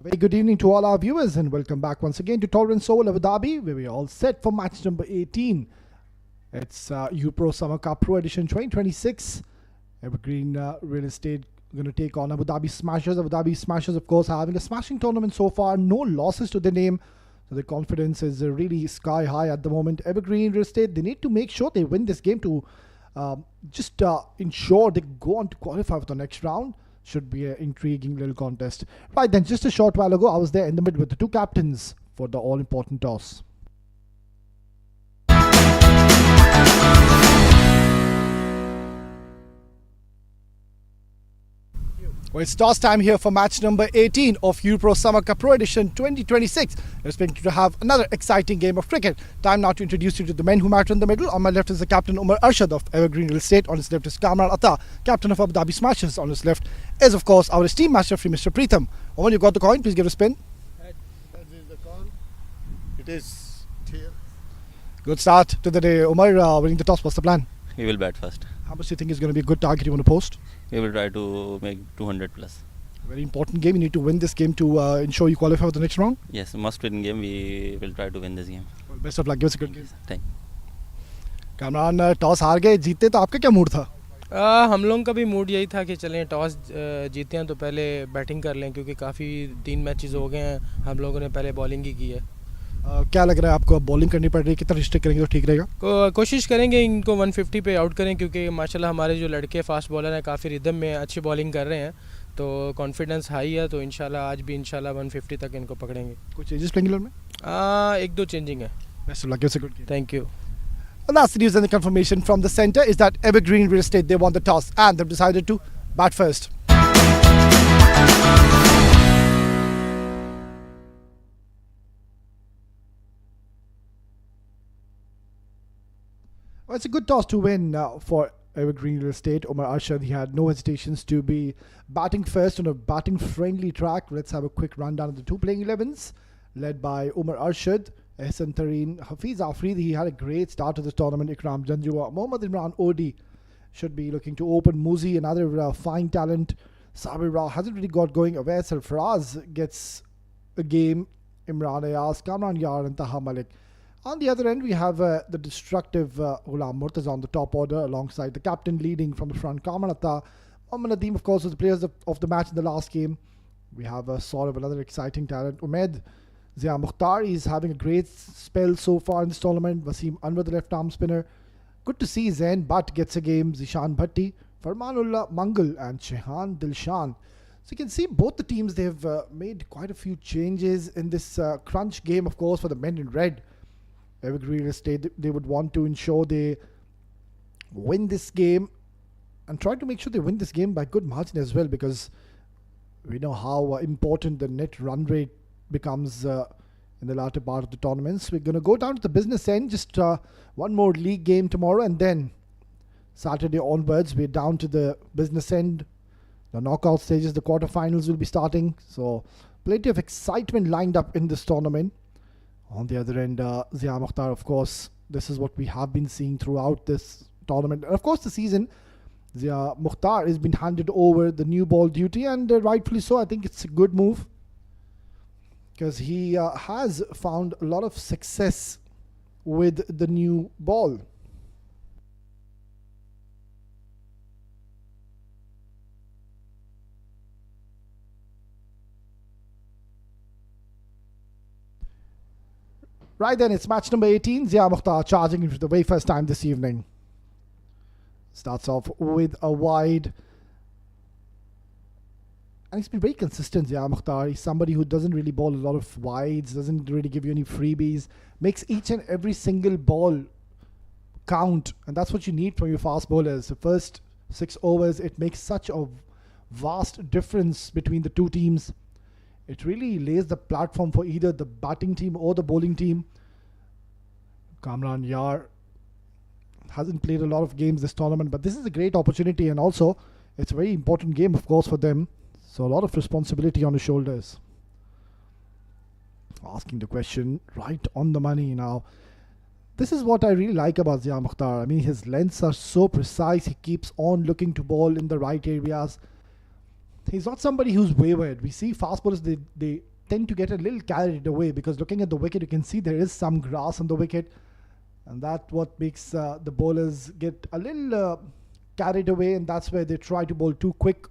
Very good evening to all our viewers and welcome back once again to Torrance Oval Abu Dhabi, where we are all set for match number 18. It's UPRO Summer Cup Pro Edition 2026. Evergreen Real Estate going to take on Abu Dhabi Smashers. Abu Dhabi Smashers, of course, are having a smashing tournament so far. No losses to their name. So the confidence is really sky high at the moment. Evergreen Real Estate, they need to make sure they win this game to just ensure they go on to qualify for the next round. Should be an intriguing little contest. Right then, just a short while ago, I was there in the mid with the two captains for the all-important toss. Well, it's toss time here for match number 18 of UPRO Summer Cup Pro Edition 2026. We're expecting to have another exciting game of cricket. Time now to introduce you to the men who matter in the middle. On my left is the captain Umar Arshad of Evergreen Real Estate. On his left is Kamran Atta, captain of Abu Dhabi Smashers. On his left is, of course, our esteemed master free Mr. Preetham. Umar, you got the coin. Please give it a spin. That is the coin. It is here. Good start to the day. Umar, winning the toss. What's the plan? We will bat first. How much do you think is going to be a good target you want to post? We will try to make 200 plus. Very important game. You need to win this game to ensure you qualify for the next round. Yes, must win game. We will try to win this game. Well, best of luck. Give us a good game. Thank Kamran toss हार गए जीतते तो आपका क्या mood था? हम लोगों का भी मूड यही था कि चलें टॉस जीते हैं तो पहले बैटिंग कर लें क्योंकि काफ़ी 3 मैचेस हो गए हैं हम लोगों ने पहले बॉलिंग ही की है। क्या लग रहा है आपको? बॉलिंग करनी पड़ रही है, कितना रिस्ट्रिक्ट करेंगे तो ठीक रहेगा? कोशिश करेंगे इनको 150 पे आउट करें क्योंकि माशाल्लाह हमारे जो लड़के फास्ट बॉलर हैं काफ़ी रिदम में अच्छी बॉलिंग कर रहे हैं तो कॉन्फिडेंस हाई है तो इंशाल्लाह आज भी इंशाल्लाह 150 तक इनको पकड़ेंगे। कुछ चेंजेस प्लेइंग 11 में? 1-2 चेंजिंग है। Best of luck, give us a good game. Thank you. Well, that's the news and the confirmation from the centre is that Evergreen Real Estate, they won the toss and they've decided to bat first. Well, it's a good toss to win for Evergreen Real Estate. Umar Arshad, he had no hesitations to be batting first on a batting friendly track. Let's have a quick rundown of the two playing 11s led by Umar Arshad. Ehsan Tareen, Hafiz Afridi, he had a great start to this tournament. Ikram Janjua, Mohammad Imran Odi should be looking to open. Muzi, another fine talent. Sabir Rao hasn't really got going. Aware Sarfaraz gets a game. Imran Ayaz, Kamran Yar and Taha Malik. On the other end, we have the destructive Ghulam Murtaza on the top order alongside the captain leading from the front. Kamran Atta. Mohammad Nadeem, of course, was the players of the match in the last game. We have sort of another exciting talent. Umaid Zia Mukhtar is having a great spell so far in this tournament. Wasim Anwar, the left arm spinner. Good to see Zain Butt gets a game. Zishan Bhatti, Farmanullah Mangal and Shehan Dilshan. So you can see both the teams, they've made quite a few changes in this crunch game, of course, for the men in red. Evergreen Real Estate, they would want to ensure they win this game and try to make sure they win this game by good margin as well, because we know how important the net run rate becomes in the latter part of the tournaments. We're going to go down to the business end, just one more league game tomorrow, and then Saturday onwards we're down to the business end. The knockout stages, the quarterfinals will be starting, so plenty of excitement lined up in this tournament. On the other end, Zia Mukhtar, of course, this is what we have been seeing throughout this tournament and of course the season. Zia Mukhtar has been handed over the new ball duty, and rightfully so. I think it's a good move, because he has found a lot of success with the new ball. Right then, it's match number 18. Zia Mukhtar charging in for the very first time this evening. Starts off with a wide. And he's been very consistent, Zia Mukhtar. He's somebody who doesn't really bowl a lot of wides, doesn't really give you any freebies, makes each and every single ball count. And that's what you need from your fast bowlers. The first 6 overs, it makes such a vast difference between the two teams. It really lays the platform for either the batting team or the bowling team. Kamran Yar hasn't played a lot of games this tournament, but this is a great opportunity, and also it's a very important game, of course, for them. So a lot of responsibility on his shoulders. Asking the question right on the money now. This is what I really like about Zia Mukhtar. I mean, his lengths are so precise. He keeps on looking to bowl in the right areas. He's not somebody who's wayward. We see fast bowlers, they tend to get a little carried away, because looking at the wicket, you can see there is some grass on the wicket, and that what makes the bowlers get a little carried away, and that's where they try to bowl too quick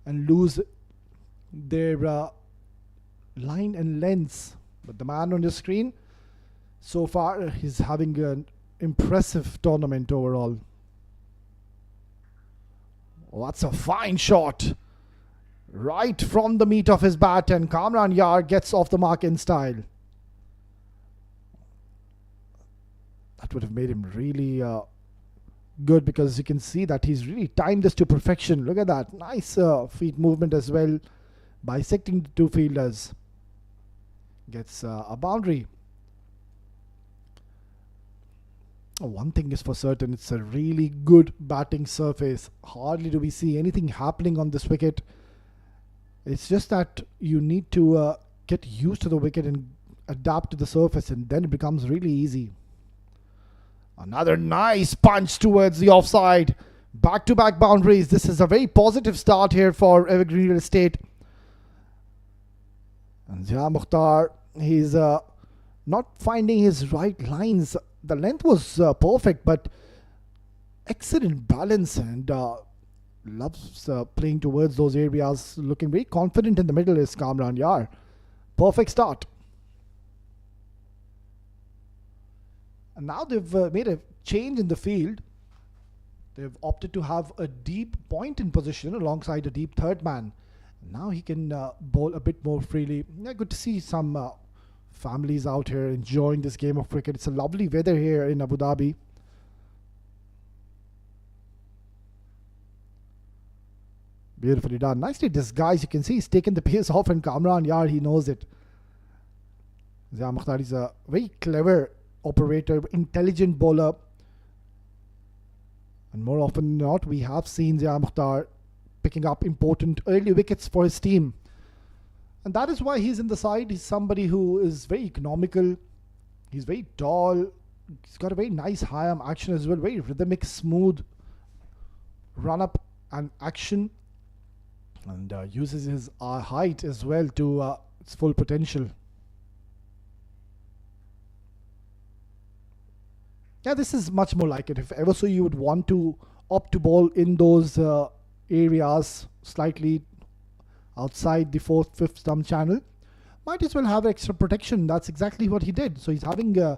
and lose their line and lengths. But the man on the screen, so far, he's having an impressive tournament overall. Oh, that's a fine shot. Right from the meat of his bat, and Kamran Yar gets off the mark in style. That would have made him really good, because you can see that he's really timed this to perfection. Look at that. Nice feet movement as well, bisecting the two fielders. Gets a boundary. One thing is for certain, it's a really good batting surface. Hardly do we see anything happening on this wicket. It's just that you need to get used to the wicket and adapt to the surface, and then it becomes really easy. Another nice punch towards the offside. Back-to-back boundaries. This is a very positive start here for Evergreen Real Estate. And Zia Mukhtar, he's not finding his right lines. The length was perfect, but excellent balance, and loves playing towards those areas. Looking very confident in the middle is Kamran Yar. Perfect start. And now they've made a change in the field. They've opted to have a deep point in position alongside a deep third man. Now he can bowl a bit more freely. Yeah, good to see some families out here enjoying this game of cricket. It's a lovely weather here in Abu Dhabi. Beautifully done. Nicely disguised. You can see he's taken the pace off, and Kamran Yar, he knows it. Zia Mukhtar is a very clever operator, intelligent bowler. And more often than not, we have seen Zia Mukhtar picking up important early wickets for his team. And that is why he's in the side. He's somebody who is very economical. He's very tall. He's got a very nice high arm action as well. Very rhythmic, smooth run up and action. And uses his height as well to its full potential. Yeah, this is much more like it. If ever so you would want to opt to bowl in those areas slightly outside the 4th, 5th stump channel, might as well have extra protection. That's exactly what he did. So he's having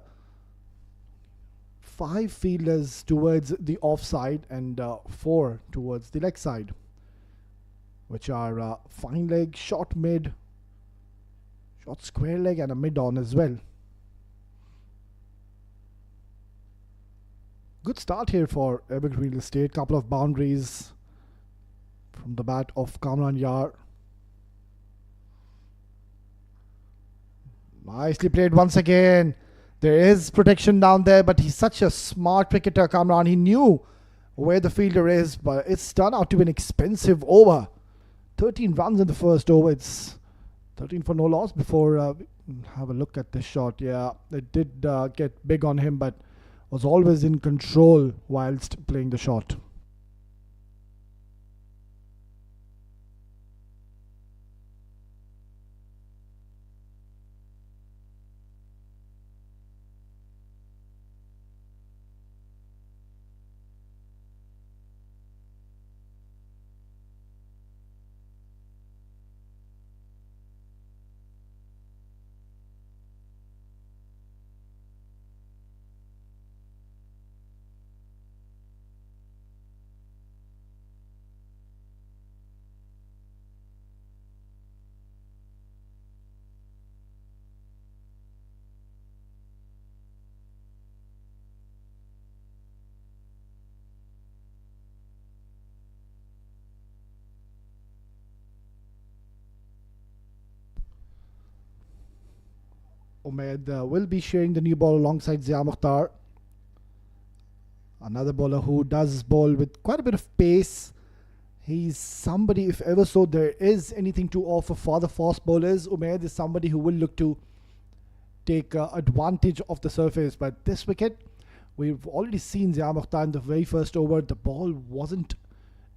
5 fielders towards the offside and 4 towards the leg side, which are fine leg, short mid, short square leg, and a mid on as well. Good start here for Evergreen Real Estate. Couple of boundaries from the bat of Kamran Yar. Nicely played once again. There is protection down there, but he's such a smart cricketer, Kamran. He knew where the fielder is, but it's turned out to be an expensive over. 13 runs in the first over. It's 13 for no loss. Before have a look at this shot. Yeah, it did get big on him, but was always in control whilst playing the shot. Umaid will be sharing the new ball alongside Zia Mukhtar. Another bowler who does bowl with quite a bit of pace. He's somebody, if ever so there is anything to offer for the fast bowlers, Umaid is somebody who will look to take advantage of the surface. But this wicket, we've already seen Zia Mukhtar in the very first over. The ball wasn't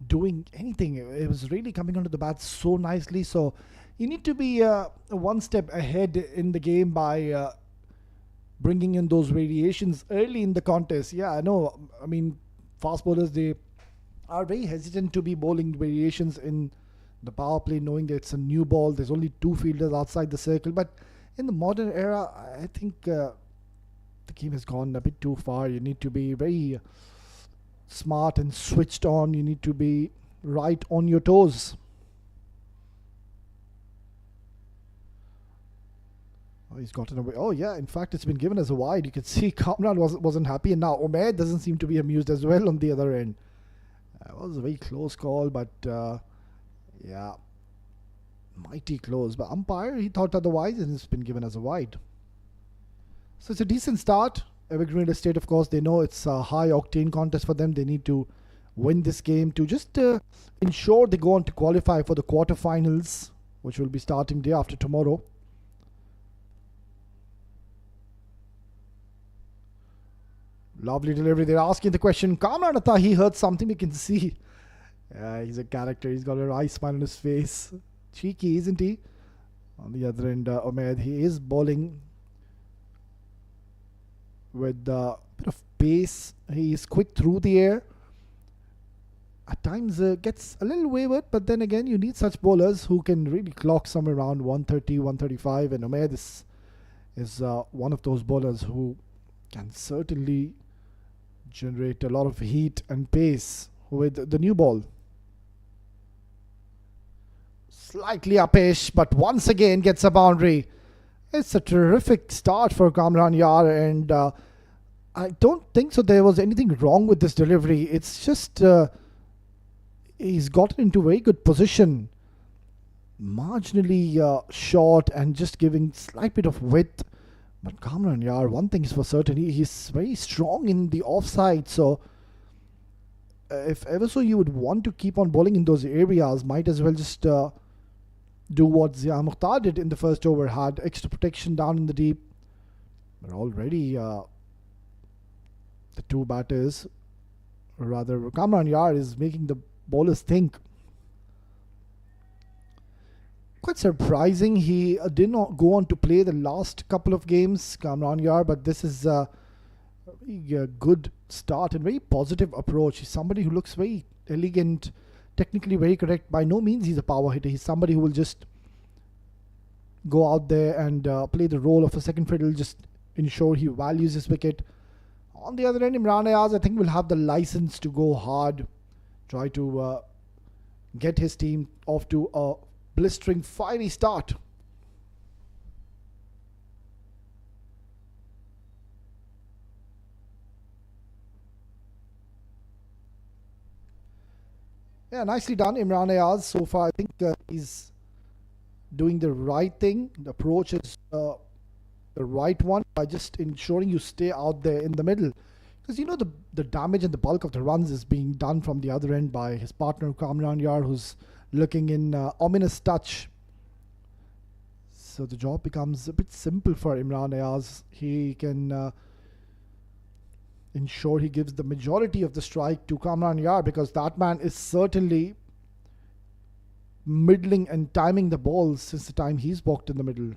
doing anything. It was really coming onto the bat so nicely. So you need to be one step ahead in the game by bringing in those variations early in the contest. Yeah, I know. I mean, fast bowlers, they are very hesitant to be bowling variations in the power play, knowing that it's a new ball. There's only two fielders outside the circle. But in the modern era, I think the game has gone a bit too far. You need to be very smart and switched on. You need to be right on your toes. Oh, he's gotten away. Oh, yeah. In fact, it's been given as a wide. You can see Kamran wasn't happy. And now Umair doesn't seem to be amused as well on the other end. It was a very close call, but yeah, mighty close. But umpire, he thought otherwise, and it's been given as a wide. So it's a decent start. Evergreen Estate, of course, they know it's a high-octane contest for them. They need to win this game to just ensure they go on to qualify for the quarterfinals, which will be starting day after tomorrow. Lovely delivery. They're asking the question. Kamran Atta, he heard something. We can see. Yeah, he's a character. He's got a nice smile on his face. Cheeky, isn't he? On the other end, Umair, he is bowling with a bit of pace. He is quick through the air. At times gets a little wayward, but then again, you need such bowlers who can really clock somewhere around 130, 135. And Umair, this is one of those bowlers who can certainly generate a lot of heat and pace with the new ball. Slightly uppish, but once again gets a boundary. It's a terrific start for Kamran Yar, and I don't think so there was anything wrong with this delivery. It's just he's gotten into very good position. Marginally short and just giving slight bit of width. But Kamran Yar, one thing is for certain, he's very strong in the offside. So if ever so you would want to keep on bowling in those areas, might as well just do what Zia Mukhtar did in the first over, had extra protection down in the deep. But already the two batters, or rather Kamran Yar, is making the bowlers think. Quite surprising, he did not go on to play the last couple of games, Kamran Yar, but this is a good start and very positive approach. He's somebody who looks very elegant, technically very correct. By no means he's a power hitter. He's somebody who will just go out there and play the role of a second fiddle, just ensure he values his wicket. On the other end, Imran Ayaz, I think, will have the license to go hard, try to get his team off to a blistering, fiery start. Yeah, nicely done, Imran Ayaz. So far, I think he's doing the right thing. The approach is the right one by just ensuring you stay out there in the middle. Because you know the damage and the bulk of the runs is being done from the other end by his partner, Kamran Yar, who's looking in ominous touch. So the job becomes a bit simple for Imran Ayaz. He can ensure he gives the majority of the strike to Kamran Yar, because that man is certainly middling and timing the ball since the time he's walked in the middle.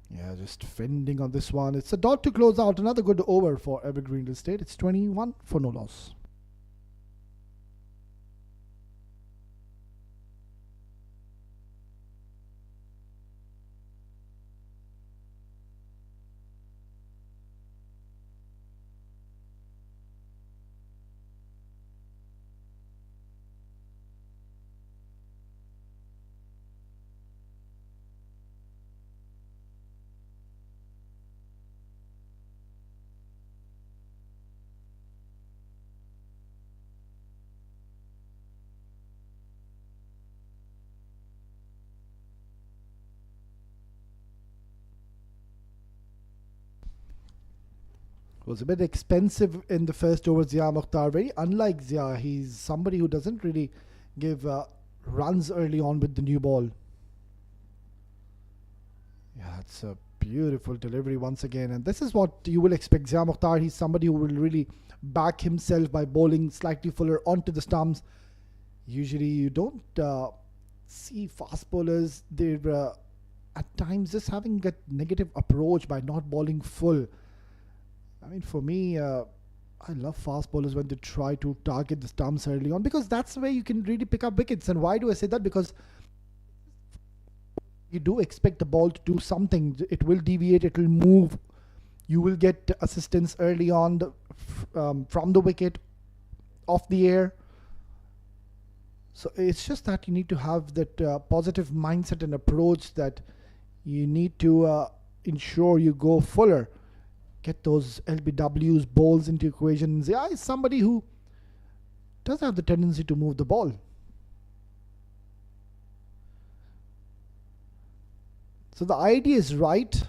Yeah, just fending on this one. It's a dot to close out. Another good over for Evergreen Estate. It's 21 for no loss. Was a bit expensive in the first over, Zia Mukhtar. Very unlike Zia. He's somebody who doesn't really give runs early on with the new ball. Yeah, it's a Beautiful delivery once again. And this is what you will expect. Zia Mukhtar, he's somebody who will really back himself by bowling slightly fuller onto the stumps. Usually you don't see fast bowlers. They're at times just having a negative approach by not bowling full. I mean, for me, I love fast bowlers when they try to target the stumps early on, because that's where you can really pick up wickets. And why do I say that? Because you do expect the ball to do something. It will deviate, it will move. You will get assistance early on from the wicket, off the air. So it's just that you need to have that positive mindset and approach, that you need to ensure you go fuller. Get those LBWs, balls into equations. Yeah, is somebody who does have the tendency to move the ball. So the idea is right,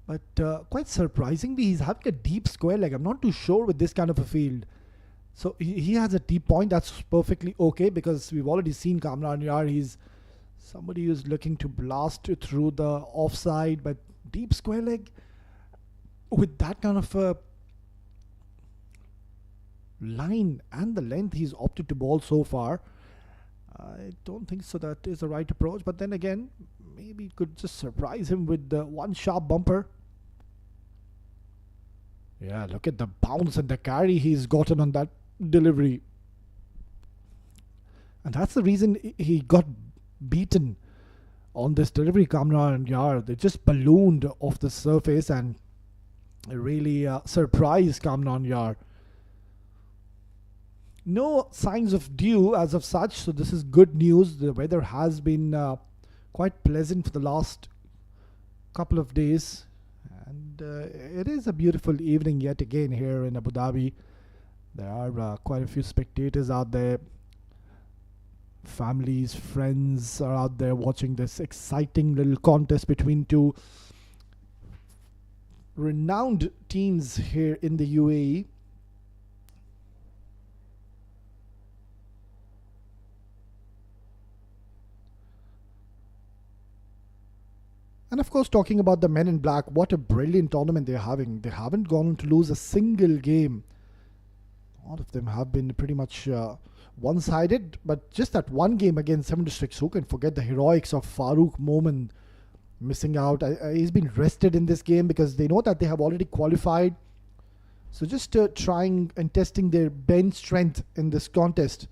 but quite surprisingly, he's having a deep square leg. I'm not too sure with this kind of a field. So he has a deep point. That's perfectly okay, because we've already seen Kamran Yar. He's somebody who's looking to blast through the offside, but deep square leg with that kind of a line and the length he's opted to bowl so far, I don't think so that is the right approach. But then again, maybe it could just surprise him with the one sharp bumper. Yeah, look at the bounce and the carry he's gotten on that delivery. And that's the reason he got beaten on this delivery. Kamran Yar, they just ballooned off the surface and really surprised Kamran Yar. No signs of dew as of such, so this is good news. The weather has been quite pleasant for the last couple of days, and it is a beautiful evening yet again here in Abu Dhabi. There are quite a few spectators out there. Families, friends are out there watching this exciting little contest between two renowned teams here in the UAE. And of course, talking about the men in black, what a brilliant tournament they're having. They haven't gone on to lose a single game. All of them have been pretty much one-sided, but just that one game against 7 Districts, who can forget the heroics of Farooq Momin missing out. He's been rested in this game because they know that they have already qualified. So just trying and testing their bench strength in this contest.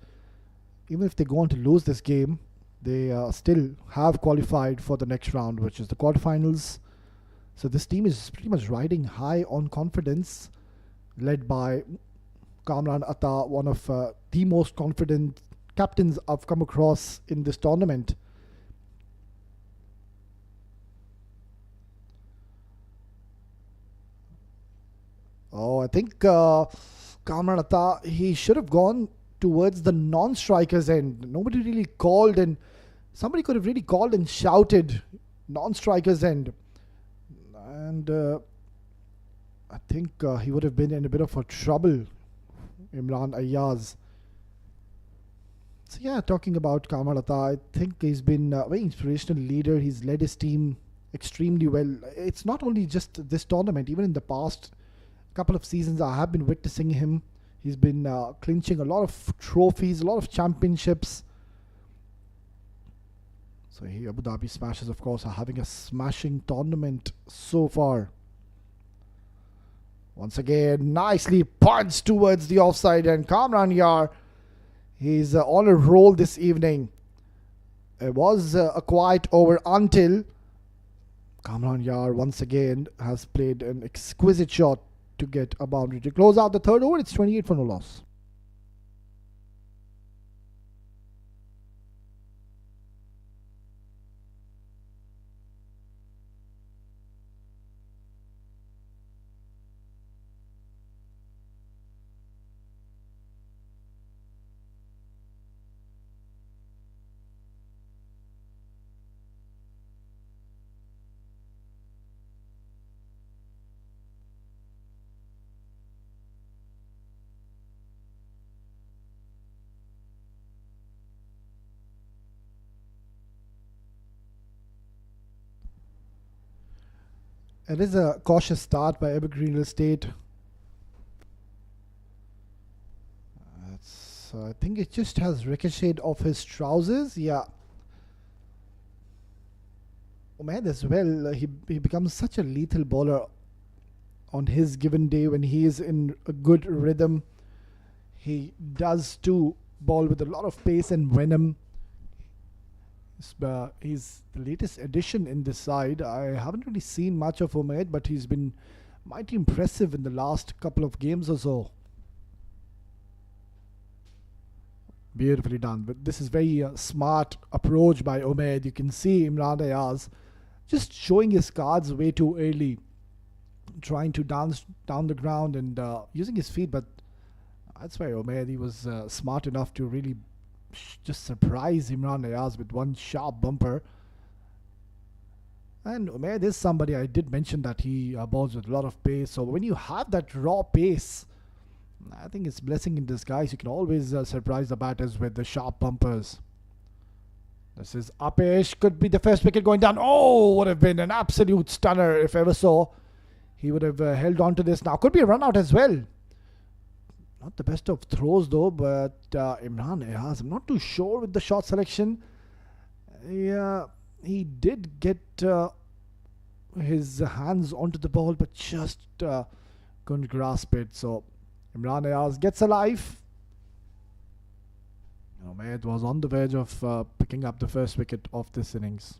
Even if they go on to lose this game, they still have qualified for the next round, which is the quarterfinals. So this team is pretty much riding high on confidence, led by Kamran Atta, one of the most confident captains I've come across in this tournament. Oh, I think Kamran Atta, he should have gone towards the non-strikers end. Nobody really called, and somebody could have really called and shouted non-strikers end. And I think he would have been in a bit of a trouble, Imran Ayaz. So yeah, talking about Kamran Atta, I think he's been a very inspirational leader. He's led his team extremely well. It's not only just this tournament, even in the past couple of seasons I have been witnessing him. He's been clinching a lot of trophies, a lot of championships. So here Abu Dhabi Smashers, of course, are having a smashing tournament so far. Once again, nicely punched towards the offside, and Kamran Yar, he's on a roll this evening. It was a quiet over until Kamran Yar once again has played an exquisite shot to get a boundary to close out the third over. It's 28 for no loss. It is a cautious start by Evergreen Real Estate. I think it just has ricocheted off his trousers. Yeah. Umaid as well. He becomes such a lethal bowler on his given day when he is in a good rhythm. He does too bowl with a lot of pace and venom. He's the latest addition in this side. I haven't really seen much of Umaid, but he's been mighty impressive in the last couple of games or so. Beautifully done. But this is very smart approach by Umaid. You can see Imran Ayaz just showing his cards way too early, trying to dance down the ground and using his feet. But that's why Umaid, he was smart enough to really just surprise Imran Ayaz with one sharp bumper. And Umaid is somebody, I did mention that he bowls with a lot of pace. So when you have that raw pace, I think it's blessing in disguise. You can always surprise the batters with the sharp bumpers. This is Apesh. Could be the first wicket going down. Oh, would have been an absolute stunner if ever so. He would have held on to this. Now could be a run out as well. Not the best of throws though, but Imran Ayaz, I'm not too sure with the shot selection. Yeah, he did get his hands onto the ball, but just couldn't grasp it. So Imran Ayaz gets a life. Umaid was on the verge of picking up the first wicket of this innings.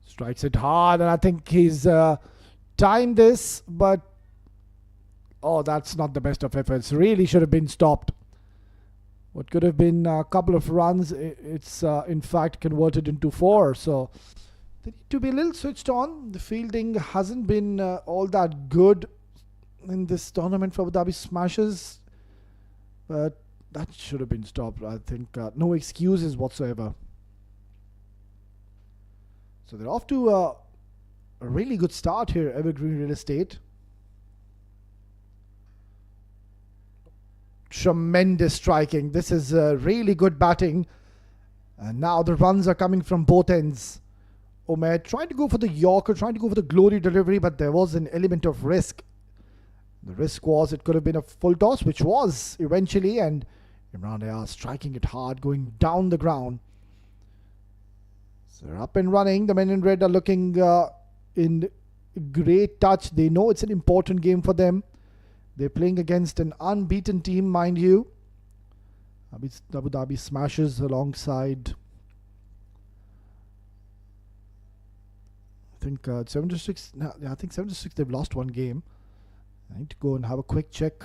Strikes it hard, and I think he's timed this, but oh, that's not the best of efforts. Really should have been stopped. What could have been a couple of runs, it's in fact converted into 4. So they need to be a little switched on. The fielding hasn't been all that good in this tournament for Abu Dhabi Smashers, but that should have been stopped. I think no excuses whatsoever. So they're off to a really good start here, Evergreen Real Estate. Tremendous striking. This is really good batting. And now the runs are coming from both ends. Umaid trying to go for the Yorker, trying to go for the glory delivery, but there was an element of risk. The risk was it could have been a full toss, which was eventually, and Imran Ayaz striking it hard, going down the ground. So they're up and running. The men in red are looking in great touch. They know it's an important game for them. They're playing against an unbeaten team, mind you. Abu Dhabi Smashers alongside, I think 76. No, I think 76. They've lost one game. I need to go and have a quick check.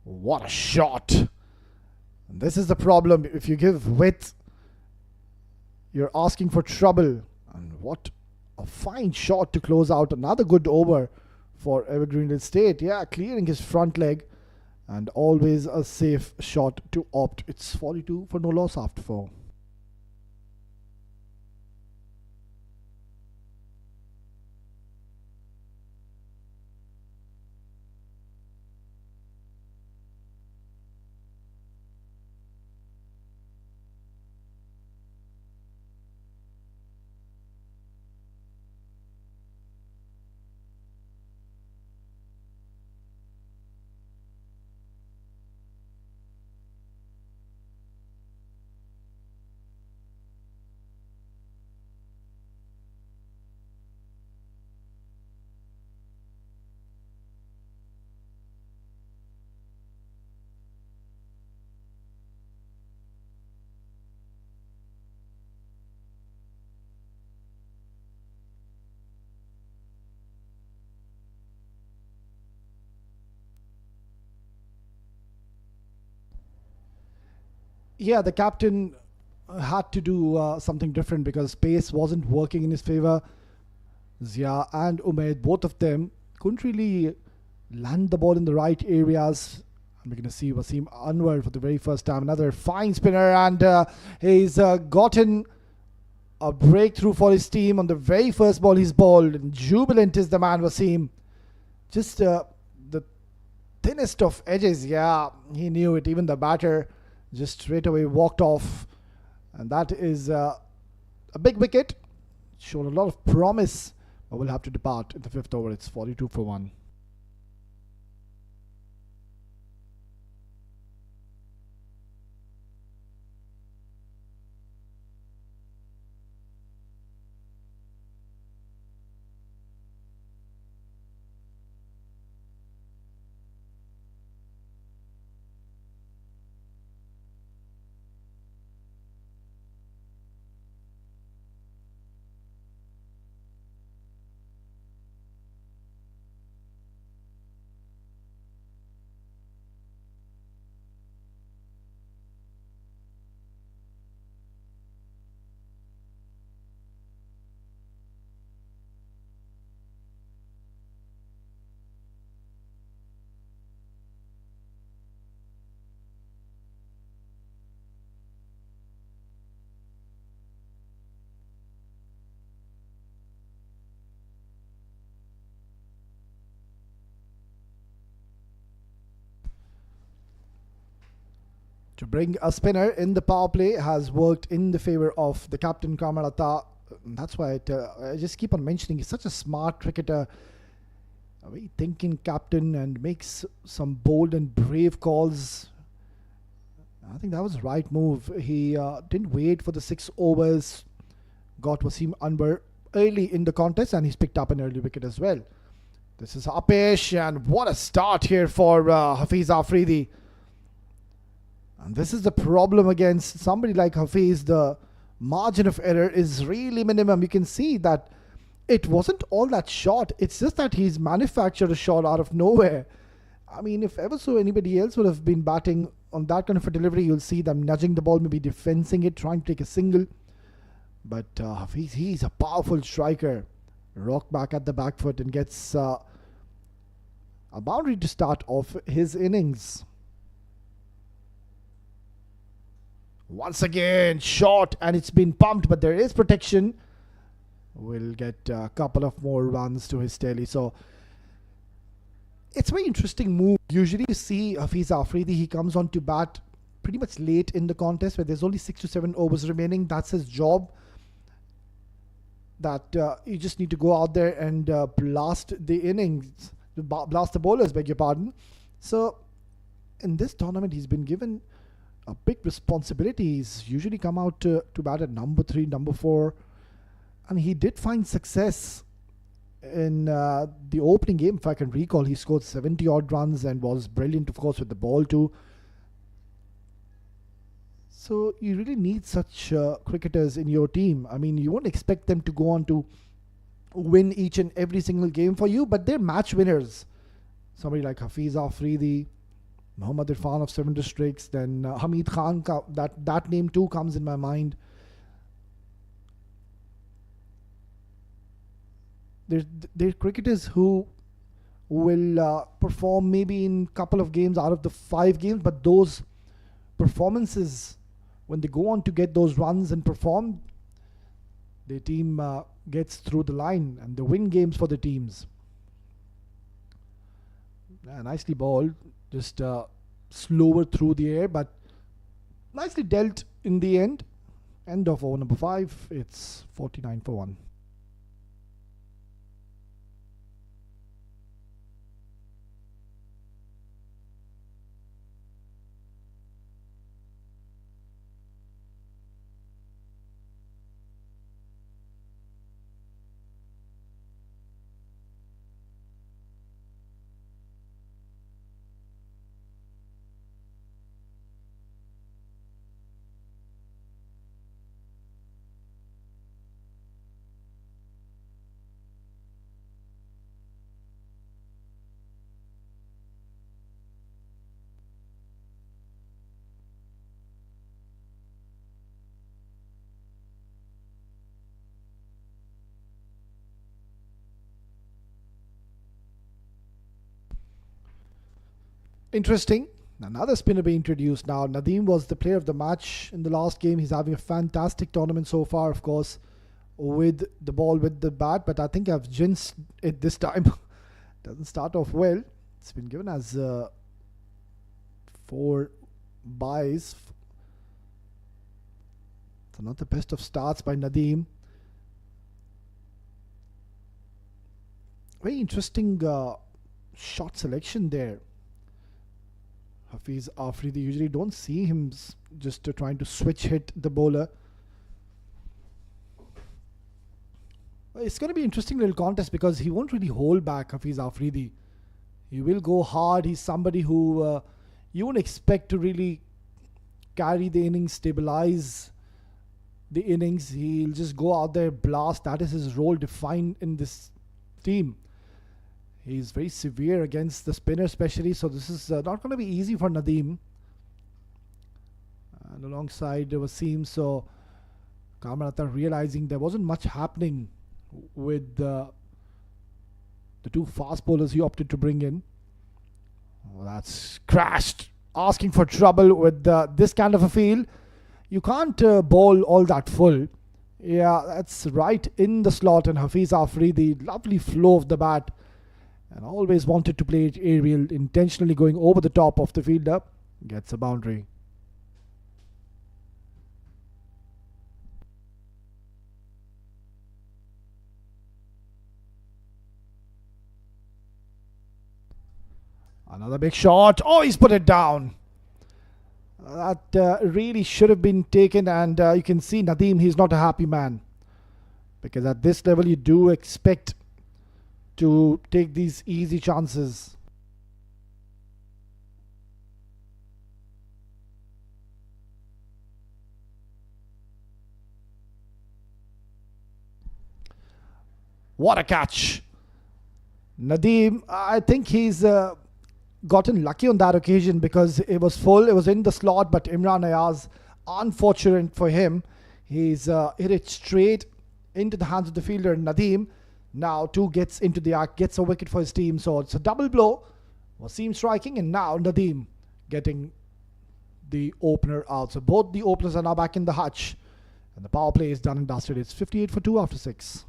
What a shot! And this is the problem. If you give width, you're asking for trouble. And what a fine shot to close out. Another good over for Evergreen Real Estate. Yeah, clearing his front leg. And always a safe shot to opt. It's 42 for no loss after 4. Yeah, the captain had to do something different because pace wasn't working in his favor. Zia and Umaid, both of them, couldn't really land the ball in the right areas. And we're going to see Wasim Anwar for the very first time. Another fine spinner, and he's gotten a breakthrough for his team on the very first ball he's bowled. And jubilant is the man, Wasim. just the thinnest of edges. Yeah, he knew it. Even the batter just straight away walked off. And that is a big wicket. Shown a lot of promise, but will have to depart in the 5th over. It's 42 for 1. To bring a spinner in the power play has worked in the favor of the captain Kamalata. That's why I just keep on mentioning he's such a smart cricketer, a very thinking captain, and makes some bold and brave calls. I think that was the right move. He didn't wait for the 6 overs, got Wasim Anwar early in the contest, and he's picked up an early wicket as well. This is Apesh, and what a start here for Hafiz Afridi. And this is the problem against somebody like Hafiz. The margin of error is really minimum. You can see that it wasn't all that short. It's just that he's manufactured a shot out of nowhere. I mean, if ever so anybody else would have been batting on that kind of a delivery, you'll see them nudging the ball, maybe defensing it, trying to take a single. But Hafiz, he's a powerful striker. Rock back at the back foot and gets a boundary to start off his innings. Once again, short, and it's been pumped, but there is protection. Will get a couple of more runs to his tally. So it's a very interesting move. Usually you see Hafiz Afridi, he comes on to bat pretty much late in the contest where there's only 6 to 7 overs remaining. That's his job. That you just need to go out there and blast the innings, blast the bowlers, beg your pardon. So in this tournament, he's been given a big responsibility. He's usually come out to bat at number 3, number 4, and he did find success in the opening game. If I can recall, he scored 70 odd runs and was brilliant, of course, with the ball too. So you really need such cricketers in your team. I mean, you won't expect them to go on to win each and every single game for you, but they're match winners. Somebody like Hafiz Afridi, Mohammad Irfan of 7 districts, then Hamid Khan, that name too comes in my mind. They're cricketers who will perform maybe in a couple of games out of the 5 games, but those performances, when they go on to get those runs and perform, their team gets through the line and they win games for the teams. Nicely bowled. Just slower through the air, but nicely dealt in the end. End of over number 5. It's 49 for 1. Interesting. Another spinner being introduced now. Nadeem was the player of the match in the last game. He's having a fantastic tournament so far, of course, with the ball, with the bat, but I think I've jinxed it this time. Doesn't start off well. It's been given as 4 buys. So not the best of starts by Nadeem. Very interesting shot selection there. Hafiz Afridi, usually don't see him just trying to switch hit the bowler. It's going to be an interesting little contest because he won't really hold back, Hafiz Afridi. He will go hard. He's somebody who you won't expect to really carry the innings, stabilize the innings. He'll just go out there, blast. That is his role defined in this team. He's very severe against the spinner especially, so this is not going to be easy for Nadeem. And alongside Wasim, so Kamran Attar realizing there wasn't much happening with the 2 fast bowlers he opted to bring in. Oh, that's crashed. Asking for trouble with this kind of a field. You can't bowl all that full. Yeah, that's right in the slot, and Hafiz Afridi, the lovely flow of the bat. And always wanted to play it aerial, intentionally going over the top of the fielder. Gets a boundary. Another big shot. Oh, he's put it down. That really should have been taken, and you can see Nadeem, he's not a happy man. Because at this level, you do expect to take these easy chances. What a catch. Nadeem, I think he's gotten lucky on that occasion because it was full, it was in the slot, but Imran Ayaz, unfortunate for him, he's hit it straight into the hands of the fielder. Nadeem now too gets into the act, gets a wicket for his team, so it's a double blow. Wasim striking, and now Nadeem getting the opener out. So both the openers are now back in the hutch, and the power play is done and dusted. It's 58 for 2 after 6.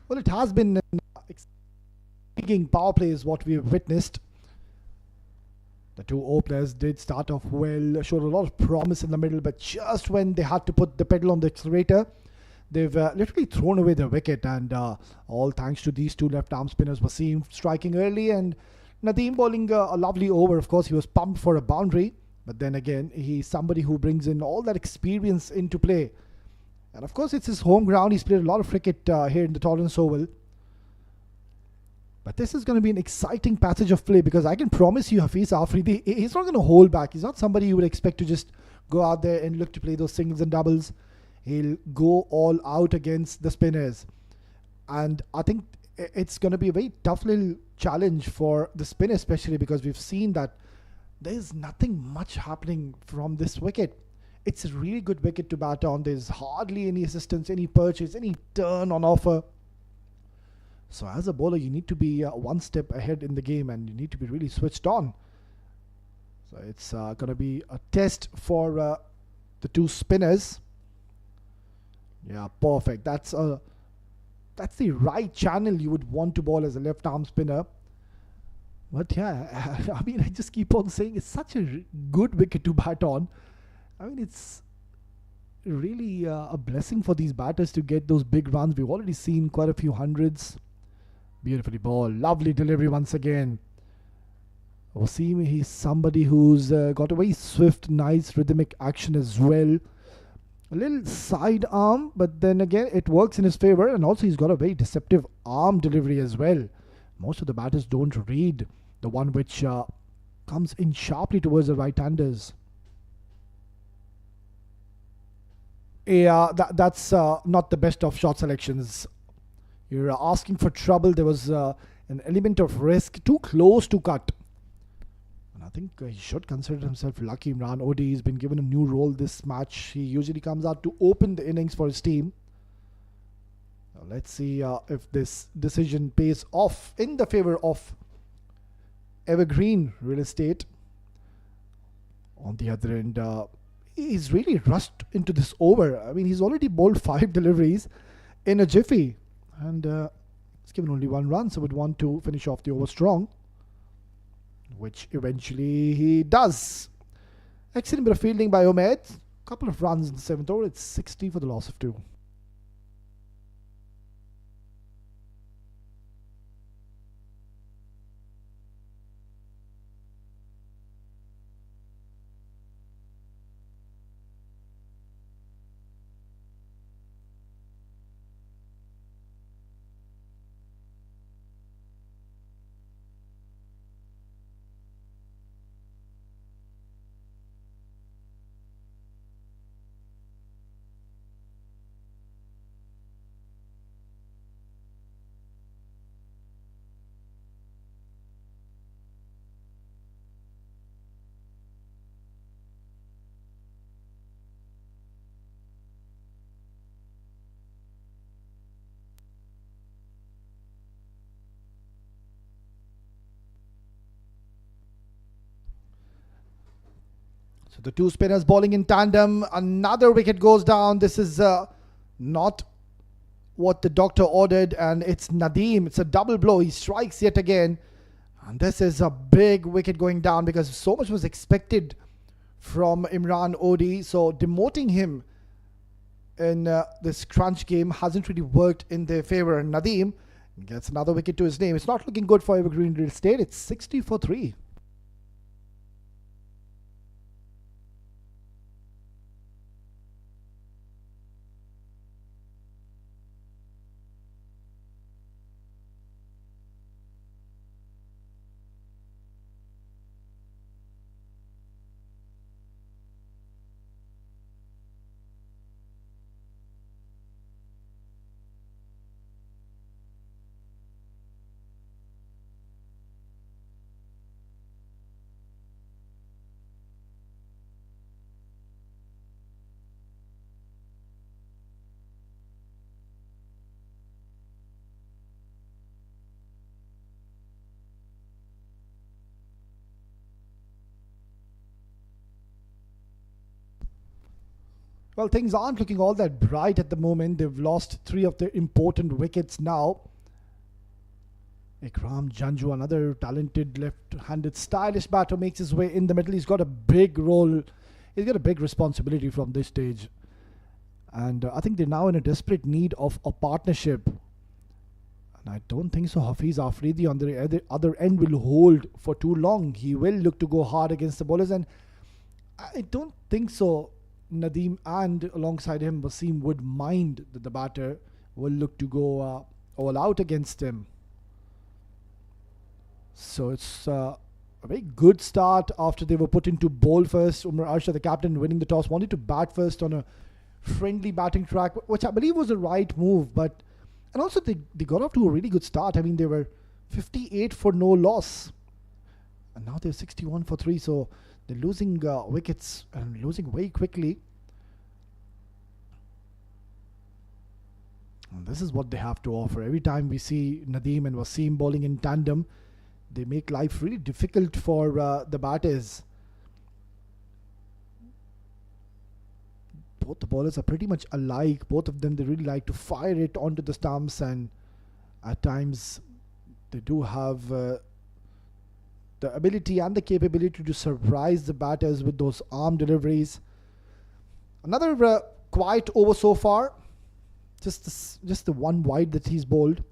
Well, it has been an intriguing power play is what we have witnessed. The 2 openers did start off well, showed a lot of promise in the middle, but just when they had to put the pedal on the accelerator, they've literally thrown away the wicket, and all thanks to these 2 left-arm spinners. Wasim striking early, and Nadeem bowling a lovely over. Of course, he was pumped for a boundary, but then again, he's somebody who brings in all that experience into play. And of course, it's his home ground. He's played a lot of cricket here in the Torrance Oval. But this is going to be an exciting passage of play because I can promise you, Hafiz Afridi, he's not going to hold back. He's not somebody you would expect to just go out there and look to play those singles and doubles. He'll go all out against the spinners. And I think it's going to be a very tough little challenge for the spinner, especially because we've seen that there's nothing much happening from this wicket. It's a really good wicket to bat on. There's hardly any assistance, any purchase, any turn on offer. So as a bowler, you need to be one step ahead in the game, and you need to be really switched on. So it's going to be a test for the 2 spinners. Yeah, perfect. That's the right channel you would want to bowl as a left-arm spinner. But yeah, I mean, I just keep on saying it's such a good wicket to bat on. I mean, it's really a blessing for these batters to get those big runs. We've already seen quite a few hundreds. Beautifully bowled. Lovely delivery once again. Wasim, he's somebody who's got a very swift, nice rhythmic action as well. A little side arm, but then again, it works in his favor, and also he's got a very deceptive arm delivery as well. Most of the batters don't read the one which comes in sharply towards the right-handers. Yeah, that's not the best of shot selections. You're asking for trouble. There was an element of risk, too close to cut. And I think he should consider himself lucky. Imran Odi has been given a new role this match. He usually comes out to open the innings for his team. Now let's see if this decision pays off in the favor of Evergreen Real Estate. On the other end, he's really rushed into this over. I mean, he's already bowled 5 deliveries in a jiffy. And he's given only 1 run, so would want to finish off the over strong, which eventually he does. Excellent bit of fielding by Umaid. Couple of runs in the 7th over. It's 60 for the loss of 2. So the 2 spinners bowling in tandem. Another wicket goes down. This is not what the doctor ordered, and it's Nadeem. It's a double blow. He strikes yet again. And this is a big wicket going down because so much was expected from Imran Odi. So demoting him in this crunch game hasn't really worked in their favor. And Nadeem gets another wicket to his name. It's not looking good for Evergreen Real Estate. It's 60 for 3. Well, things aren't looking all that bright at the moment. They've lost 3 of their important wickets now. Ikram Janju, another talented left-handed stylish batter, makes his way in the middle. He's got a big role. He's got a big responsibility from this stage. And I think they're now in a desperate need of a partnership. And I don't think so Hafiz Afridi on the other end will hold for too long. He will look to go hard against the bowlers. And I don't think so Nadeem and alongside him Wasim would mind that the batter will look to go all out against him. So it's a very good start after they were put into bowl first. Umar Arshad, the captain, winning the toss, wanted to bat first on a friendly batting track, which I believe was the right move. But and also they got off to a really good start. I mean, they were 58 for no loss. And now they're 61 for 3. So they're losing wickets and losing very quickly. And this is what they have to offer. Every time we see Nadeem and Wasim bowling in tandem, they make life really difficult for the batters. Both the bowlers are pretty much alike. Both of them, they really like to fire it onto the stumps, and at times they do have the ability and the capability to surprise the batters with those arm deliveries. Another quiet over so far. Just the one wide that he's bowled.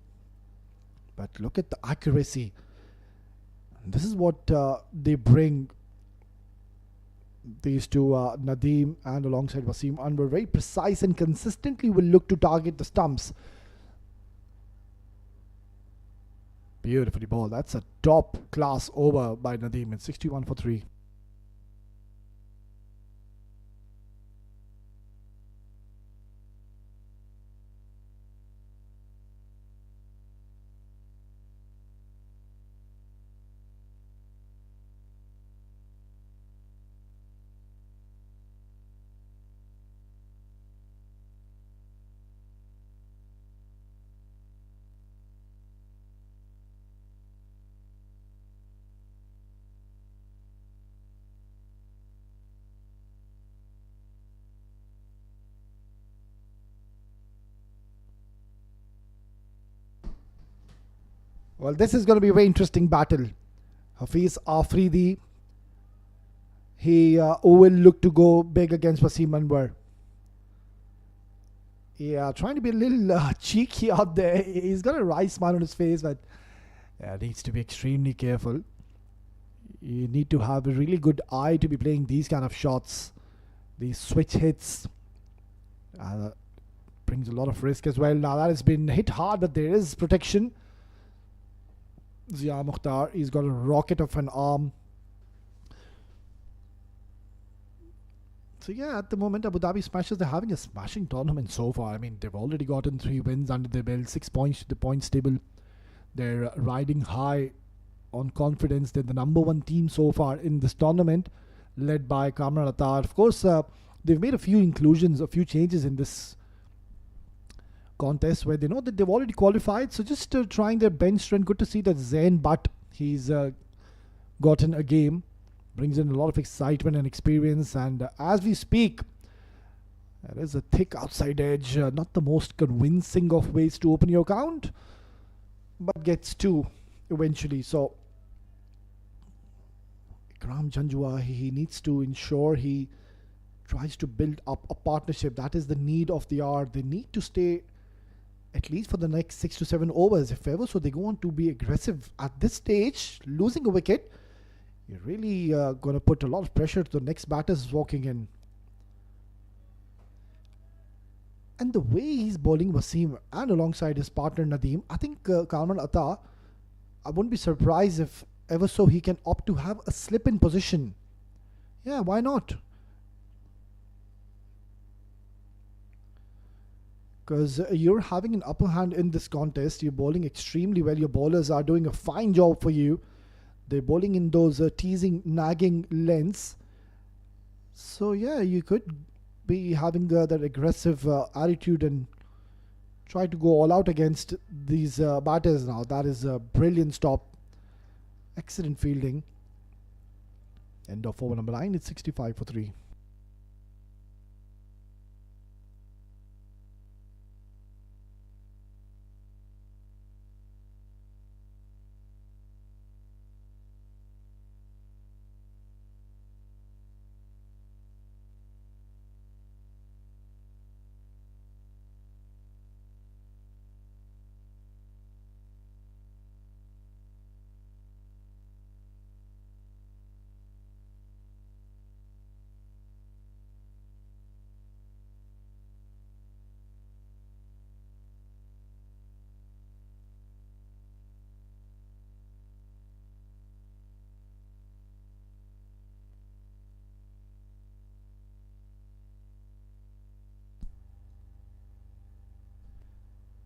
But look at the accuracy. And this is what they bring These two, Nadeem and alongside Wasim Anwar, very precise and consistently will look to target the stumps. Beautifully ball. That's a top class over by Nadeem. It's 61 for 3. Well, this is going to be a very interesting battle. Hafiz Afridi, he will look to go big against Wasim Anwar. Yeah, trying to be a little cheeky out there. He's got a wry smile on his face, but needs to be extremely careful. You need to have a really good eye to be playing these kind of shots. These switch hits brings a lot of risk as well. Now that has been hit hard, but there is protection. Zia Mukhtar, he's got a rocket of an arm. So yeah, at the moment Abu Dhabi Smashers, they're having a smashing tournament so far. I mean, they've already gotten 3 wins under their belt, 6 points to the points table. They're riding high on confidence. They're the number 1 team so far in this tournament, led by Kamran Attar. Of course, they've made a few inclusions, a few changes in this contest where they know that they've already qualified. So just trying their bench strength. Good to see that Zain Butt, he's gotten a game. Brings in a lot of excitement and experience. And as we speak, there is a thick outside edge. Not the most convincing of ways to open your account, but gets 2 eventually. So Ikram Janjua, he needs to ensure he tries to build up a partnership. That is the need of the hour. They need to stay at least for the next 6 to 7 overs, if ever so they go on to be aggressive. At this stage, losing a wicket, you're really going to put a lot of pressure to the next batters walking in. And the way he's bowling Wasim and alongside his partner Nadeem, I think Kamran Attar, I wouldn't be surprised if ever so he can opt to have a slip in position. Yeah, why not? Because you're having an upper hand in this contest. You're bowling extremely well. Your bowlers are doing a fine job for you. They're bowling in those teasing, nagging lengths. So yeah, you could be having that aggressive attitude and try to go all out against these batters now. That is a brilliant stop. Excellent fielding. End of over number 9. It's 65 for 3.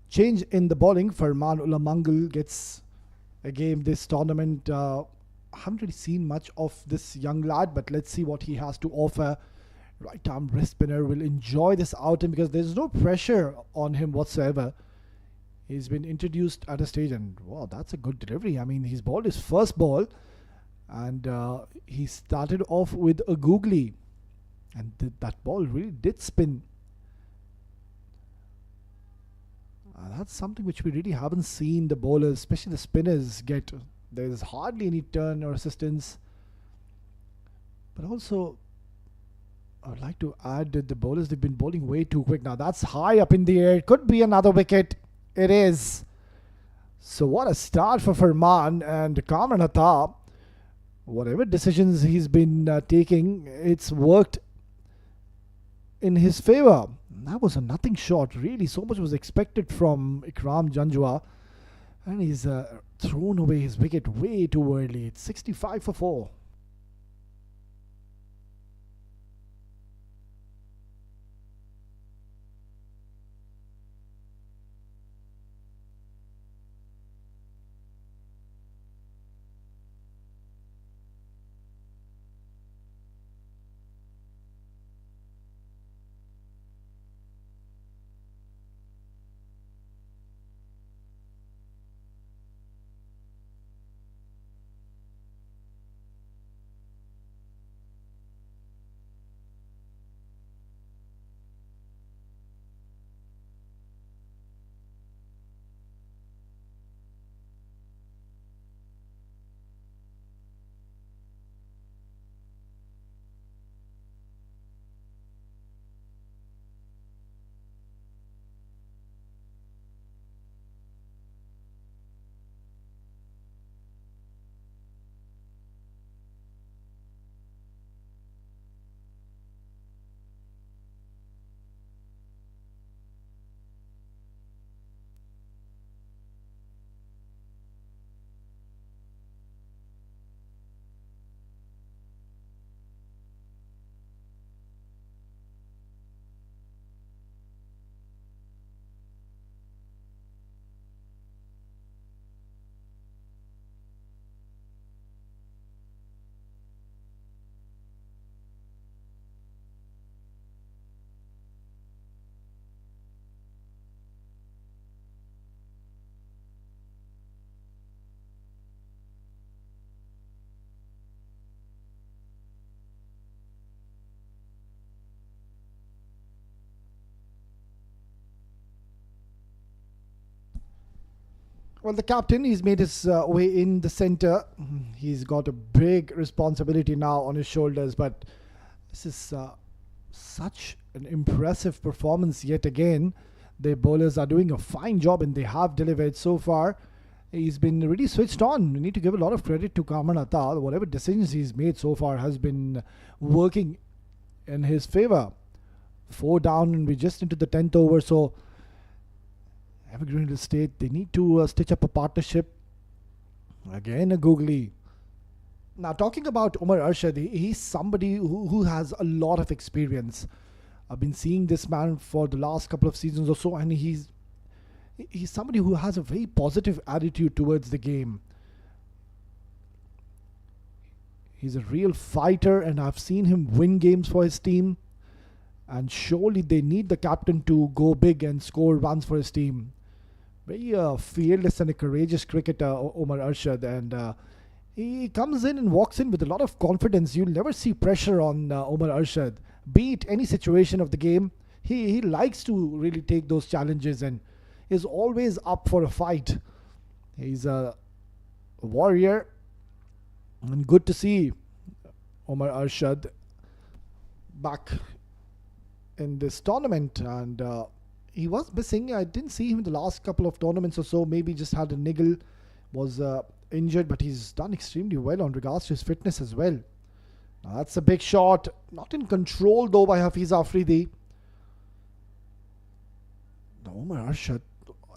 Change in the bowling. Farman Ullah Mangal gets a game this tournament. I haven't really seen much of this young lad, but let's see what he has to offer. Right arm wrist spinner will enjoy this outing because there's no pressure on him whatsoever. He's been introduced at a stage and wow, that's a good delivery. I mean, he's bowled his first ball and he started off with a googly and that ball really did spin. That's something which we really haven't seen the bowlers, especially the spinners, get. There's hardly any turn or assistance. But also, I would like to add that the bowlers, they've been bowling way too quick. Now that's high up in the air. It could be another wicket. It is. So what a start for Farman and Kamran Attar. Whatever decisions he's been taking, it's worked in his favor. That was a nothing shot, really. So much was expected from Ikram Janjua, and he's thrown away his wicket way too early. It's 65 for 4. Well, the captain, he's made his way in the centre. He's got a big responsibility now on his shoulders, but this is such an impressive performance yet again. The bowlers are doing a fine job and they have delivered so far. He's been really switched on. We need to give a lot of credit to Karman Atta. Whatever decisions he's made so far has been working in his favour. 4 down and we're just into the 10th over, so Evergreen Estate, they need to stitch up a partnership. Again, a googly. Now, talking about Umar Arshad, he's somebody who has a lot of experience. I've been seeing this man for the last couple of seasons or so, and he's somebody who has a very positive attitude towards the game. He's a real fighter, and I've seen him win games for his team. And surely they need the captain to go big and score runs for his team. Very fearless and a courageous cricketer, Omar Arshad, and he comes in and walks in with a lot of confidence. You'll never see pressure on Omar Arshad. Be it any situation of the game, he likes to really take those challenges and is always up for a fight. He's a warrior, and good to see Omar Arshad back in this tournament, and he was missing. I didn't see him in the last couple of tournaments or so. Maybe just had a niggle, was injured, but he's done extremely well on regards to his fitness as well. Now that's a big shot, not in control though by Hafiz Afridi. Now Omar Arshad,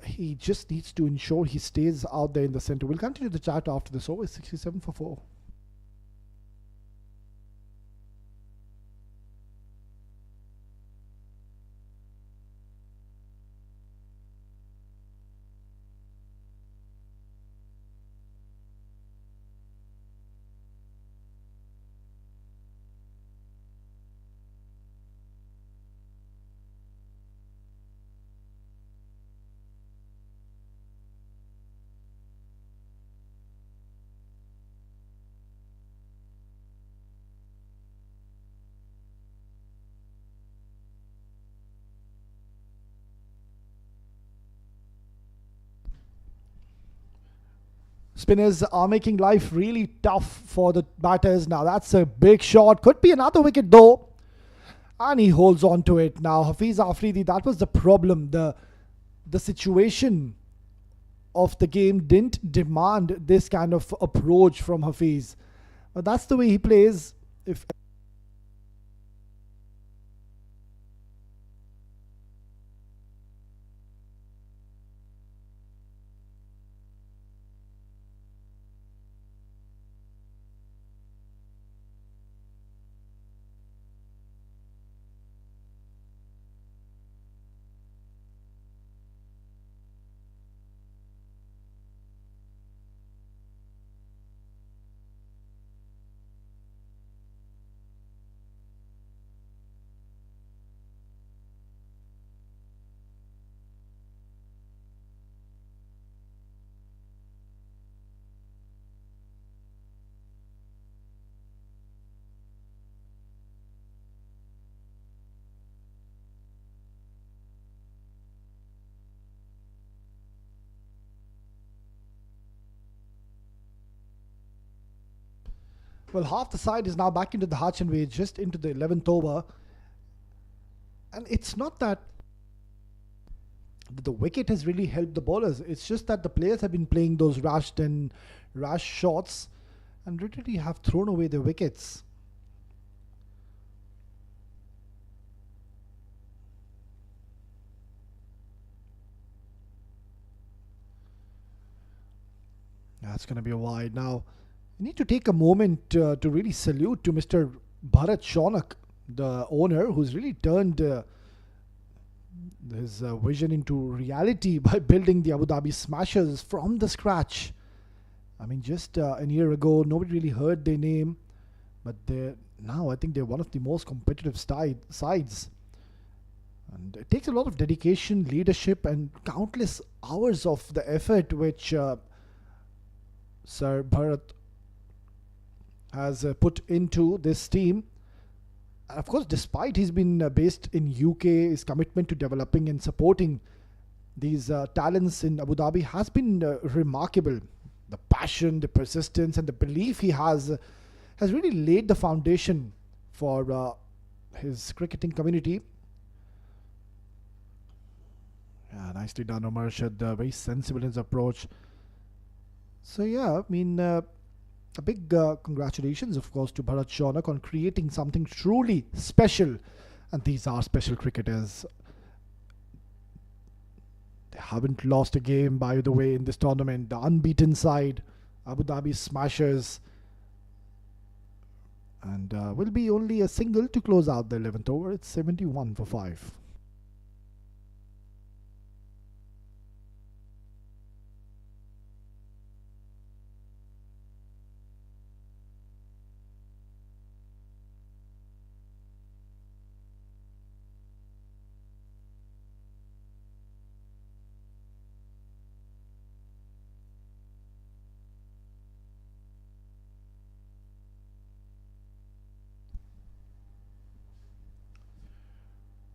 he just needs to ensure he stays out there in the centre. We'll continue the chat after this. Over 67 for 4. Spinners are making life really tough for the batters. Now that's a big shot. Could be another wicket though. And he holds on to it. Now Hafiz Afridi, that was the problem. The situation of the game didn't demand this kind of approach from Hafiz. But that's the way he plays. If well, half the side is now back into the Hatch and we're just into the 11th over. And it's not that the wicket has really helped the bowlers. It's just that the players have been playing those rash shots and literally have thrown away their wickets. That's going to be a wide. Now, we need to take a moment to really salute to Mr. Bharat Shonak, the owner, who's really turned his vision into reality by building the Abu Dhabi Smashers from the scratch. I mean, just a year ago, nobody really heard their name, but now I think they're one of the most competitive sides. And it takes a lot of dedication, leadership, and countless hours of the effort which Sir Bharat has put into this team. And of course, despite he's been based in UK, his commitment to developing and supporting these talents in Abu Dhabi has been remarkable. The passion, the persistence, and the belief he has really laid the foundation for his cricketing community. Yeah, nicely done, Omar Arshad. Very sensible in his approach. So yeah, I mean, a big congratulations, of course, to Bharat Shonak on creating something truly special. And these are special cricketers. They haven't lost a game, by the way, in this tournament. The unbeaten side, Abu Dhabi Smashers. And will be only a single to close out the 11th over. It's 71 for 5.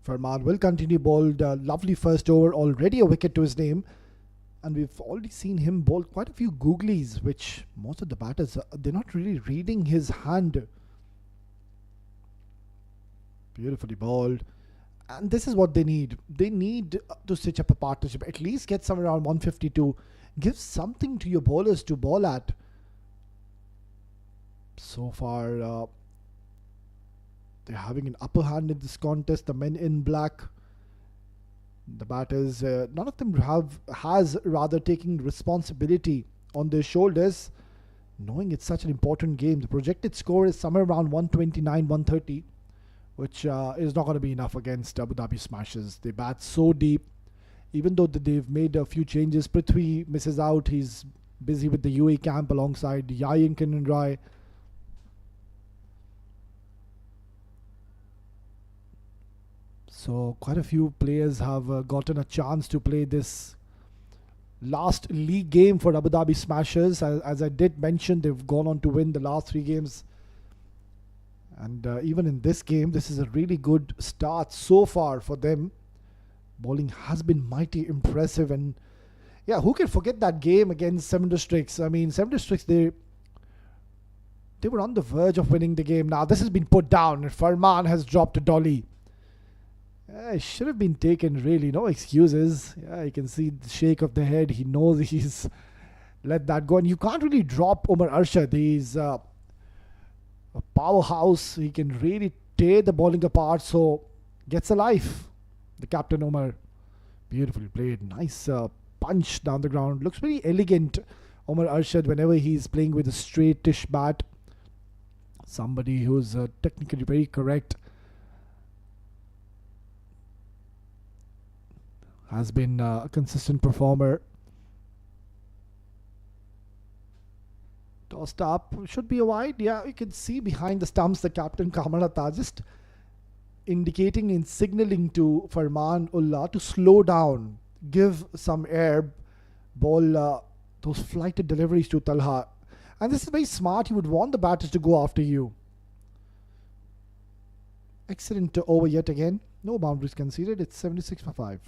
Farman will continue bowled. Lovely first over, already a wicket to his name. And we've already seen him bowl quite a few googlies, which most of the batters, they're not really reading his hand. Beautifully bowled. And this is what they need. They need to stitch up a partnership. At least get somewhere around 152. Give something to your bowlers to bowl at. So far, they're having an upper hand in this contest. The men in black, the batters, none of them has rather taking responsibility on their shoulders, knowing it's such an important game. The projected score is somewhere around 129, 130, which is not going to be enough against Abu Dhabi Smashers. They bat so deep. Even though they've made a few changes, Prithvi misses out. He's busy with the UAE camp alongside Yayin Kinran. So quite a few players have gotten a chance to play this last league game for Abu Dhabi Smashers. As I did mention, they've gone on to win the last 3 games. And even in this game, this is a really good start so far for them. Bowling has been mighty impressive. And yeah, who can forget that game against Seven Districts? I mean, Seven Districts, they were on the verge of winning the game. Now this has been put down and Farman has dropped a dolly. It should have been taken, really. No excuses. Yeah, you can see the shake of the head. He knows he's let that go. And you can't really drop Omar Arshad. a powerhouse. He can really tear the bowling apart. So gets a life. The captain Omar. Beautifully played. Nice punch down the ground. Looks very elegant. Omar Arshad whenever he's playing with a straightish bat. Somebody who's technically very correct. Has been a consistent performer. Tossed up. Should be a wide. Yeah, you can see behind the stumps the captain Kamalata just indicating and signaling to Farman Ullah to slow down. Give some air. Ball those flighted deliveries to Talha. And this is very smart. He would want the batters to go after you. Excellent over yet again. No boundaries conceded. It's 76 for 5.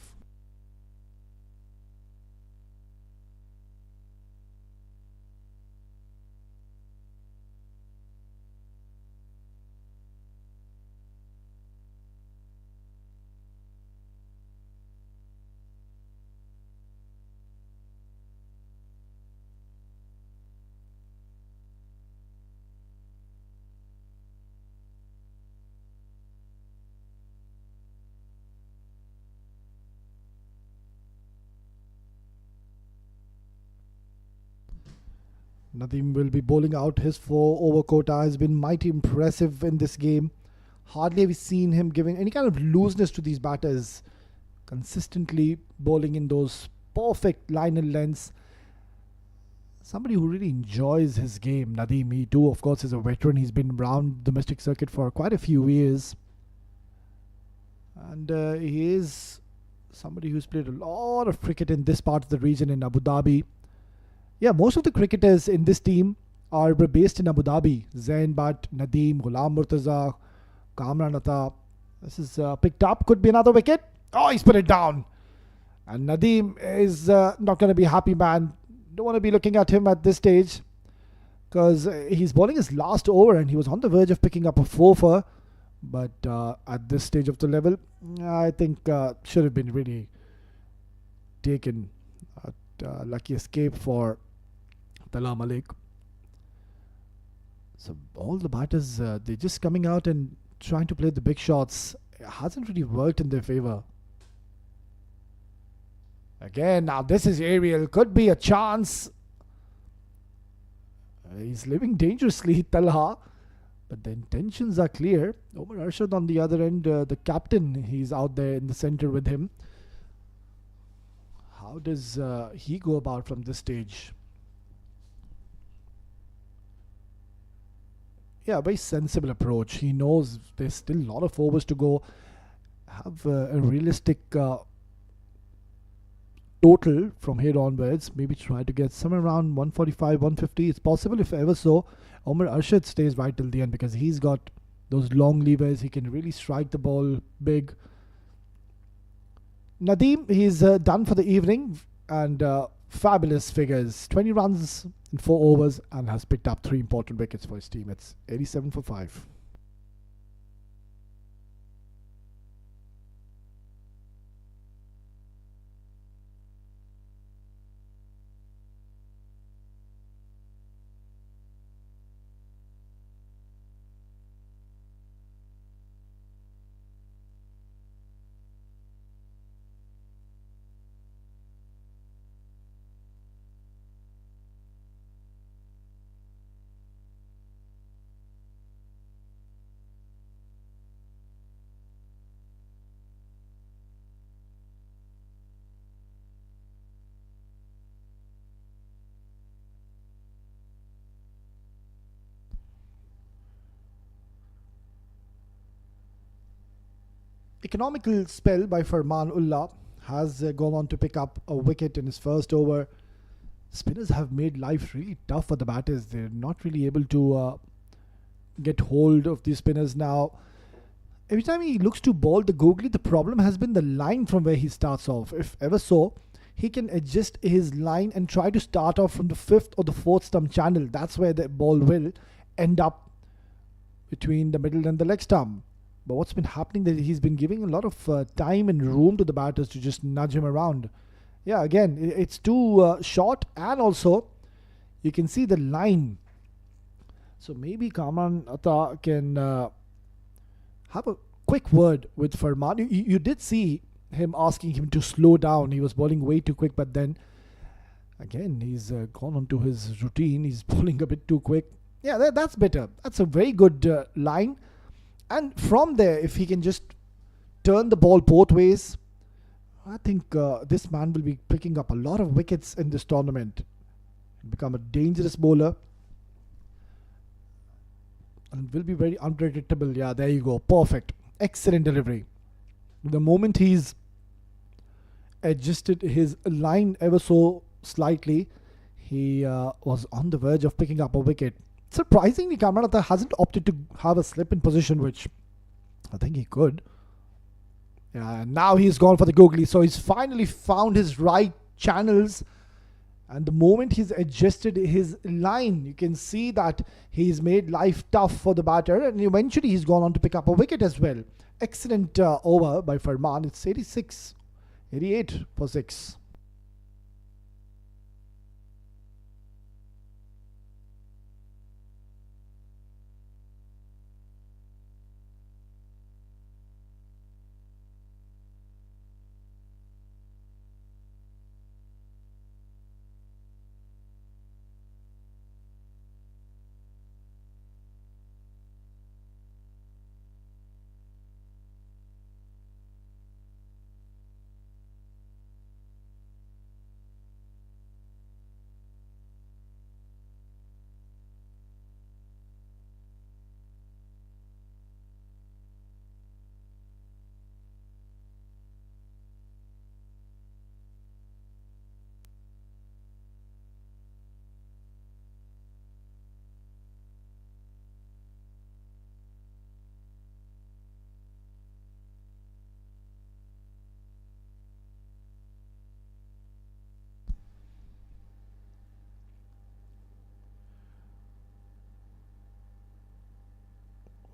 Nadeem will be bowling out. His 4-over quota has been mighty impressive in this game. Hardly have we seen him giving any kind of looseness to these batters. Consistently bowling in those perfect line and lengths. Somebody who really enjoys his game. Nadeem, he too, of course, is a veteran. He's been around the domestic circuit for quite a few years. And he is somebody who's played a lot of cricket in this part of the region in Abu Dhabi. Yeah, most of the cricketers in this team are based in Abu Dhabi. Zain Butt, Nadeem, Ghulam Murtaza, Kamran Atta. This is picked up. Could be another wicket. Oh, he's put it down. And Nadeem is not going to be happy, man. Don't want to be looking at him at this stage. Because he's bowling his last over and he was on the verge of picking up a 4-for. But at this stage of the level, I think should have been really taken. Lucky escape for Talha Malik. So all the batters, they're just coming out and trying to play the big shots. It hasn't really worked in their favour. Again, now this is aerial. Could be a chance. He's living dangerously, Talha. But the intentions are clear. Omar Arshad on the other end, the captain, he's out there in the centre with him. How does he go about from this stage? Yeah, very sensible approach. He knows there's still a lot of overs to go. Have a realistic total from here onwards. Maybe try to get somewhere around 145, 150. It's possible if ever so. Omar Arshad stays right till the end because he's got those long levers. He can really strike the ball big. Nadeem, he's done for the evening and fabulous figures. 20 runs in 4 overs and has picked up 3 important wickets for his team. It's 87 for 5. Economical spell by Farman Ullah has gone on to pick up a wicket in his first over. Spinners have made life really tough for the batters. They're not really able to get hold of these spinners now. Every time he looks to bowl the googly, the problem has been the line from where he starts off. If ever so, he can adjust his line and try to start off from the 5th or the 4th stump channel. That's where the ball will end up between the middle and the leg stump. But what's been happening that he's been giving a lot of time and room to the batters to just nudge him around. Yeah, again, it's too short, and also you can see the line So maybe Kamran Atta can have a quick word with Farman. You did see him asking him to slow down. He was bowling way too quick, but then again he's gone on to his routine. He's bowling a bit too quick. Yeah, that's better. That's a very good line. And from there, if he can just turn the ball both ways, I think this man will be picking up a lot of wickets in this tournament. Become a dangerous bowler and will be very unpredictable. Yeah, there you go. Perfect. Excellent delivery. The moment he's adjusted his line ever so slightly, he was on the verge of picking up a wicket. Surprisingly, Kamranatha hasn't opted to have a slip in position, which I think he could. Yeah, and now he's gone for the googly, so he's finally found his right channels. And the moment he's adjusted his line, you can see that he's made life tough for the batter, and eventually he's gone on to pick up a wicket as well. Excellent over by Farman. It's 88 for 6.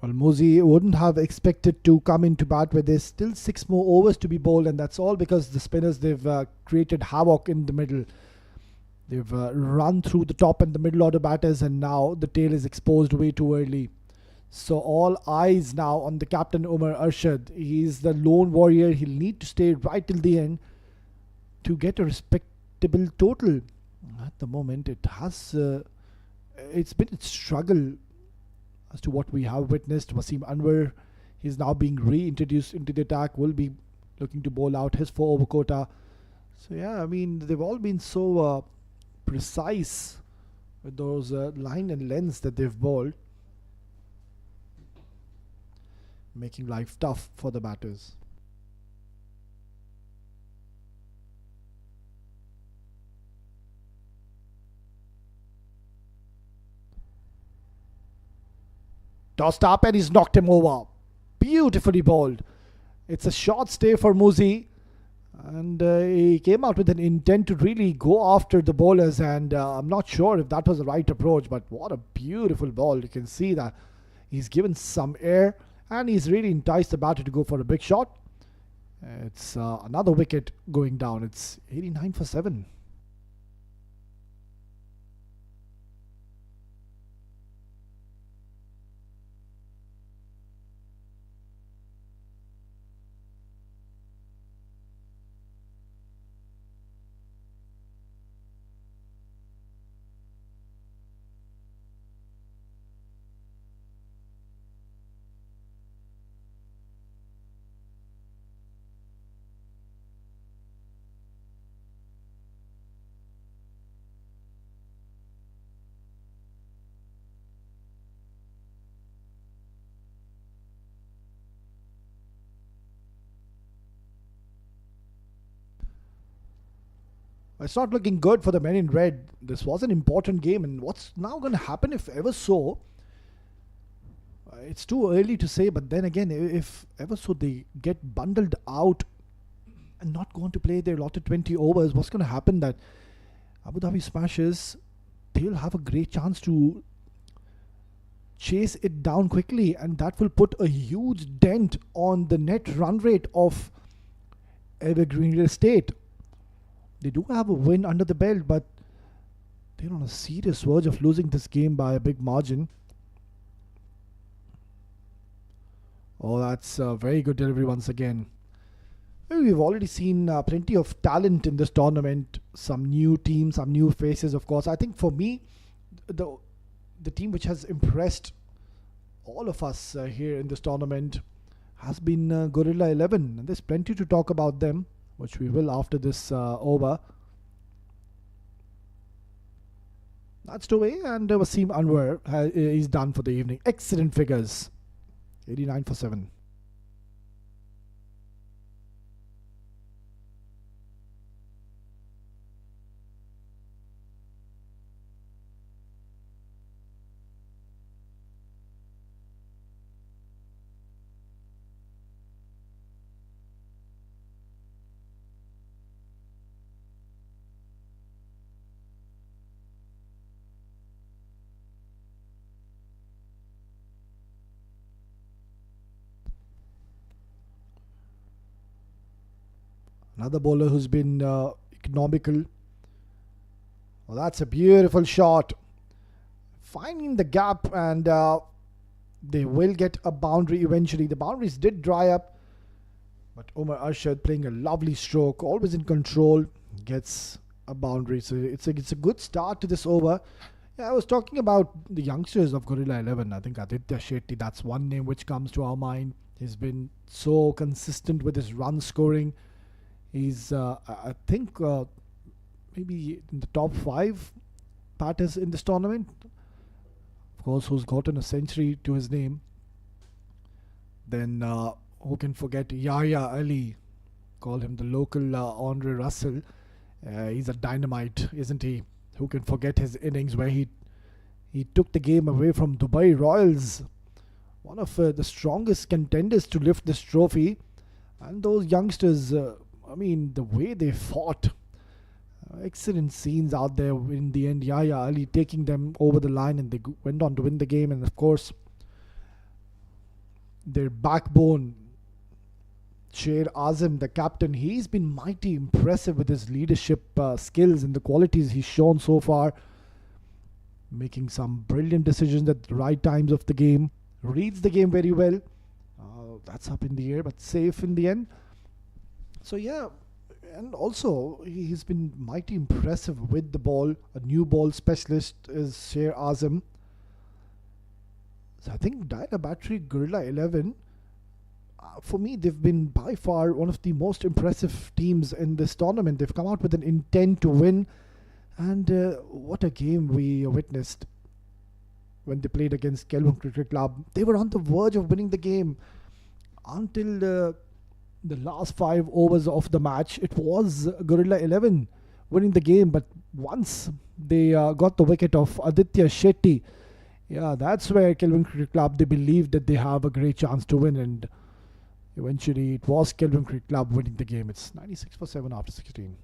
Well, Mozi wouldn't have expected to come into bat where there's still 6 more overs to be bowled, and that's all because the spinners, they've created havoc in the middle. They've run through the top and the middle order batters, and now the tail is exposed way too early. So all eyes now on the captain Umar Arshad. He's the lone warrior. He'll need to stay right till the end to get a respectable total. At the moment, it's been a struggle as to what we have witnessed. Wasim Anwar, he's now being reintroduced into the attack, will be looking to bowl out his 4 over quota. So yeah, I mean, they've all been so precise with those line and lengths that they've bowled, making life tough for the batters. Tossed up and he's knocked him over. Beautifully bowled. It's a short stay for Muzi, and he came out with an intent to really go after the bowlers, and I'm not sure if that was the right approach, but what a beautiful ball. You can see that he's given some air and he's really enticed the batter to go for a big shot. It's another wicket going down. It's 89 for 7. It's not looking good for the men in red. This was an important game, and what's now going to happen if ever so? It's too early to say, but then again, if ever so they get bundled out and not going to play their allotted 20 overs, what's going to happen? That Abu Dhabi Smashers, they'll have a great chance to chase it down quickly, and that will put a huge dent on the net run rate of Evergreen Real Estate. They do have a win under the belt, but they're on a serious verge of losing this game by a big margin. Oh, that's a very good delivery once again. We've already seen plenty of talent in this tournament. Some new teams, some new faces, of course. I think for me, the the team which has impressed all of us here in this tournament has been Gorilla 11. And there's plenty to talk about them, which we will after this over. That's the way, and Wasim Anwar is done for the evening. Excellent figures. 89 for 7. Another bowler who's been economical. Well, that's a beautiful shot. Finding the gap, and they will get a boundary eventually. The boundaries did dry up, but Omar Arshad playing a lovely stroke, always in control, gets a boundary. So it's a good start to this over. Yeah, I was talking about the youngsters of Gorilla 11. I think Aditya Shetty, that's one name which comes to our mind. He's been so consistent with his run scoring. He's, I think, maybe in the top 5 batters in this tournament. Of course, who's gotten a century to his name. Then, who can forget Yahya Ali? Call him the local Andre Russell. He's a dynamite, isn't he? Who can forget his innings where he took the game away from Dubai Royals, one of the strongest contenders to lift this trophy. And those youngsters, I mean, the way they fought, excellent scenes out there in the end. Yahya Ali taking them over the line, and they went on to win the game. And of course, their backbone, Sher Azam, the captain, he's been mighty impressive with his leadership skills and the qualities he's shown so far. Making some brilliant decisions at the right times of the game. Reads the game very well. That's up in the air, but safe in the end. So yeah, and also he's been mighty impressive with the ball. A new ball specialist is Sher Azam. So I think Diana Battery Gorilla 11, for me, they've been by far one of the most impressive teams in this tournament. They've come out with an intent to win, and what a game we witnessed when they played against Kelvin Cricket Club. They were on the verge of winning the game until the last 5 overs of the match. It was Gorilla 11 winning the game, but once they got the wicket of Aditya Shetty, yeah, that's where Kelvin Cricket Club, they believed that they have a great chance to win, and eventually it was Kelvin Cricket Club winning the game. It's 96 for 7 after 16.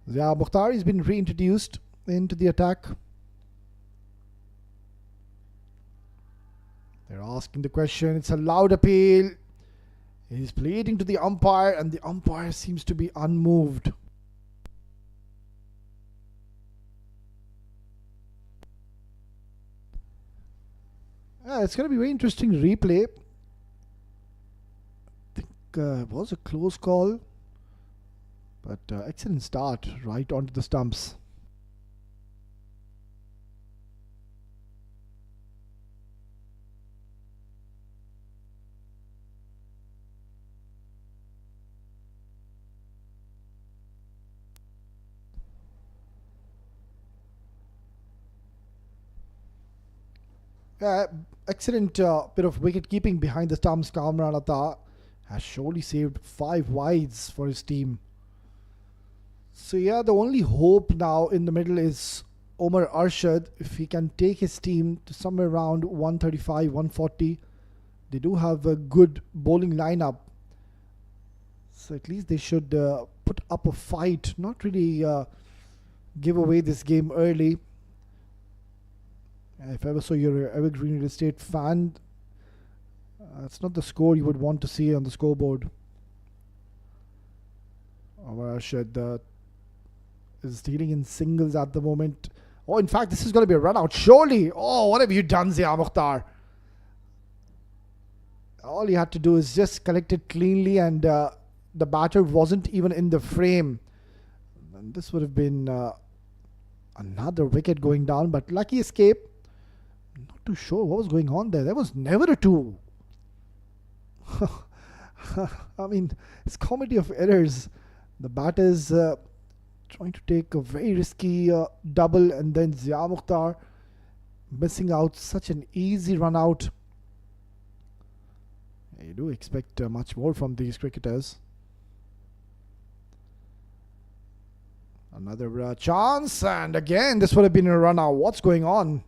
Zia Mukhtar has been reintroduced into the attack. They're asking the question. It's a loud appeal. He's pleading to the umpire, and the umpire seems to be unmoved. It's going to be very interesting replay. I think it was a close call. But excellent start right onto the stumps. Uh, Excellent bit of wicket keeping behind the stumps. Kamran Atta has surely saved 5 wides for his team. So yeah, the only hope now in the middle is Omar Arshad. If he can take his team to somewhere around 135, 140, they do have a good bowling lineup. So at least they should put up a fight, not really give away this game early. If ever so you're an Evergreen Real Estate fan, it's not the score you would want to see on the scoreboard. Omar Arshad is dealing in singles at the moment. Oh, in fact, this is going to be a run out. Surely. Oh, what have you done, Zia Mukhtar? All you had to do is just collect it cleanly, and the batter wasn't even in the frame. And this would have been another wicket going down, but lucky escape. Not too sure what was going on there. There was never a two. I mean, it's comedy of errors. The batters trying to take a very risky double, and then Zia Mukhtar missing out such an easy run out. You do expect much more from these cricketers. Another chance, and again this would have been a run out. What's going on?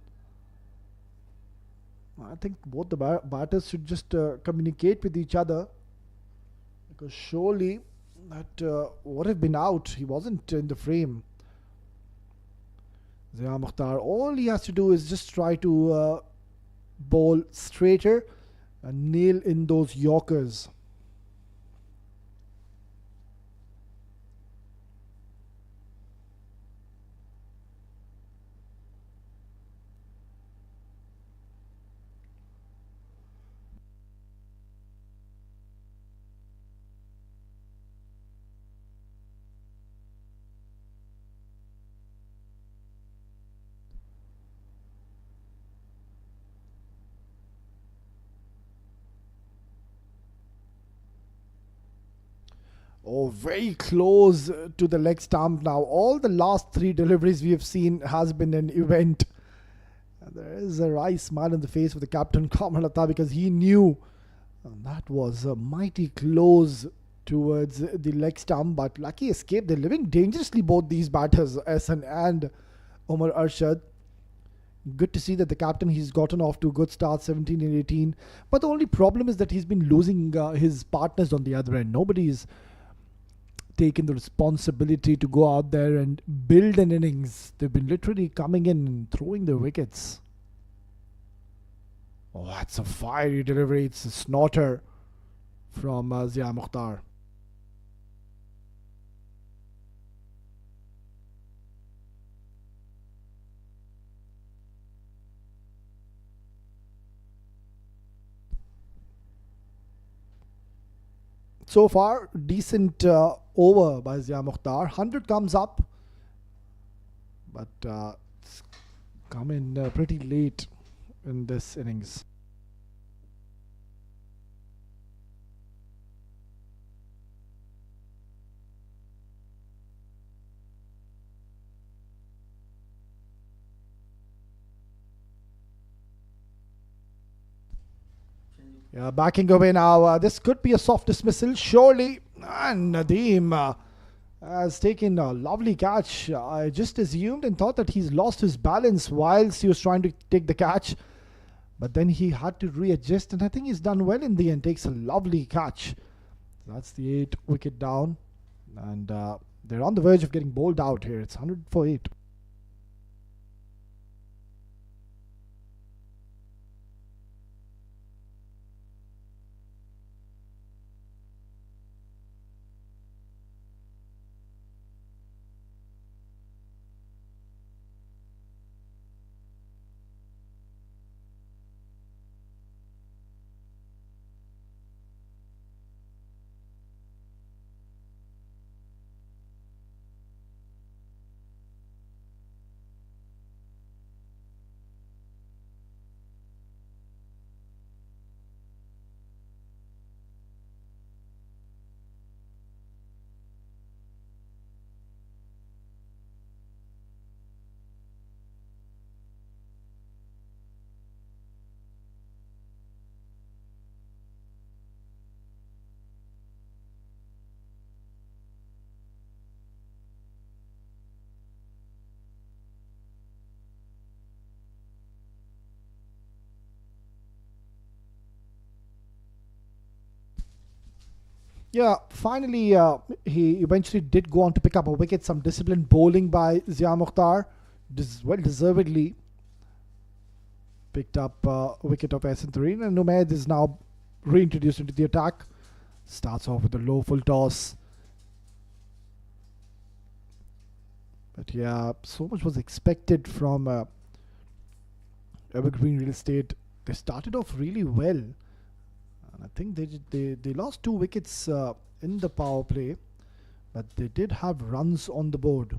I think both the batters should just communicate with each other, because surely that would have been out. He wasn't in the frame. Zia Mukhtar, all he has to do is just try to bowl straighter and nail in those Yorkers. Oh, very close to the leg stump now. All the last 3 deliveries we have seen has been an event. There is a wry smile on the face of the captain Kamalatta, because he knew that was mighty close towards the leg stump, but lucky escape. They're living dangerously, both these batters, Ehsan and Omar Arshad. Good to see that the captain, he's gotten off to a good start, 17 and 18. But the only problem is that he's been losing his partners on the other end. Nobody's taken the responsibility to go out there and build an innings. They've been literally coming in and throwing their wickets. Oh, that's a fiery delivery. It's a snorter from Zia Mukhtar. So far, decent over by Zia Mukhtar. 100 comes up, but it's come in pretty late in this innings. Yeah, backing away now. This could be a soft dismissal, surely. And Nadeem has taken a lovely catch. I just assumed and thought that he's lost his balance whilst he was trying to take the catch. But then he had to readjust, and I think he's done well in the end. Takes a lovely catch. That's the 8 wicket down. And they're on the verge of getting bowled out here. It's 100 for 8. Yeah, finally, he eventually did go on to pick up a wicket. Some disciplined bowling by Zia Mukhtar, well deservedly picked up a wicket of Esentarine, and Umaid is now reintroduced into the attack. Starts off with a low full toss. But yeah, so much was expected from Evergreen Real Estate. They started off really well. And I think they lost 2 wickets in the power play, but they did have runs on the board.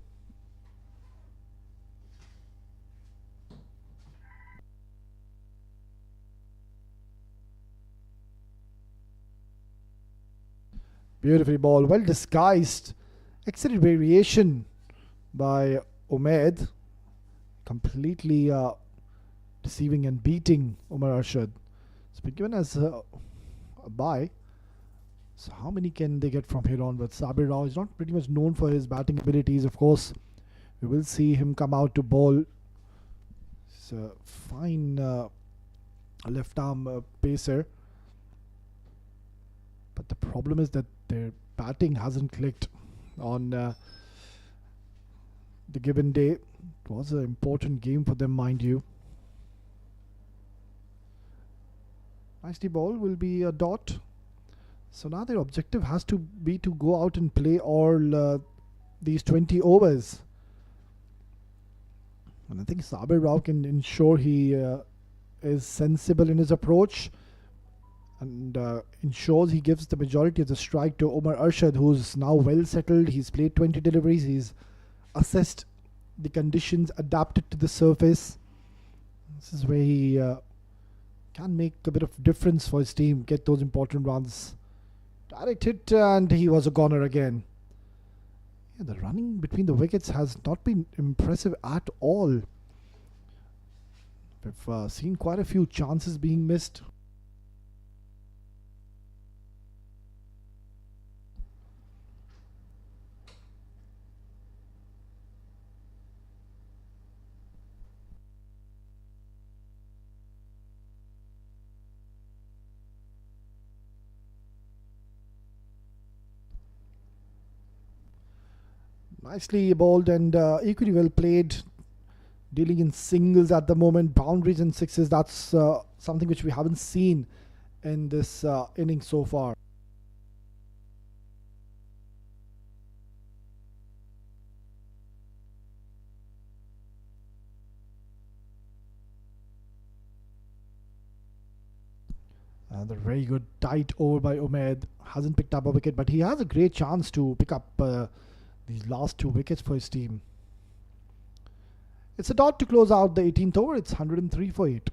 Beautifully ball, well disguised. Excellent variation by Umaid. Completely deceiving and beating Umar Arshad. It's been given as a bye. So how many can they get from here onwards? Sabir Rao is not pretty much known for his batting abilities. Of course, we will see him come out to bowl. It's a fine left arm pacer. But the problem is that their batting hasn't clicked on the given day. It was an important game for them, mind you. Nicely ball will be a dot. So now their objective has to be to go out and play all these 20 overs. And I think Sabir Rao can ensure he is sensible in his approach and ensures he gives the majority of the strike to Umar Arshad, who's now well settled. He's played 20 deliveries. He's assessed the conditions, adapted to the surface. This is where he can make a bit of difference for his team, get those important runs. Direct hit, and he was a goner again. Yeah, the running between the wickets has not been impressive at all. We've seen quite a few chances being missed. Nicely bowled and equally well played. Dealing in singles at the moment, boundaries and sixes. That's something which we haven't seen in this inning so far. And a very good tight over by Umaid. Hasn't picked up a wicket, but he has a great chance to pick up these last 2 wickets for his team. It's a dot to close out the 18th over. It's 103 for 8.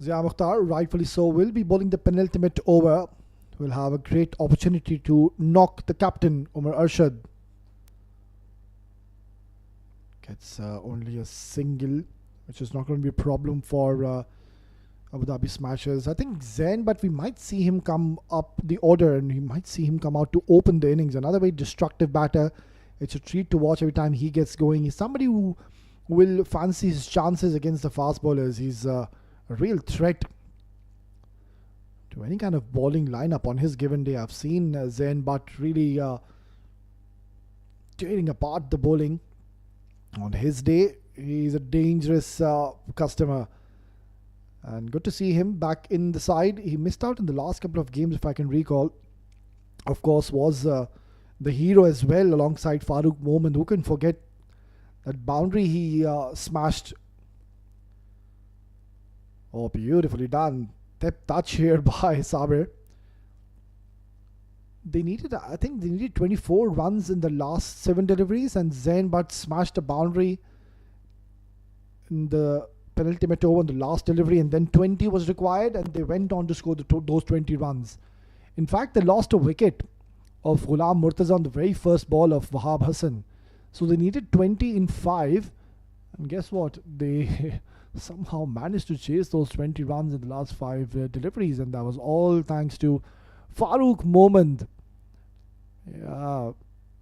Zia Mukhtar, rightfully so, will be bowling the penultimate over. Will have a great opportunity to knock the captain, Umar Arshad. Gets only a single, which is not going to be a problem for Abu Dhabi Smashers. I think Zain, but we might see him come up the order and we might see him come out to open the innings. Another very destructive batter. It's a treat to watch every time he gets going. He's somebody who will fancy his chances against the fast bowlers. He's a real threat to any kind of bowling lineup on his given day. I've seen Zain Butt really tearing apart the bowling. On his day, he's a dangerous customer. And good to see him back in the side. He missed out in the last couple of games, if I can recall. Of course, was the hero as well alongside Farooq Momin. Who can forget that boundary he smashed? Oh, beautifully done. depth touch here by Sabir. I think they needed 24 runs in the last 7 deliveries, and Zain Butt smashed the boundary in the penultimate over in the last delivery, and then 20 was required, and they went on to score those 20 runs. In fact, they lost a wicket of Ghulam Murtaza on the very first ball of Wahab Hassan. So they needed 20 in 5, and guess what? They somehow managed to chase those 20 runs in the last 5 deliveries, and that was all thanks to Farooq Momand. Yeah,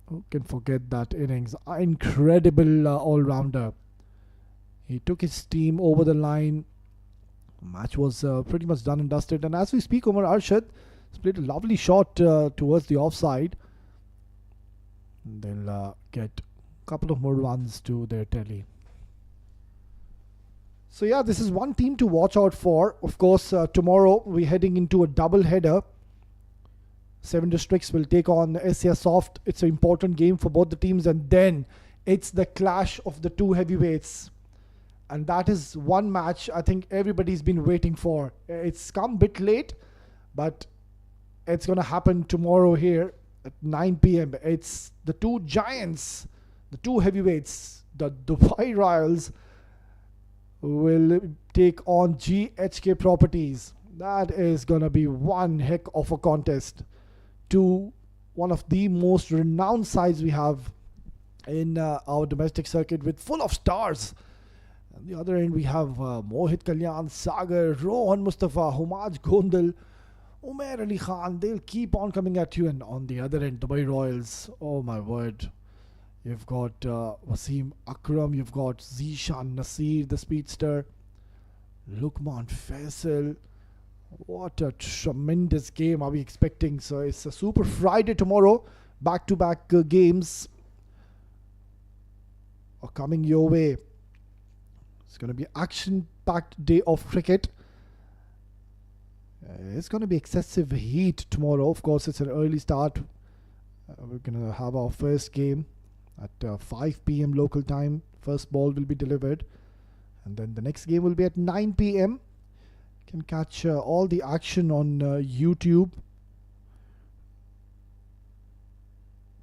who can forget that innings? Incredible all-rounder. He took his team over the line. Match was pretty much done and dusted. And as we speak, Omar Arshad has played a lovely shot towards the offside. They'll get a couple of more runs to their tally. So yeah, this is one team to watch out for. Of course, tomorrow we're heading into a double header. 7 districts will take on SCS Soft. It's an important game for both the teams, and then it's the clash of the 2 heavyweights, and that is one match I think everybody's been waiting for. It's come a bit late, but it's going to happen tomorrow here at 9 p.m. It's the 2 giants, the 2 heavyweights, the Dubai Royals will take on GHK Properties. That is going to be one heck of a contest. To one of the most renowned sides we have in our domestic circuit, with full of stars. On the other end, we have Mohit Kalyan, Sagar, Rohan Mustafa, Humaj Gondal, Umair Ali Khan. They'll keep on coming at you. And on the other end, Dubai Royals. Oh my word. You've got Wasim Akram. You've got Zishan Nasir, the speedster. Lukman Faisal. What a tremendous game are we expecting. So it's a Super Friday tomorrow. Back-to-back games are coming your way. It's going to be action-packed day of cricket. It's going to be excessive heat tomorrow. Of course, it's an early start. We're going to have our first game at 5 p.m. local time. First ball will be delivered. And then the next game will be at 9 p.m. Can catch all the action on YouTube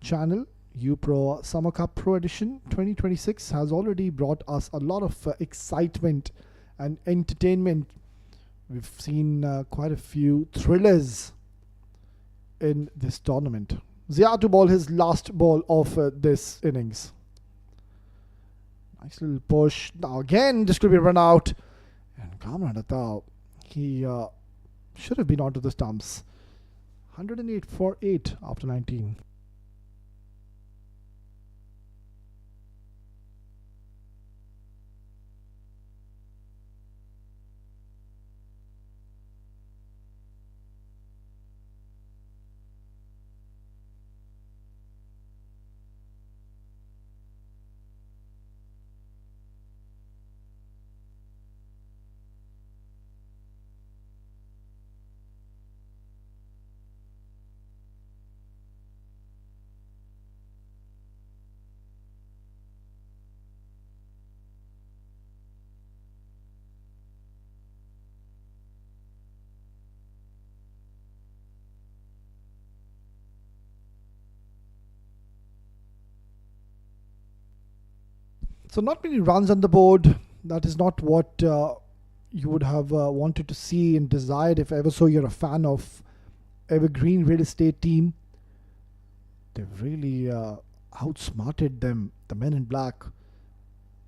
channel. UPRO Summer Cup Pro Edition 2026 has already brought us a lot of excitement and entertainment. We've seen quite a few thrillers in this tournament. Zia to ball his last ball of this innings. Nice little push. Now again, this could be run out. And Kamran Atta, he should have been onto the stumps. 108 for 8 after 19. So not many runs on the board. That is not what you would have wanted to see and desired if ever so you're a fan of Evergreen real estate team. They've really outsmarted them, the men in black.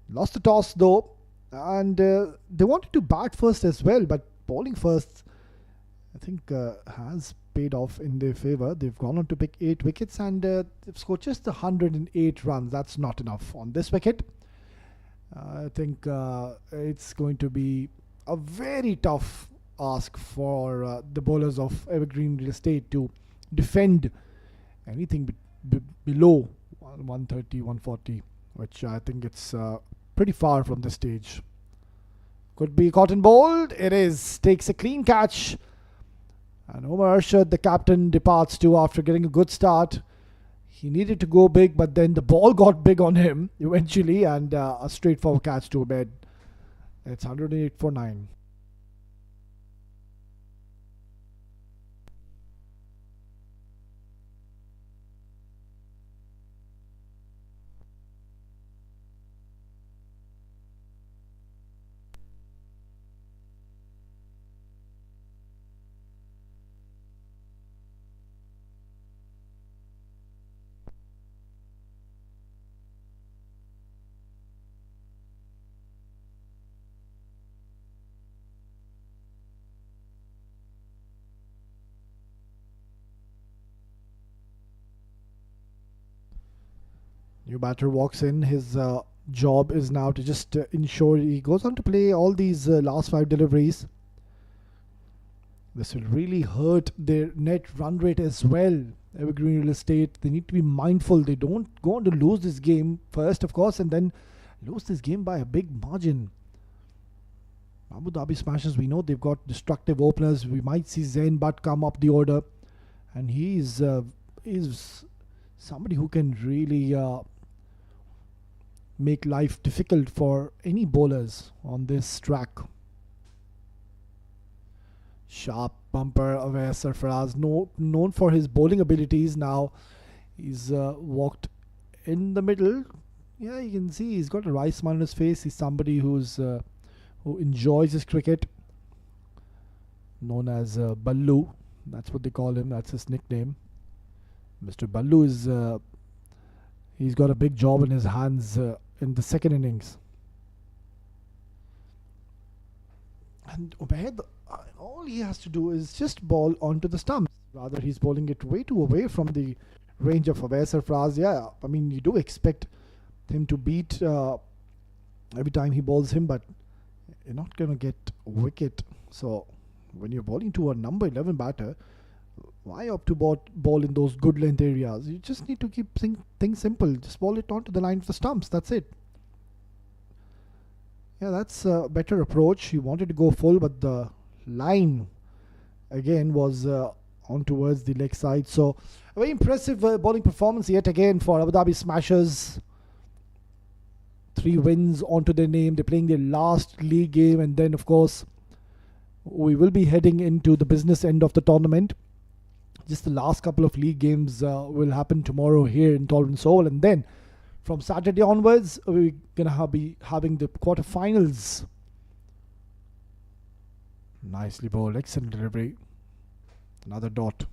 Lost the toss though, and they wanted to bat first as well, but bowling first I think has paid off in their favour. They've gone on to pick 8 wickets and they've scored just 108 runs. That's not enough on this wicket. I think it's going to be a very tough ask for the bowlers of Evergreen Real Estate to defend anything below 130, 140, which I think it's pretty far from this stage. Could be caught and bowled. It is. Takes a clean catch. And Omar Arshad, the captain, departs too after getting a good start. He needed to go big, but then the ball got big on him eventually, and a straightforward catch to a bed. It's 108 for 9. New batter walks in. His job is now to just ensure he goes on to play all these last 5 deliveries. This will really hurt their net run rate as well. Evergreen Real Estate, they need to be mindful. They don't go on to lose this game first, of course, and then lose this game by a big margin. Abu Dhabi Smashers, we know they've got destructive openers. We might see Zain Butt come up the order, and he is somebody who can really make life difficult for any bowlers on this track. Sharp bumper away Sarfaraz, known for his bowling abilities. Now he's walked in the middle. Yeah, you can see he's got a wry smile on his face. He's somebody who enjoys his cricket, known as Ballu. That's what they call him. That's his nickname. Mr. Ballu is he's got a big job in his hands in the second innings. And Ubaid, all he has to do is just bowl onto the stumps. Rather, he's bowling it way too away from the range of Awais Sarfaraz. Yeah, I mean, you do expect him to beat every time he bowls him, but you're not going to get wicket. So, when you're bowling to a number 11 batter, why opt to bowl in those good length areas? You just need to keep things simple. Just bowl it onto the line of the stumps. That's it. Yeah, that's a better approach. He wanted to go full, but the line again was on towards the leg side. So a very impressive bowling performance yet again for Abu Dhabi Smashers. 3 wins onto their name. They're playing their last league game, and then of course we will be heading into the business end of the tournament. Just the last couple of league games will happen tomorrow here in Tolerance Oval, and then from Saturday onwards, we're going to be having the quarterfinals. Nicely bowled. Excellent delivery. Another dot.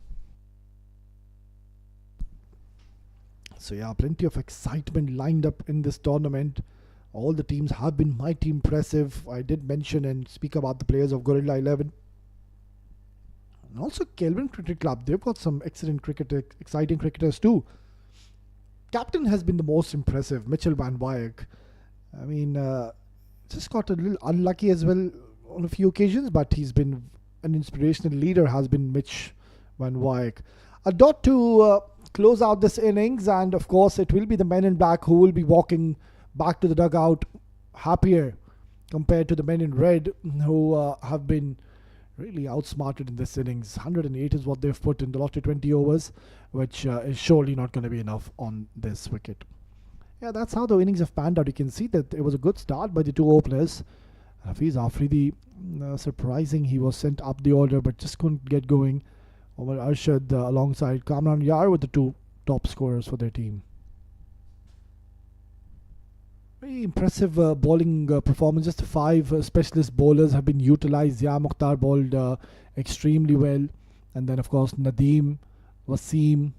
So yeah, plenty of excitement lined up in this tournament. All the teams have been mighty impressive. I did mention and speak about the players of Gorilla 11. And also Kelvin Cricket Club. They've got some excellent exciting cricketers too. Captain has been the most impressive, Mitchell Van Wyk. I mean, just got a little unlucky as well on a few occasions, but he's been an inspirational leader, has been Mitch Van Wyk. A dot to close out this innings, and of course it will be the men in black who will be walking back to the dugout happier compared to the men in red who have been really outsmarted in this innings. 108 is what they've put in the lot of 20 overs, which is surely not going to be enough on this wicket. Yeah, that's how the innings have panned out. You can see that it was a good start by the 2 openers. Hafiz Afridi, surprising, he was sent up the order but just couldn't get going. Omar Arshad alongside Kamran Yar with the 2 top scorers for their team. Very impressive bowling performance. Just 5 specialist bowlers have been utilized. Zia Mukhtar bowled extremely well. And then, of course, Nadeem, Wasim.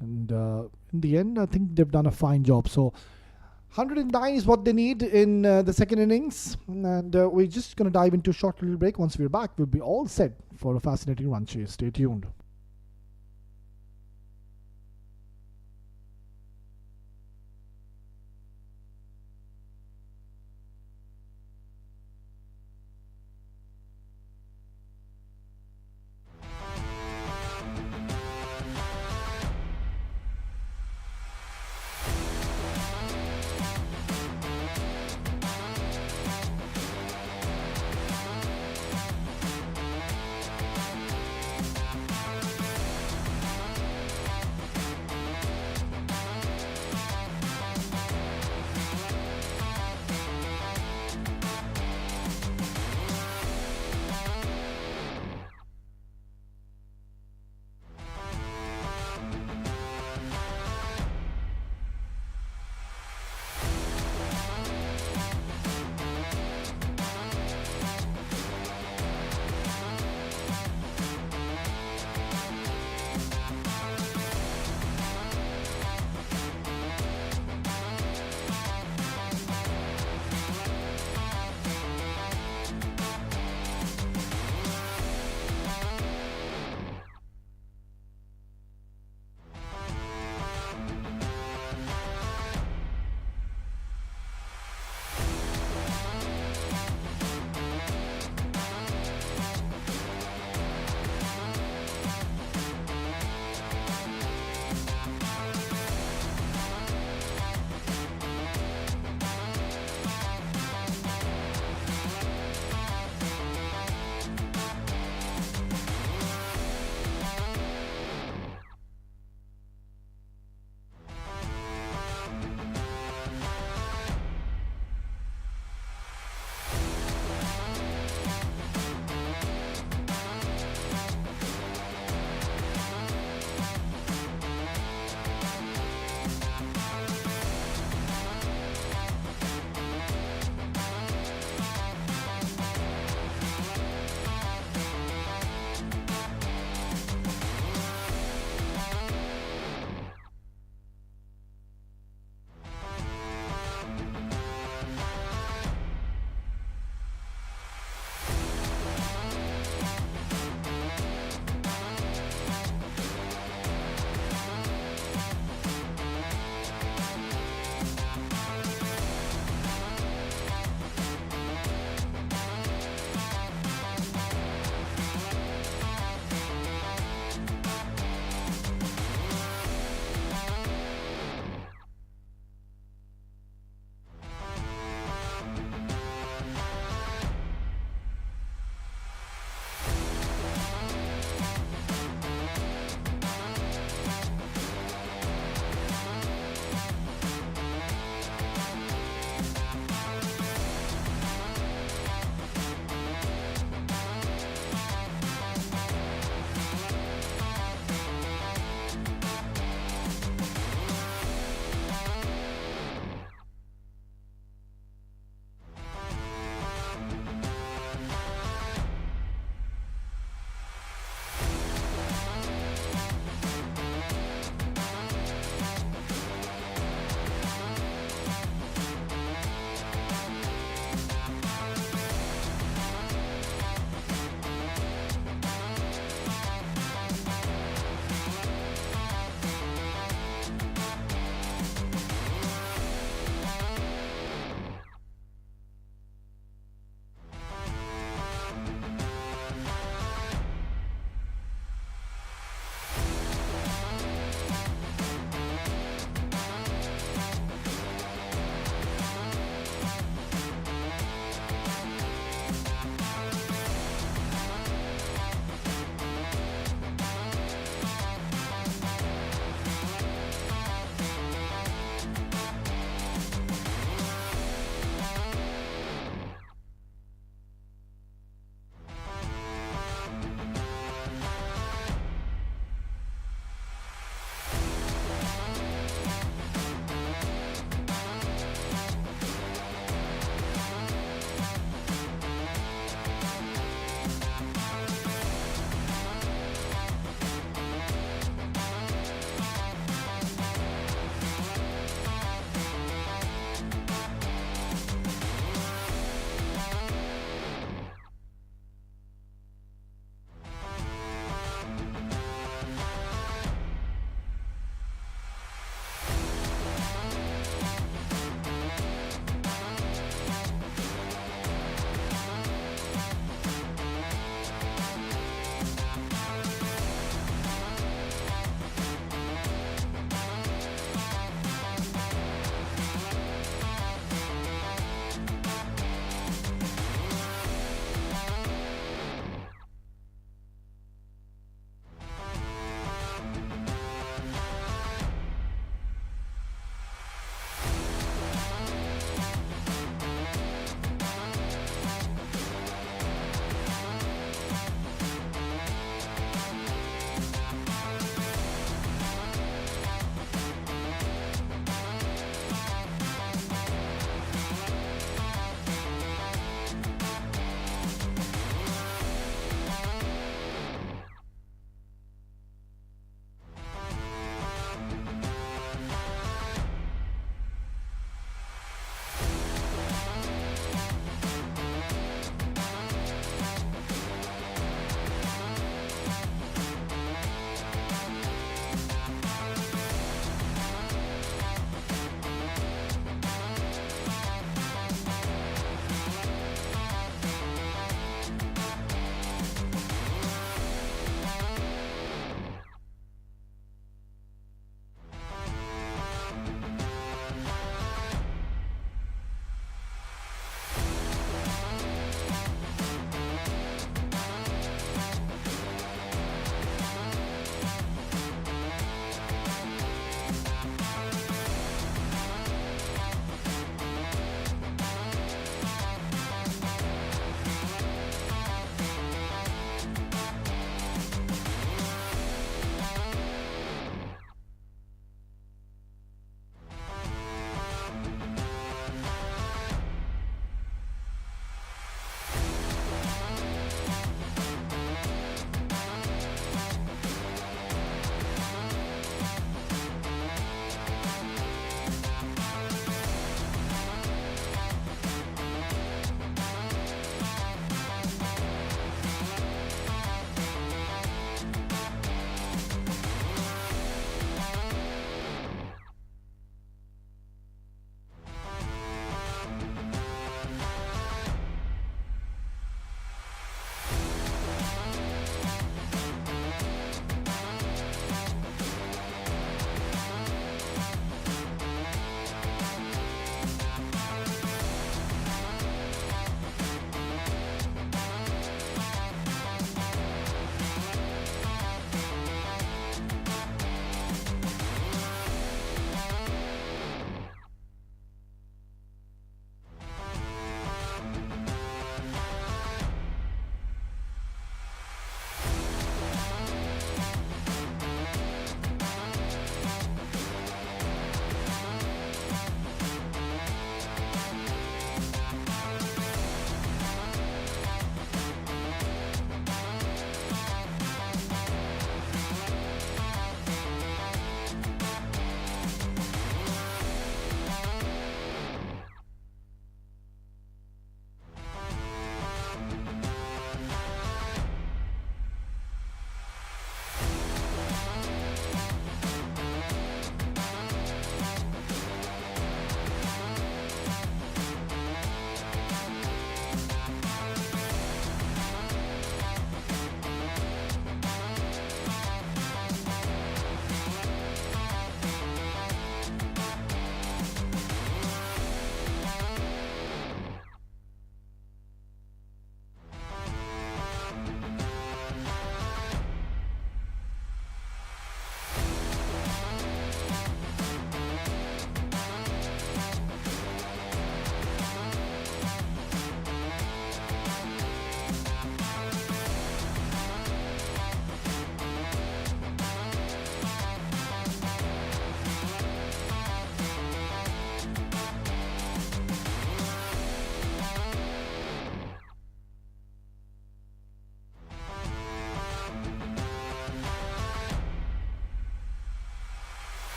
And in the end, I think they've done a fine job. So, 109 is what they need in the second innings. And we're just going to dive into a short little break. Once we're back, we'll be all set for a fascinating run chase. Stay tuned.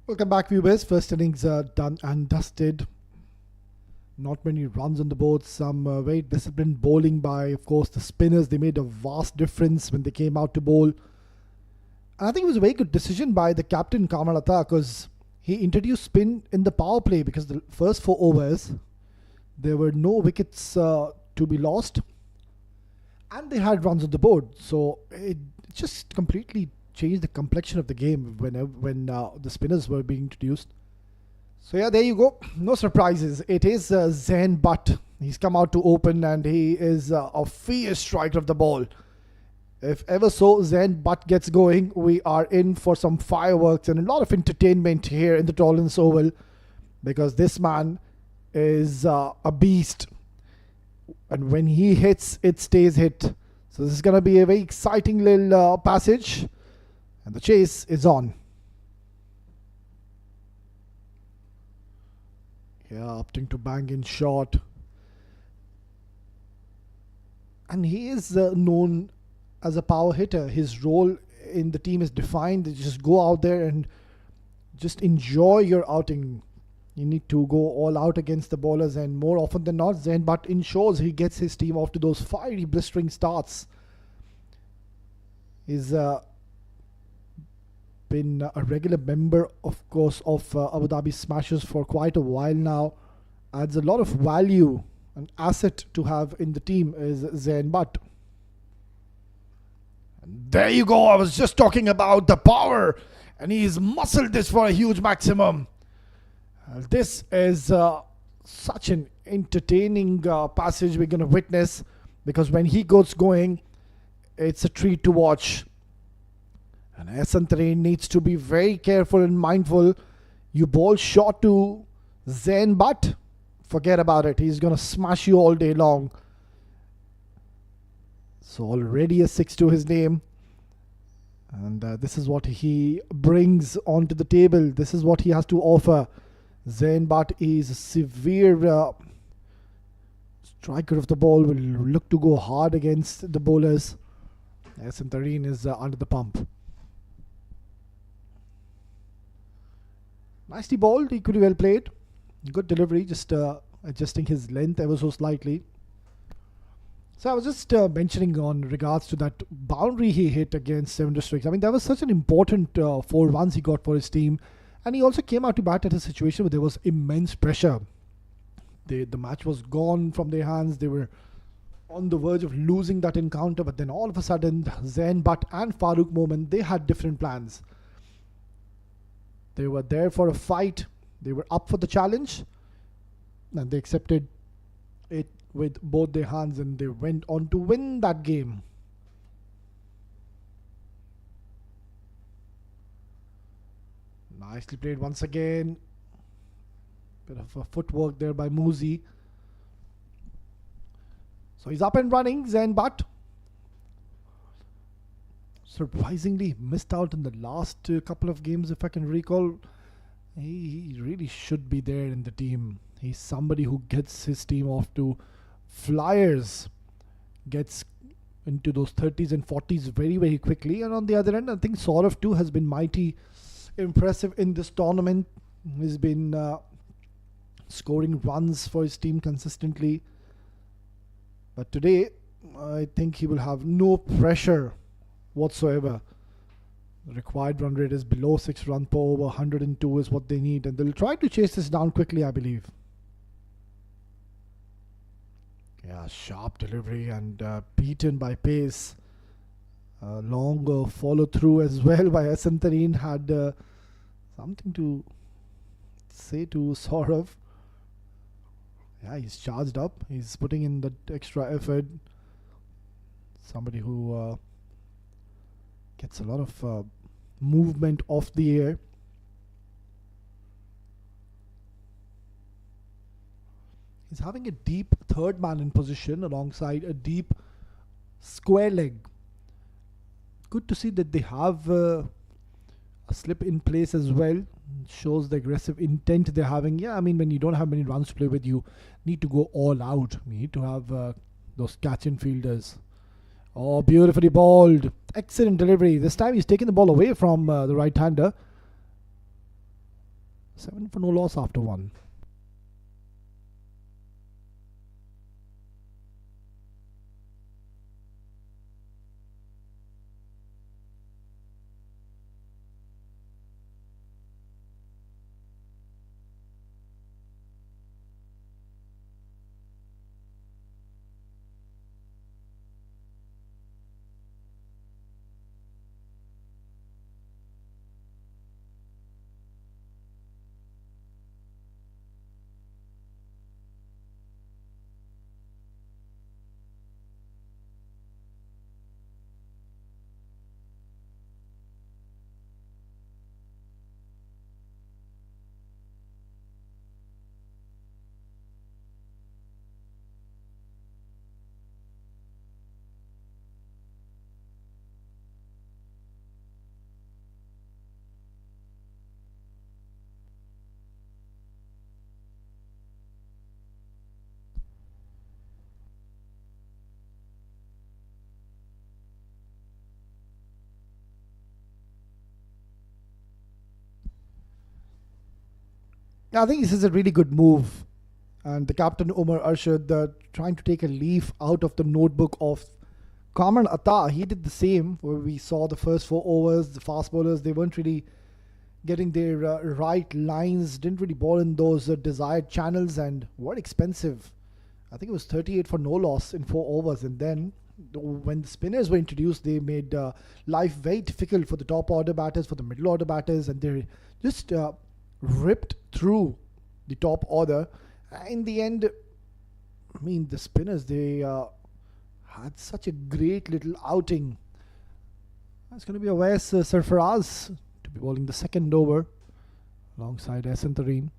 Welcome back, viewers. First innings done and dusted. Not many runs on the board. Some very disciplined bowling by, of course, the spinners. They made a vast difference when they came out to bowl. And I think it was a very good decision by the captain, Kamalata, because he introduced spin in the power play, because the first 4 overs, there were no wickets to be lost. And they had runs on the board. So it just completely changed the complexion of the game when the spinners were being introduced. So yeah, there you go. No surprises. It is Zain Butt. He's come out to open and he is a fierce striker of the ball. If ever so Zain Butt gets going, we are in for some fireworks and a lot of entertainment here in the Tollens Oval, because this man is a beast. And when he hits, it stays hit. So this is going to be a very exciting little passage. And the chase is on. Yeah, opting to bang in short. And he is known as a power hitter. His role in the team is defined. Just go out there and just enjoy your outing. You need to go all out against the bowlers, and more often than not, Zain Butt ensures he gets his team off to those fiery, blistering starts. He's been a regular member, of course, of Abu Dhabi Smashers for quite a while now. Adds a lot of value, an asset to have in the team is Zain Butt. And there you go. I was just talking about the power, and he's muscled this for a huge maximum. This is such an entertaining passage we're going to witness, because when he goes going, it's a treat to watch. And Asantharin needs to be very careful and mindful. You bowl short to Zain Butt, forget about it. He's going to smash you all day long. So already a 6 to his name. And this is what he brings onto the table. This is what he has to offer. Zain Butt is a severe striker of the ball, will look to go hard against the bowlers. Asantharin is under the pump. Nicely bowled, equally well played. Good delivery, just adjusting his length ever so slightly. So I was just mentioning on regards to that boundary he hit against 7 districts. I mean, that was such an important 4 runs he got for his team. And he also came out to bat at a situation where there was immense pressure. The match was gone from their hands. They were on the verge of losing that encounter. But then all of a sudden, Zain Butt and Farooq Momin, they had different plans. They were there for a fight. They were up for the challenge. And they accepted it with both their hands. And they went on to win that game. Nicely played once again. Bit of a footwork there by Muzi. So he's up and running, Zain Butt. Surprisingly missed out in the last couple of games, if I can recall. He really should be there in the team. He's somebody who gets his team off to flyers. Gets into those 30s and 40s very, very quickly. And on the other end, I think Saurav too has been mighty impressive in this tournament. He's been scoring runs for his team consistently. But today, I think he will have no pressure whatsoever. The required run rate is below 6 runs per over. 102 is what they need. And they'll try to chase this down quickly, I believe. Yeah, sharp delivery and beaten by pace. Long follow through as well by Asantharin. Had something to say to Saurav. Yeah, he's charged up. He's putting in the extra effort. Somebody who gets a lot of movement off the air. He's having a deep third man in position alongside a deep square leg. Good to see that they have a slip in place as well. Shows the aggressive intent they're having. Yeah, I mean, when you don't have many runs to play with, you need to go all out. You need to have those catch-in fielders. Oh, beautifully bowled. Excellent delivery. This time he's taken the ball away from the right-hander. 7 for no loss after 1. I think this is a really good move. And the captain Omar Arshad trying to take a leaf out of the notebook of Kamran Atta. He did the same where we saw the first 4 overs, the fast bowlers, they weren't really getting their right lines, didn't really ball in those desired channels and were expensive. I think it was 38 for no loss in 4 overs. And then when the spinners were introduced, they made life very difficult for the top order batters, for the middle order batters, and they just ripped through the top order. In the end, I mean, the spinners, they had such a great little outing. It's going to be Awais Sarfaraz to be bowling the second over alongside Tareen.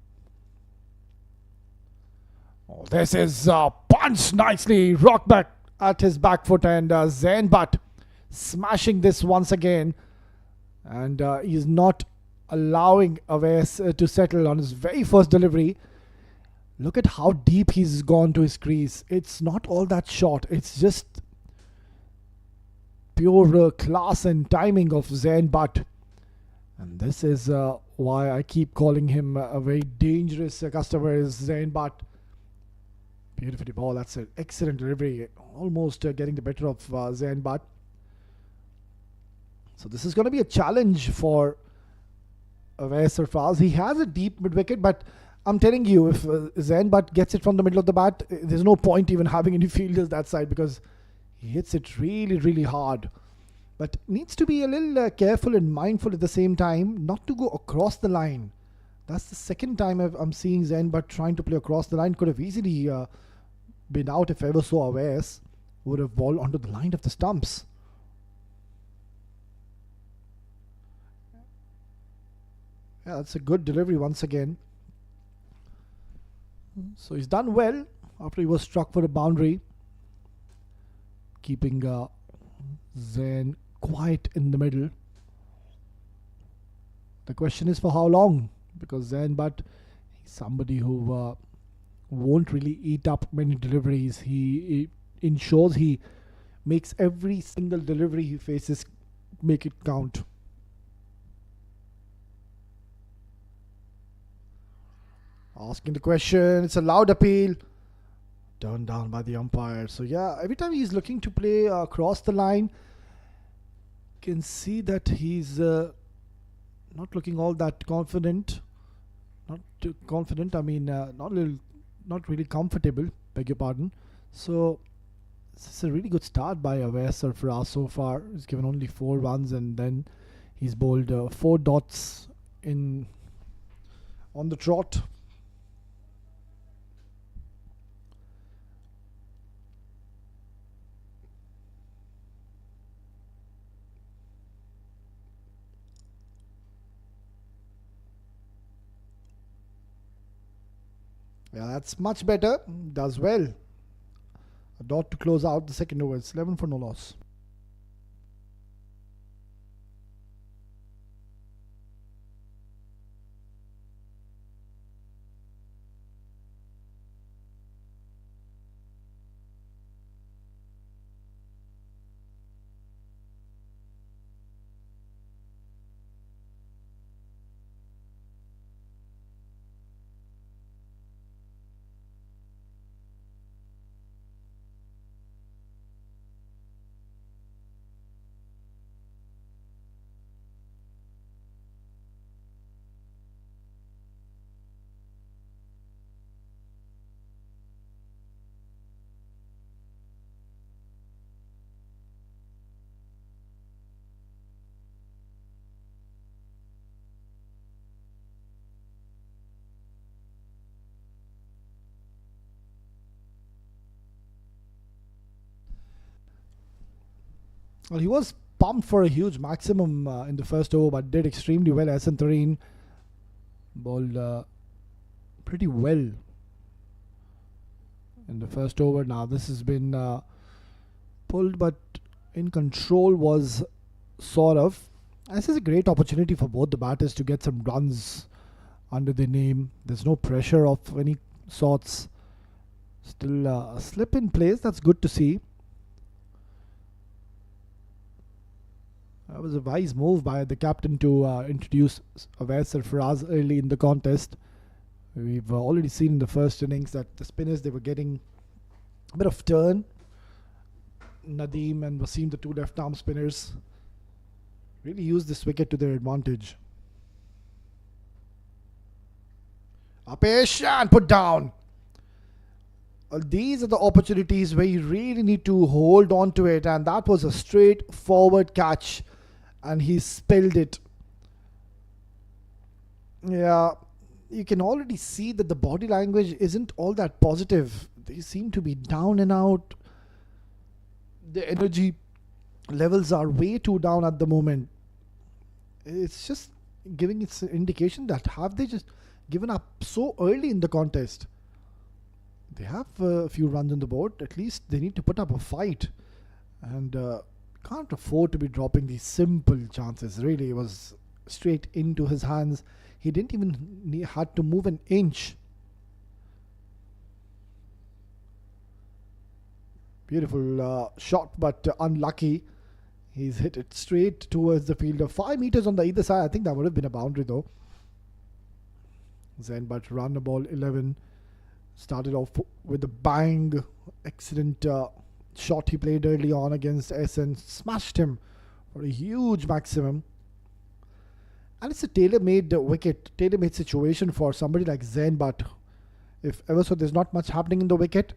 Oh, this is punched nicely, rocked back at his back foot, and Zain Butt smashing this once again. And he's not allowing Awais to settle on his very first delivery. Look at how deep he's gone to his crease. It's not all that short. It's just pure class and timing of Zain Butt. And this is why I keep calling him a very dangerous customer, is Zain Butt. Beautifully ball. That's an excellent delivery. Almost getting the better of Zain Butt. So this is going to be a challenge for Awais Sarfaraz. He has a deep mid-wicket, but I'm telling you, if Zain Butt gets it from the middle of the bat, there's no point even having any fielders that side because he hits it really, really hard. But needs to be a little careful and mindful at the same time not to go across the line. That's the second time I'm seeing Zain Butt trying to play across the line. Could have easily been out if ever so. Awais would have balled onto the line of the stumps. Yeah, that's a good delivery once again. So he's done well after he was struck for a boundary, keeping Zain quiet in the middle. The question is for how long, because Zain Butt is somebody who won't really eat up many deliveries. He ensures he makes every single delivery he faces make it count. Asking the question, it's a loud appeal. Turned down by the umpire. So yeah, every time he's looking to play across the line, you can see that he's not looking all that confident. Not too confident, I mean not really comfortable, beg your pardon. So this is a really good start by Awais Sarfaraz so far. He's given only 4 runs and then he's bowled 4 dots on the trot. Yeah, that's much better. Does well. A dot to close out the second over. It's 11 for no loss. Well, he was pumped for a huge maximum in the first over, but did extremely well. Asantarine bowled pretty well in the first over. Now this has been pulled, but in control was sort of. This is a great opportunity for both the batters to get some runs under their name. There's no pressure of any sorts. Still a slip in place. That's good to see. That was a wise move by the captain to introduce Awais Sarfaraz early in the contest. We've already seen in the first innings that the spinners, they were getting a bit of turn. Nadeem and Wasim, the two left arm spinners, really used this wicket to their advantage. Apesh and put down. These are the opportunities where you really need to hold on to it, and that was a straightforward catch, and he spilled it. Yeah, you can already see that the body language isn't all that positive. They seem to be down and out. The energy levels are way too down at the moment. It's just giving its indication that have they just given up so early in the contest? They have a few runs on the board. At least they need to put up a fight, and can't afford to be dropping these simple chances. Really, it was straight into his hands. He didn't even had to move an inch. Beautiful shot, but unlucky. He's hit it straight towards the fielder. 5 meters on the either side. I think that would have been a boundary though. Zain Butt run the ball 11. Started off with a bang. Excellent shot he played early on against S and smashed him for a huge maximum. And it's a tailor-made wicket, tailor-made situation for somebody like Zain Butt. If ever so there's not much happening in the wicket,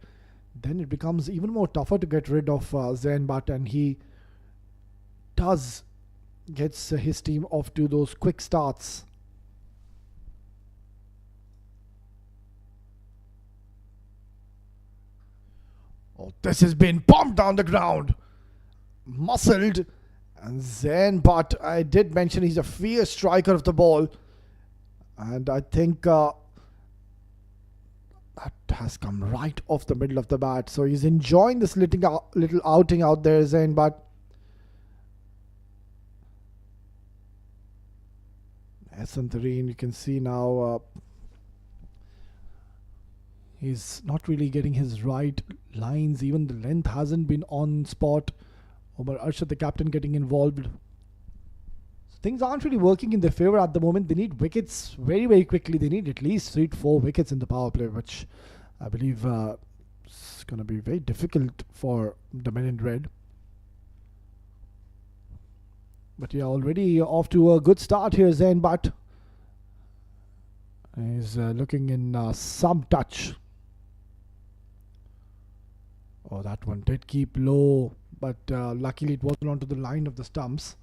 then it becomes even more tougher to get rid of Zain Butt, and he gets his team off to those quick starts. Oh, this has been pumped down the ground. Muscled. And Zain Butt, I did mention he's a fierce striker of the ball. And I think that has come right off the middle of the bat. So he's enjoying this little outing out there, Zain Butt. Asantarine, you can see now he's not really getting his right lines. Even the length hasn't been on spot. Omar Arshad, the captain, getting involved. So things aren't really working in their favour at the moment. They need wickets very, very quickly. They need at least 3 to 4 wickets in the power play, which I believe is going to be very difficult for the men in red. But yeah, already off to a good start here, Zain Butt. He's looking in some touch. Oh, that one did keep low, but luckily it wasn't onto the line of the stumps.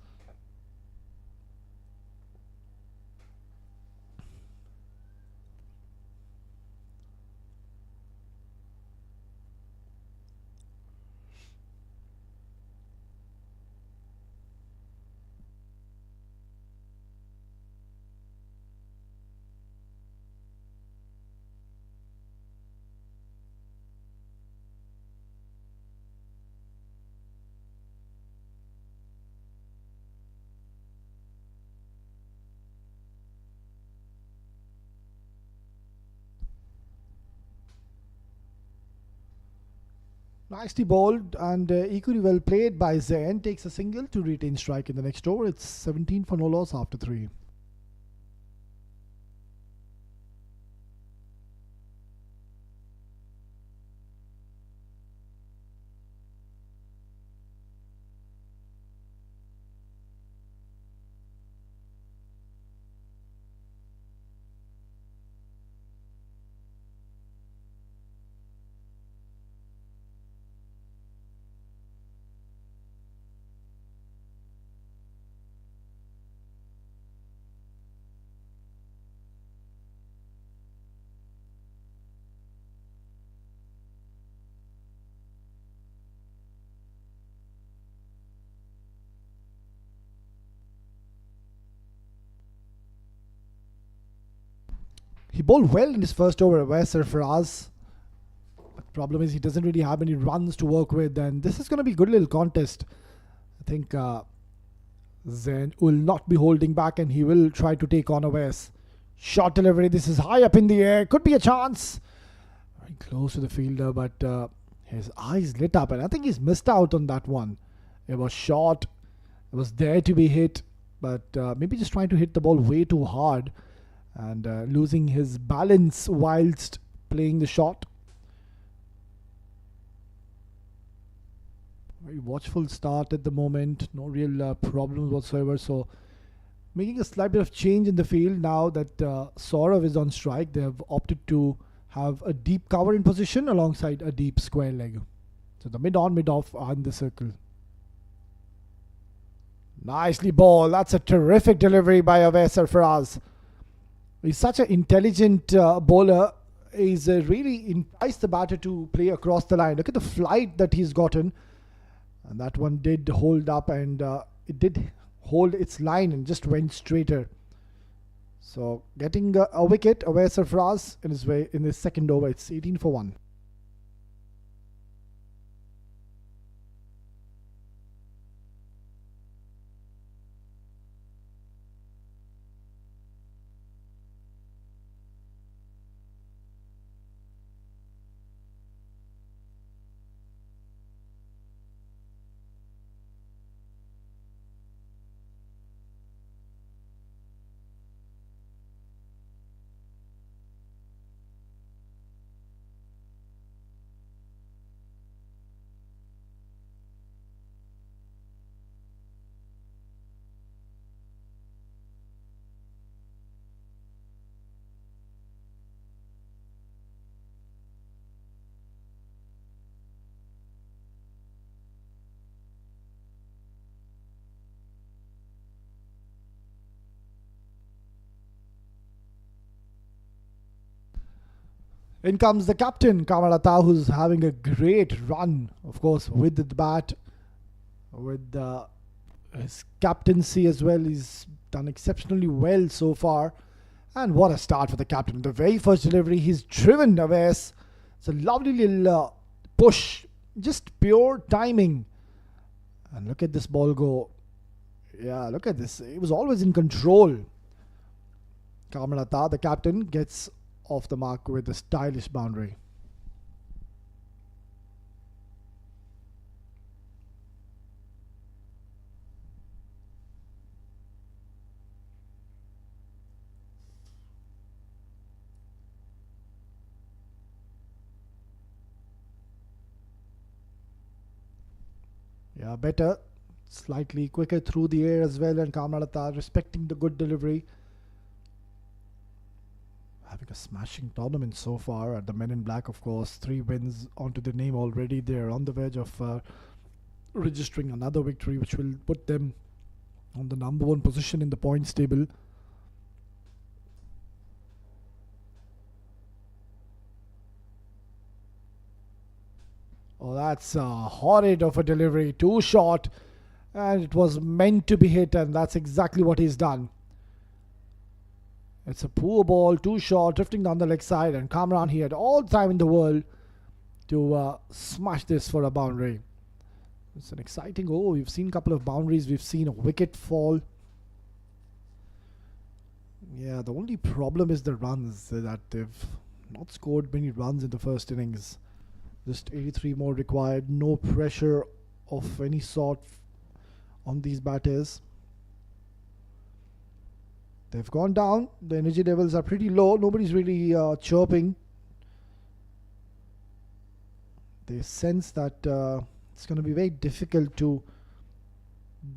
Nicely bowled and equally well played by Zain. Takes a single to retain strike in the next over. It's 17 for no loss after 3. He bowled well in his first over, Awais Sarfaraz. The problem is he doesn't really have any runs to work with, and this is going to be a good little contest. I think Zain will not be holding back, and he will try to take on Awais. Short delivery. This is high up in the air. Could be a chance. Very close to the fielder, but his eyes lit up, and I think he's missed out on that one. It was short. It was there to be hit, but maybe just trying to hit the ball way too hard and losing his balance whilst playing the shot. Very watchful start at the moment. No real problems whatsoever. So making a slight bit of change in the field now that Saurav is on strike. They have opted to have a deep cover in position alongside a deep square leg. So the mid-on, mid-off are in the circle. Nicely bowled. That's a terrific delivery by Awais Sarfaraz. He's such an intelligent bowler. He's really enticed the batter to play across the line. Look at the flight that he's gotten. And that one did hold up, and it did hold its line and just went straighter. So getting a wicket, Awais Sarfaraz in his second over. It's 18 for 1. In comes the captain, Kamalata, who's having a great run, of course, with the bat, with his captaincy as well. He's done exceptionally well so far. And what a start for the captain. The very first delivery, he's driven Awais. It's a lovely little push, just pure timing. And look at this ball go. Yeah, look at this. He was always in control. Kamalata, the captain, gets off the mark with a stylish boundary. Yeah, better. Slightly quicker through the air as well, and Kamalata respecting the good delivery. Having a smashing tournament so far at the Men in Black, of course. 3 wins onto their name already. They're on the verge of registering another victory, which will put them on the number 1 position in the points table. Oh, that's horrid of a delivery. Too short. And it was meant to be hit, and that's exactly what he's done. It's a poor ball, too short, drifting down the leg side, and Kamran, he had all the time in the world to smash this for a boundary. It's an exciting we've seen a couple of boundaries, we've seen a wicket fall. Yeah, the only problem is the runs, that they've not scored many runs in the first innings. Just 83 more required, no pressure of any sort on these batters. They've gone down. The energy levels are pretty low. Nobody's really chirping. They sense that it's going to be very difficult to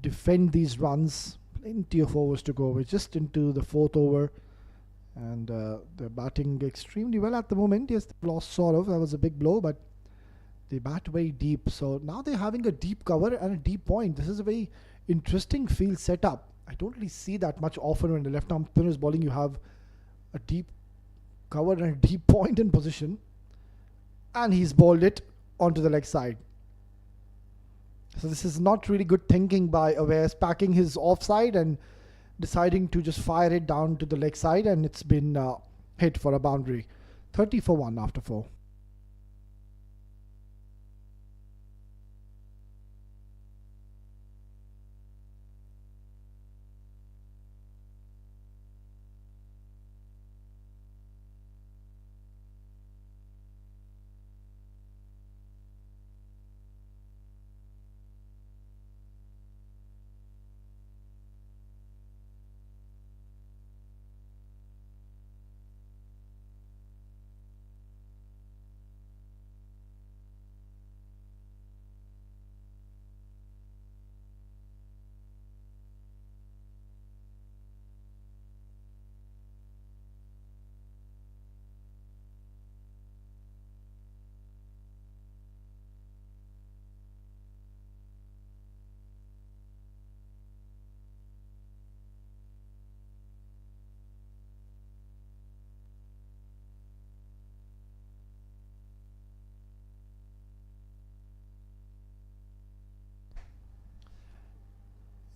defend these runs. Plenty of overs to go. We're just into the 4th over. And they're batting extremely well at the moment. Yes, they lost Saurav. That was a big blow. But they bat very deep. So now they're having a deep cover and a deep point. This is a very interesting field setup. I don't really see that much often when the left-arm spinner is bowling. You have a deep cover and a deep point in position. And he's bowled it onto the leg side. So this is not really good thinking by Awais, packing his offside and deciding to just fire it down to the leg side. And it's been hit for a boundary. 30 for 1 after 4.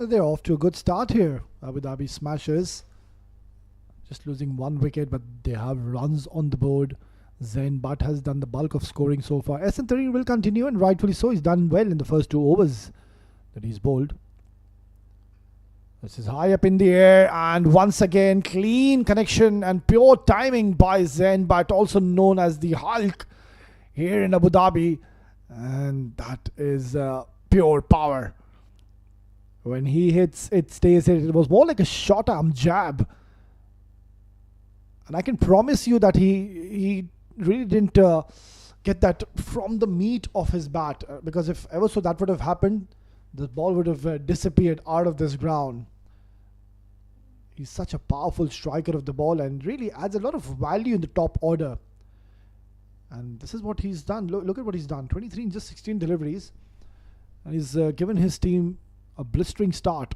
They're off to a good start here. Abu Dhabi Smashers just losing 1 wicket, but they have runs on the board. Zain Butt has done the bulk of scoring so far. Three will continue, and rightfully so. He's done well in the first 2 overs that he's bowled. This is high up in the air, and once again, clean connection and pure timing by Zain Butt, also known as the Hulk here in Abu Dhabi. And that is pure power. When he hits, it stays hit. It was more like a short arm jab. And I can promise you that he really didn't get that from the meat of his bat. Because if ever so that would have happened, the ball would have disappeared out of this ground. He's such a powerful striker of the ball and really adds a lot of value in the top order. And this is what he's done. Look at what he's done. 23 in just 16 deliveries. And he's given his team a blistering start.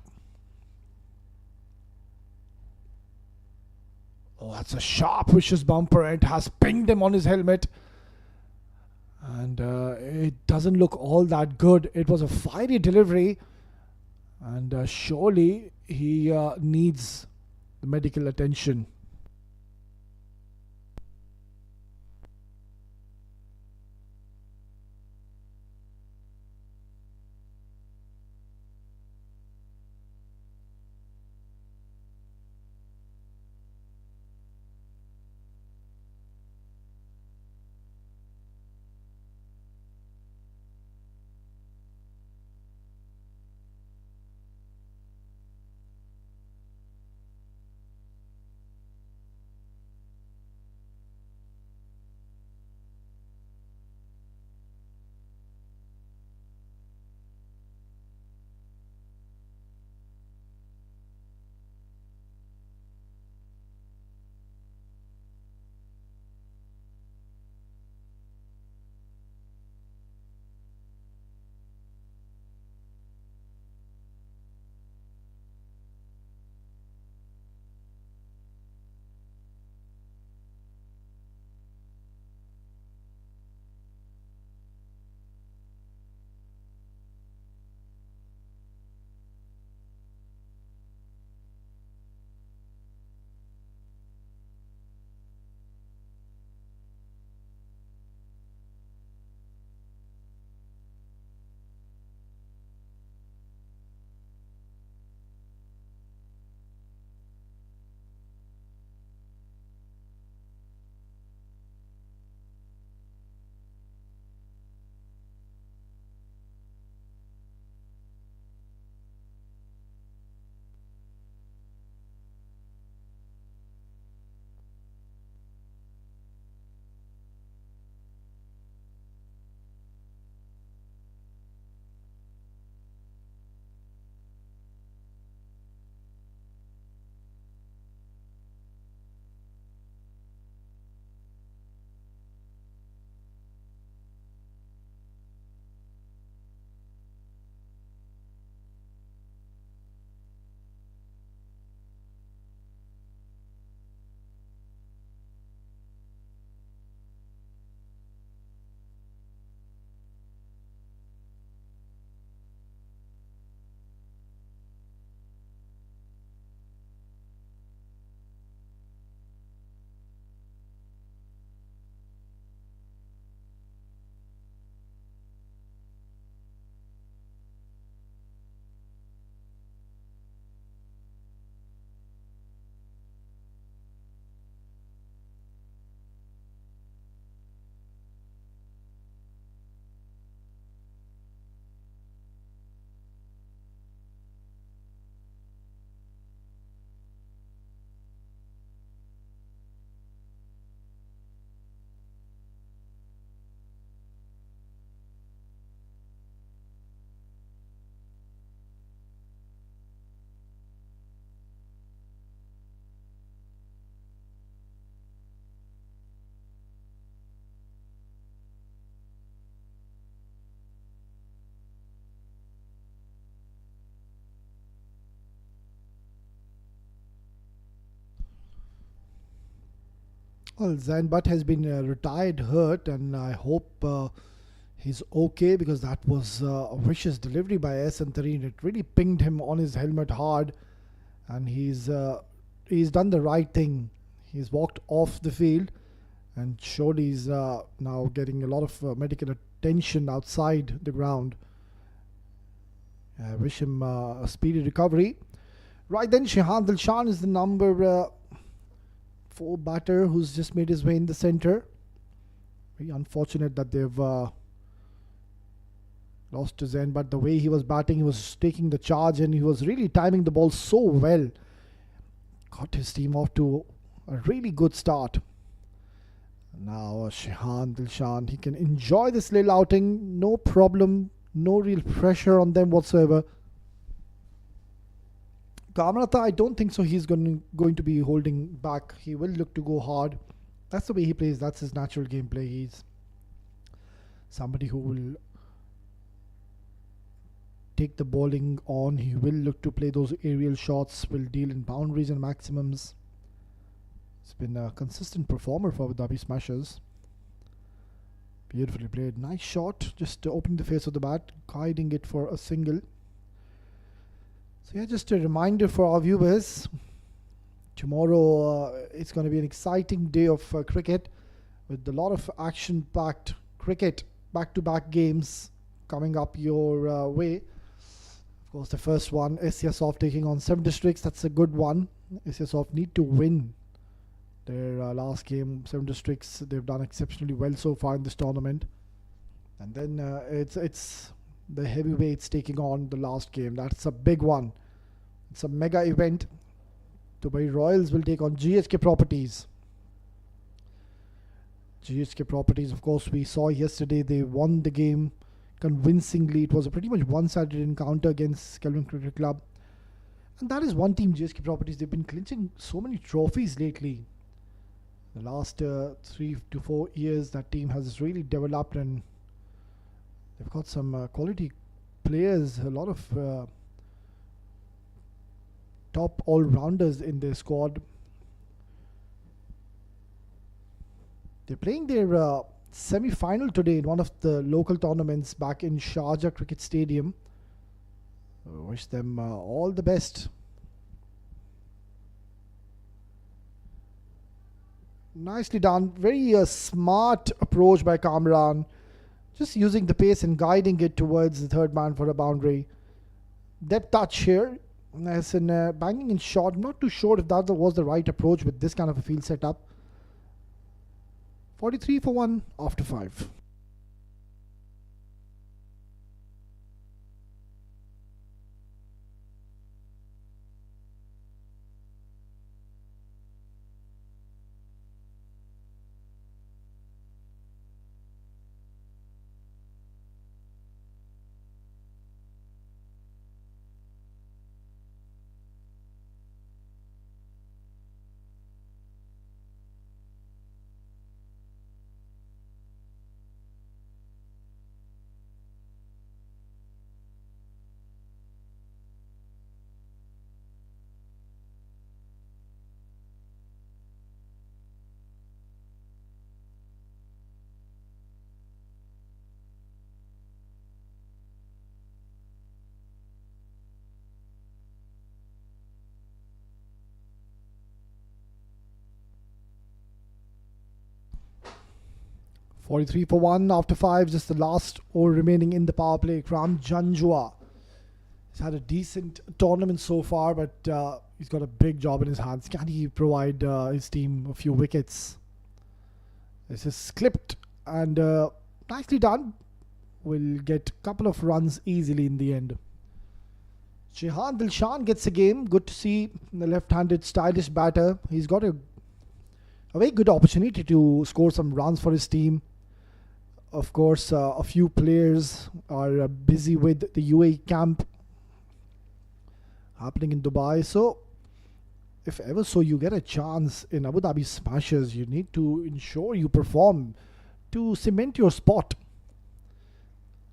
Oh, that's a sharp, vicious bumper. It has pinged him on his helmet. And it doesn't look all that good. It was a fiery delivery. And surely he needs the medical attention. Well, Zain Butt has been retired hurt, and I hope he's okay, because that was a vicious delivery by Ehsan Tareen. It really pinged him on his helmet hard, and he's done the right thing. He's walked off the field, and surely he's now getting a lot of medical attention outside the ground. I wish him a speedy recovery. Right then, Shehan Dilshan is the number 4 batter who's just made his way in the centre. Very unfortunate that they've lost to Zain, but the way he was batting, he was taking the charge, and he was really timing the ball so well. Got his team off to a really good start. Now Shehan Dilshan, he can enjoy this little outing, no problem, no real pressure on them whatsoever. Kamratha, I don't think so he's going to be holding back. He will look to go hard. That's the way he plays. That's his natural gameplay. He's somebody who will take the bowling on. He will look to play those aerial shots, will deal in boundaries and maximums. He's been a consistent performer for Dhabi Smashers. Beautifully played. Nice shot. Just opening the face of the bat, guiding it for a single. So yeah, just a reminder for our viewers, tomorrow it's going to be an exciting day of cricket, with a lot of action-packed cricket, back-to-back games coming up your way. Of course, the first one, SCSOF taking on 7 districts. That's a good one. SCSOF need to win their last game. 7 districts, they've done exceptionally well so far in this tournament. And then it's the heavyweights taking on the last game. That's a big one. It's a mega event. Dubai Royals will take on GHK Properties. GHK Properties, of course, we saw yesterday they won the game convincingly. It was a pretty much one-sided encounter against Kelvin Cricket Club. And that is one team, GHK Properties. They've been clinching so many trophies lately. The last 3 to 4 years, that team has really developed, and they've got some quality players, a lot of top all-rounders in their squad. They're playing their semi-final today in one of the local tournaments back in Sharjah Cricket Stadium. Wish them all the best. Nicely done. Very smart approach by Kamran. Just using the pace and guiding it towards the third man for a boundary. Depth touch here. As in banging in short. I'm not too sure if that was the right approach with this kind of a field setup. 43 for 1 after 5. .43 for 1 after 5, just the last over remaining in the power play. Kram Janjua. He's had a decent tournament so far, but he's got a big job in his hands. Can he provide his team a few wickets? This is clipped and nicely done. Will get a couple of runs easily in the end. Shehan Dilshan gets a game. Good to see the left-handed stylish batter. He's got a very good opportunity to score some runs for his team. Of course, a few players are busy with the UAE camp happening in Dubai. So, if ever so you get a chance in Abu Dhabi Smashers, you need to ensure you perform to cement your spot.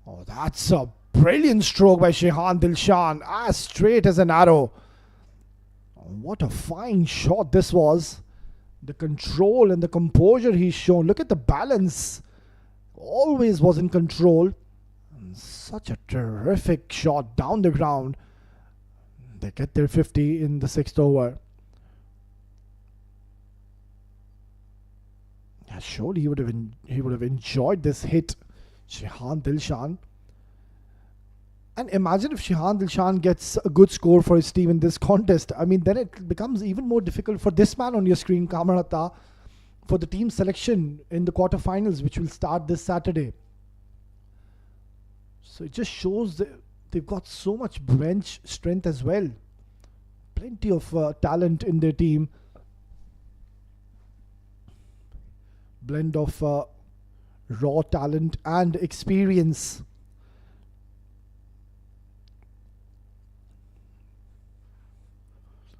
Oh, that's a brilliant stroke by Shehan Dilshan, as straight as an arrow. What a fine shot this was. The control and the composure he's shown. Look at the balance. Always was in control. And such a terrific shot down the ground. They get their 50 in the 6th over. Yeah, surely he would have enjoyed this hit, Shehan Dilshan. And imagine if Shehan Dilshan gets a good score for his team in this contest. I mean, then it becomes even more difficult for this man on your screen, Kamran Atta, for the team selection in the quarterfinals, which will start this Saturday. So it just shows that they've got so much bench strength as well. Plenty of talent in their team. Blend of raw talent and experience.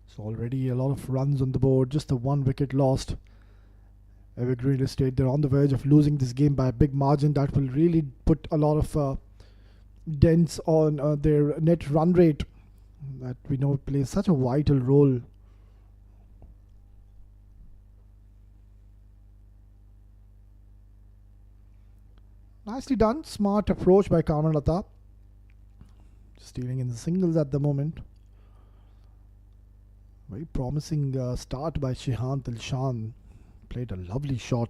So already a lot of runs on the board, just the 1 wicket lost. Evergreen Estate, they're on the verge of losing this game by a big margin. That will really put a lot of dents on their net run rate that we know plays such a vital role. Nicely done, smart approach by Kamran Atta. Stealing in the singles at the moment. Very promising start by Shehan Dilshan. Played a lovely shot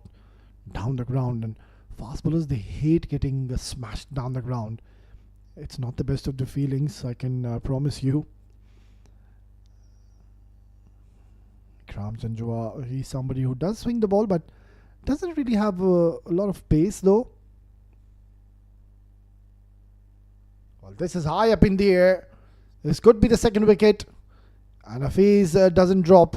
down the ground, and fast bowlers, they hate getting smashed down the ground. It's not the best of the feelings, I can promise you. Ikram Janjua, he's somebody who does swing the ball but doesn't really have a lot of pace though. Well, this is high up in the air. This could be the 2nd wicket. And Hafiz doesn't drop.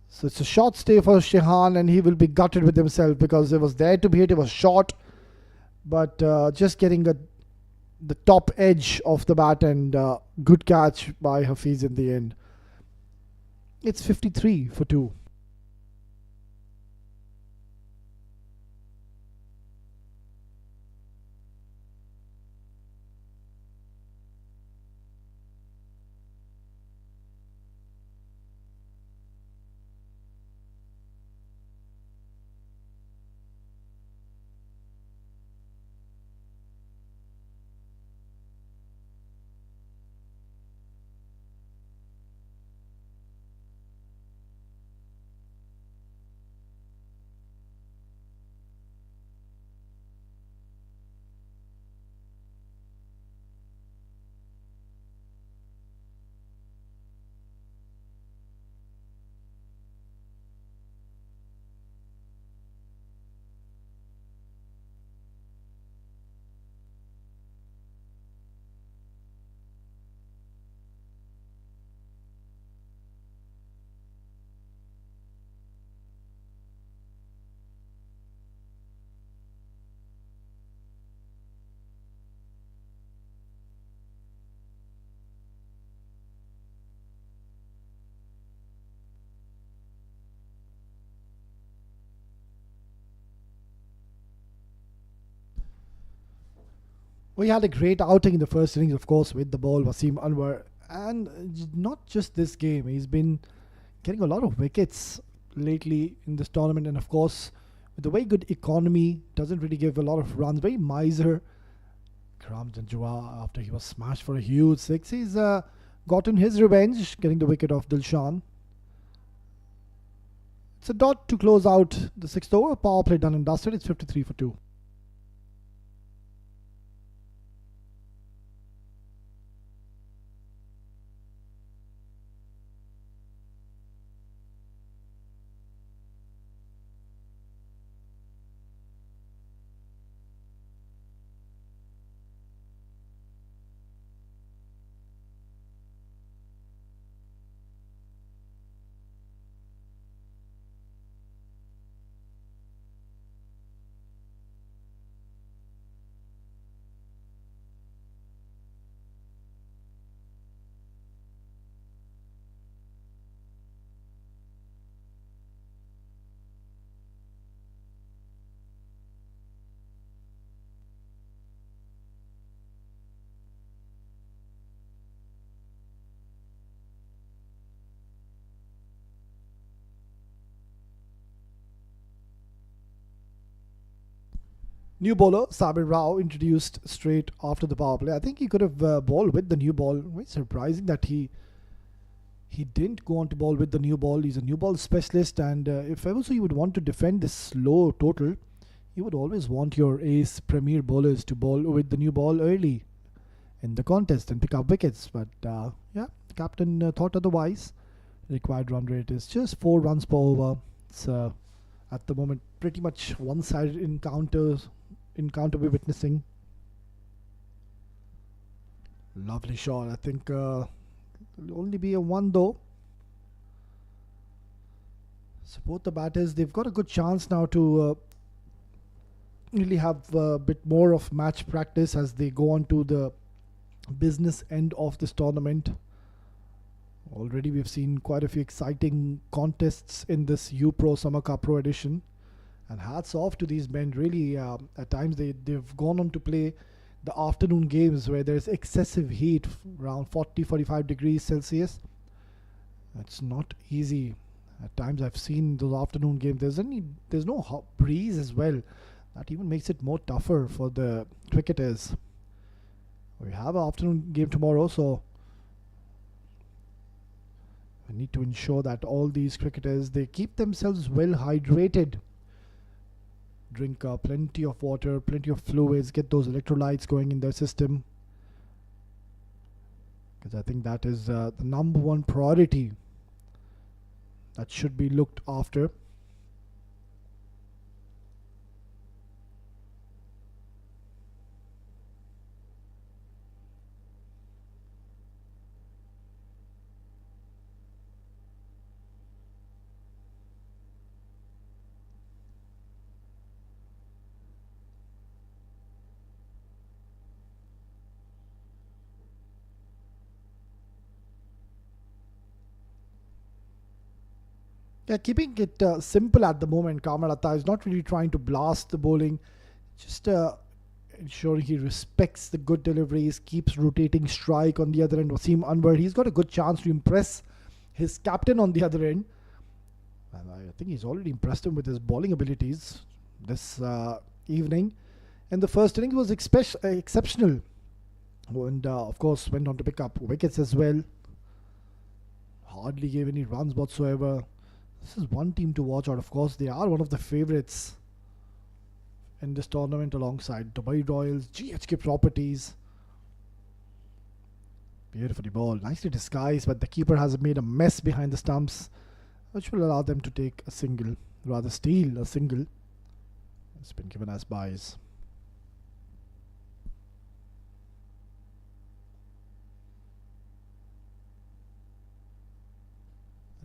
So it's a short stay for Shehan, and he will be gutted with himself because it was there to be hit. It was short. But just getting the top edge of the bat, and good catch by Hafiz in the end. It's 53 for 2. We had a great outing in the first innings, of course, with the ball, Wasim Anwar. And not just this game, he's been getting a lot of wickets lately in this tournament. And of course, with a very good economy, doesn't really give a lot of runs, very miser. Ikram Janjua, after he was smashed for a huge 6, he's gotten his revenge, getting the wicket of Dilshan. It's a dot to close out the 6th over. Power play done and dusted. It's 53 for 2. New bowler Sabir Rao introduced straight after the power play. I think he could have bowled with the new ball. Very surprising that he didn't go on to bowl with the new ball. He's a new ball specialist, and if ever so you would want to defend this low total, you would always want your ace premier bowlers to bowl with the new ball early in the contest and pick up wickets. But yeah, the captain thought otherwise. Required run rate is just 4 runs per over. It's at the moment pretty much one-sided encounter we're witnessing. Lovely shot. I think it'll only be a 1 though. So both the batters, they've got a good chance now to really have a bit more of match practice as they go on to the business end of this tournament. Already we've seen quite a few exciting contests in this UPRO Summer Cup Pro edition, and hats off to these men. Really, at times they've gone on to play the afternoon games where there's excessive heat, around 40-45 degrees Celsius. It's not easy. At times I've seen those afternoon games. There's no hot breeze as well. That even makes it more tougher for the cricketers. We have an afternoon game tomorrow, so we need to ensure that all these cricketers, they keep themselves well hydrated. Drink plenty of water, plenty of fluids, get those electrolytes going in their system. Because I think that is the number one priority that should be looked after. Yeah, keeping it simple at the moment. Kamran Atta is not really trying to blast the bowling, just ensuring he respects the good deliveries, keeps rotating strike on the other end. Wasim Anwar, he's got a good chance to impress his captain on the other end. And I think he's already impressed him with his bowling abilities this evening. And the first inning was exceptional. And of course went on to pick up wickets as well. Hardly gave any runs whatsoever. This is one team to watch out. Of course, they are one of the favourites in this tournament alongside Dubai Royals, GHK Properties. Beautifully bowled, nicely disguised, but the keeper has made a mess behind the stumps, which will allow them to take a single, rather steal a single. It's been given as byes.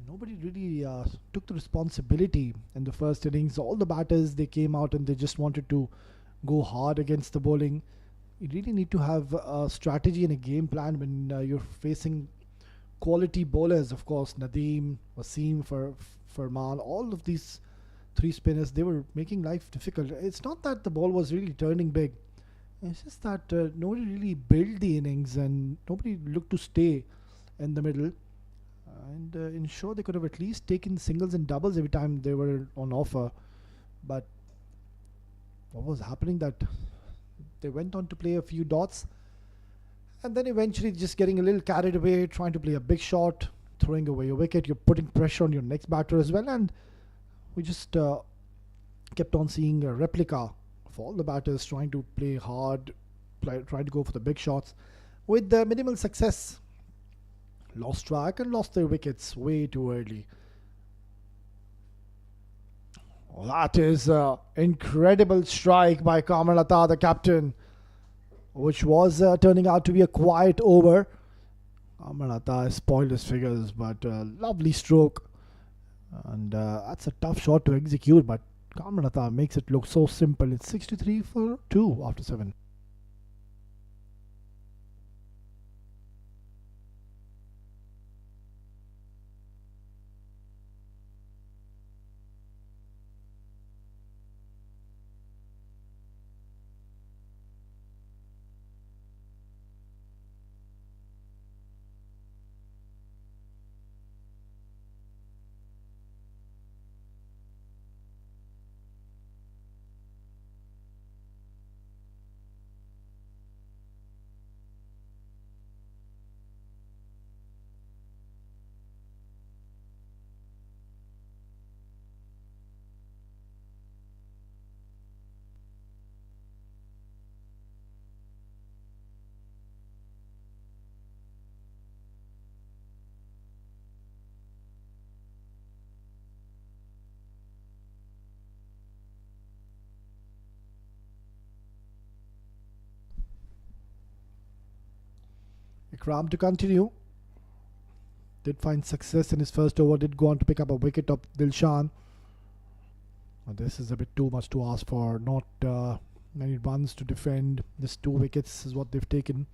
Nobody really took the responsibility in the first innings. All the batters, they came out and they just wanted to go hard against the bowling. You really need to have a strategy and a game plan when you're facing quality bowlers. Of course, Nadeem, Wasim, Farman, all of these 3 spinners, they were making life difficult. It's not that the ball was really turning big. It's just that nobody really built the innings and nobody looked to stay in the middle and ensure they could have at least taken singles and doubles every time they were on offer. But what was happening that they went on to play a few dots and then eventually just getting a little carried away, trying to play a big shot, throwing away a wicket. You're putting pressure on your next batter as well, and we just kept on seeing a replica of all the batters trying to play hard, trying to go for the big shots with minimal success. Lost track and lost their wickets way too early. Oh, that is an incredible strike by Kamran Atta, the captain, which was turning out to be a quiet over. Kamran Atta has spoiled his figures, but lovely stroke. And that's a tough shot to execute, but Kamran Atta makes it look so simple. It's 63 for 2 after 7. Ikram to continue. Did find success in his first over. Did go on to pick up a wicket of Dilshan. This is a bit too much to ask for. Not many runs to defend. Just 2 wickets is what they've taken.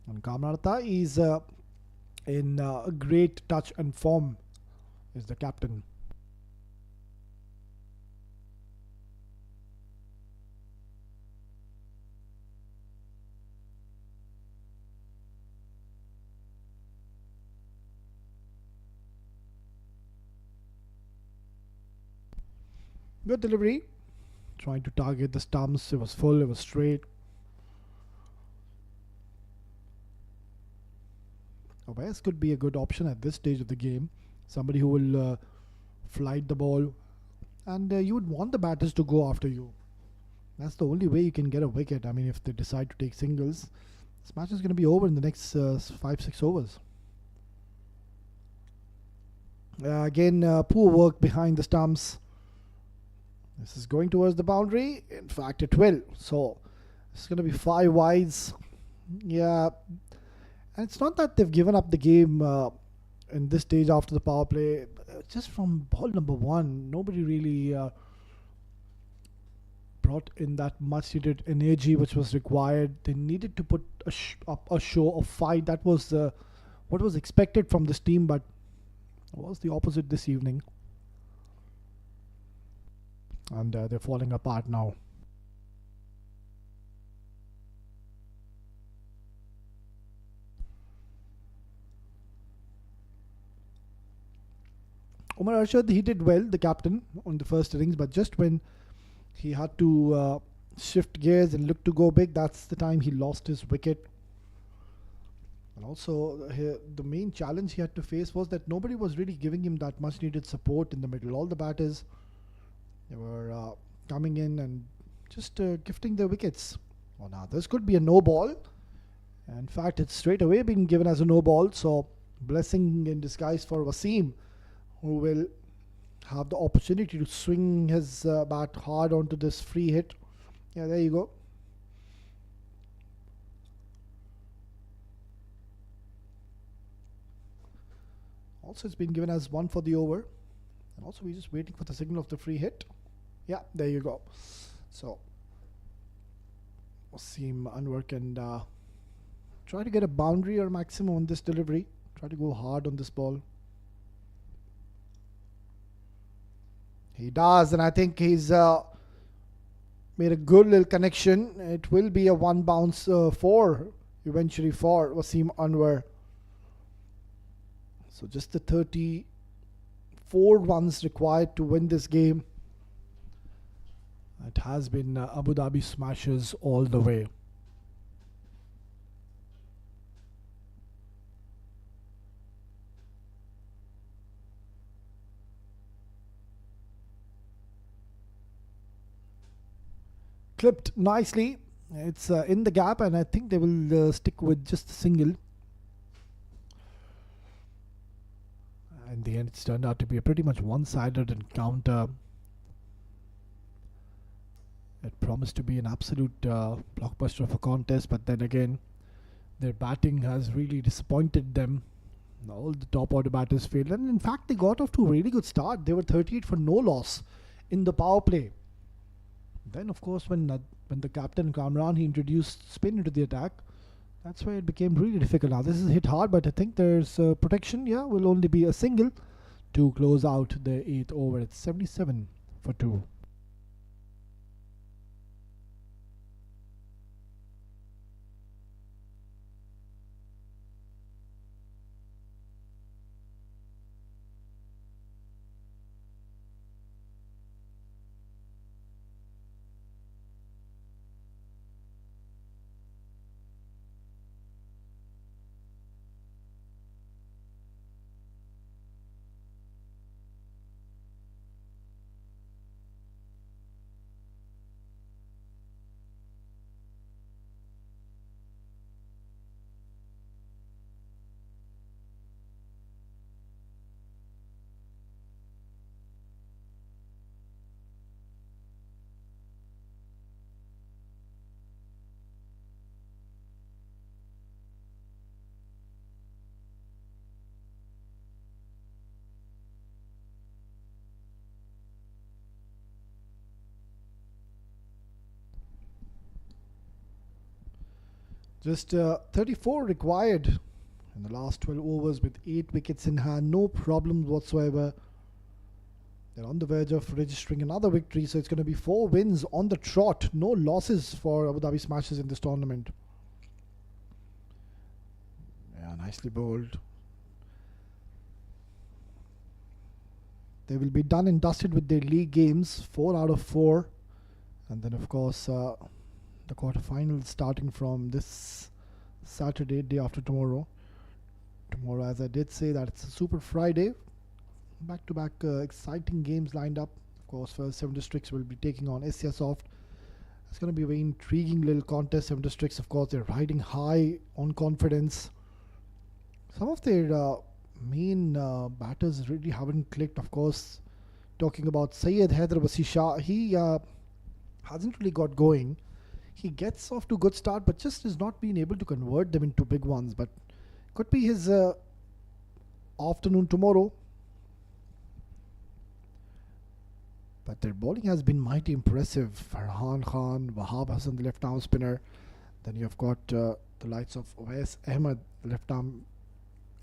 And Kamrata is in a great touch and form. Is the captain. Good delivery. Trying to target the stumps. It was full. It was straight. West could be a good option at this stage of the game. Somebody who will flight the ball. And you would want the batters to go after you. That's the only way you can get a wicket. I mean, if they decide to take singles, this match is going to be over in the next 5-6 overs. Again, poor work behind the stumps. This is going towards the boundary. In fact, it will. So, it's going to be 5 wides. Yeah. And it's not that they've given up the game in this stage after the power play. Just from ball number 1, nobody really brought in that much needed energy which was required. They needed to put up a show of fight. That was what was expected from this team, but it was the opposite this evening. And they're falling apart now. Umar Arshad, he did well, the captain, on the first innings, but just when he had to shift gears and look to go big, that's the time he lost his wicket. And also, the main challenge he had to face was that nobody was really giving him that much needed support in the middle. All the batters, they were coming in and just gifting their wickets. Oh, now this could be a no ball. In fact, it's straight away being given as a no ball. So, blessing in disguise for Wasim, who will have the opportunity to swing his bat hard onto this free hit. Yeah, there you go. Also, it's been given as 1 for the over. And also, we're just waiting for the signal of the free hit. Yeah, there you go. So, Wasim Anwar can try to get a boundary or maximum on this delivery. Try to go hard on this ball. He does, and I think he's made a good little connection. It will be a 1 bounce eventually for Wasim Anwar. So just the 34 runs required to win this game. It has been Abu Dhabi smashes all the way. Clipped nicely. It's in the gap, and I think they will stick with just a single. In the end, it's turned out to be a pretty much one-sided encounter. It promised to be an absolute blockbuster of a contest, but then again, their batting has really disappointed them. All the top order batters failed, and in fact, they got off to a really good start. They were 38 for no loss in the power play. Then, of course, when the captain Kamran, he introduced spin into the attack, that's why it became really difficult. Now, this is hit hard, but I think there's protection. Yeah, will only be a single to close out the 8th over. It's 77 for 2. Just 34 required in the last 12 overs with 8 wickets in hand. No problems whatsoever. They're on the verge of registering another victory, so it's going to be 4 wins on the trot. No losses for Abu Dhabi Smashers in this tournament. Yeah, nicely bowled. They will be done and dusted with their league games, 4 out of 4. And then, of course, the quarterfinals starting from this Saturday, day after tomorrow. Tomorrow, as I did say, that it's a Super Friday. Back-to-back exciting games lined up. Of course, first 7 districts will be taking on SCS Soft. It's going to be a very intriguing little contest. 7 districts, of course, they're riding high on confidence. Some of their main batters really haven't clicked. Of course, talking about Syed Haider Wasi Shah, he hasn't really got going. He gets off to a good start, but just has not been able to convert them into big ones. But could be his afternoon tomorrow. But their bowling has been mighty impressive. Farhan Khan, Wahab Hassan, the left arm spinner. Then you've got the likes of Wais Ahmed, the left arm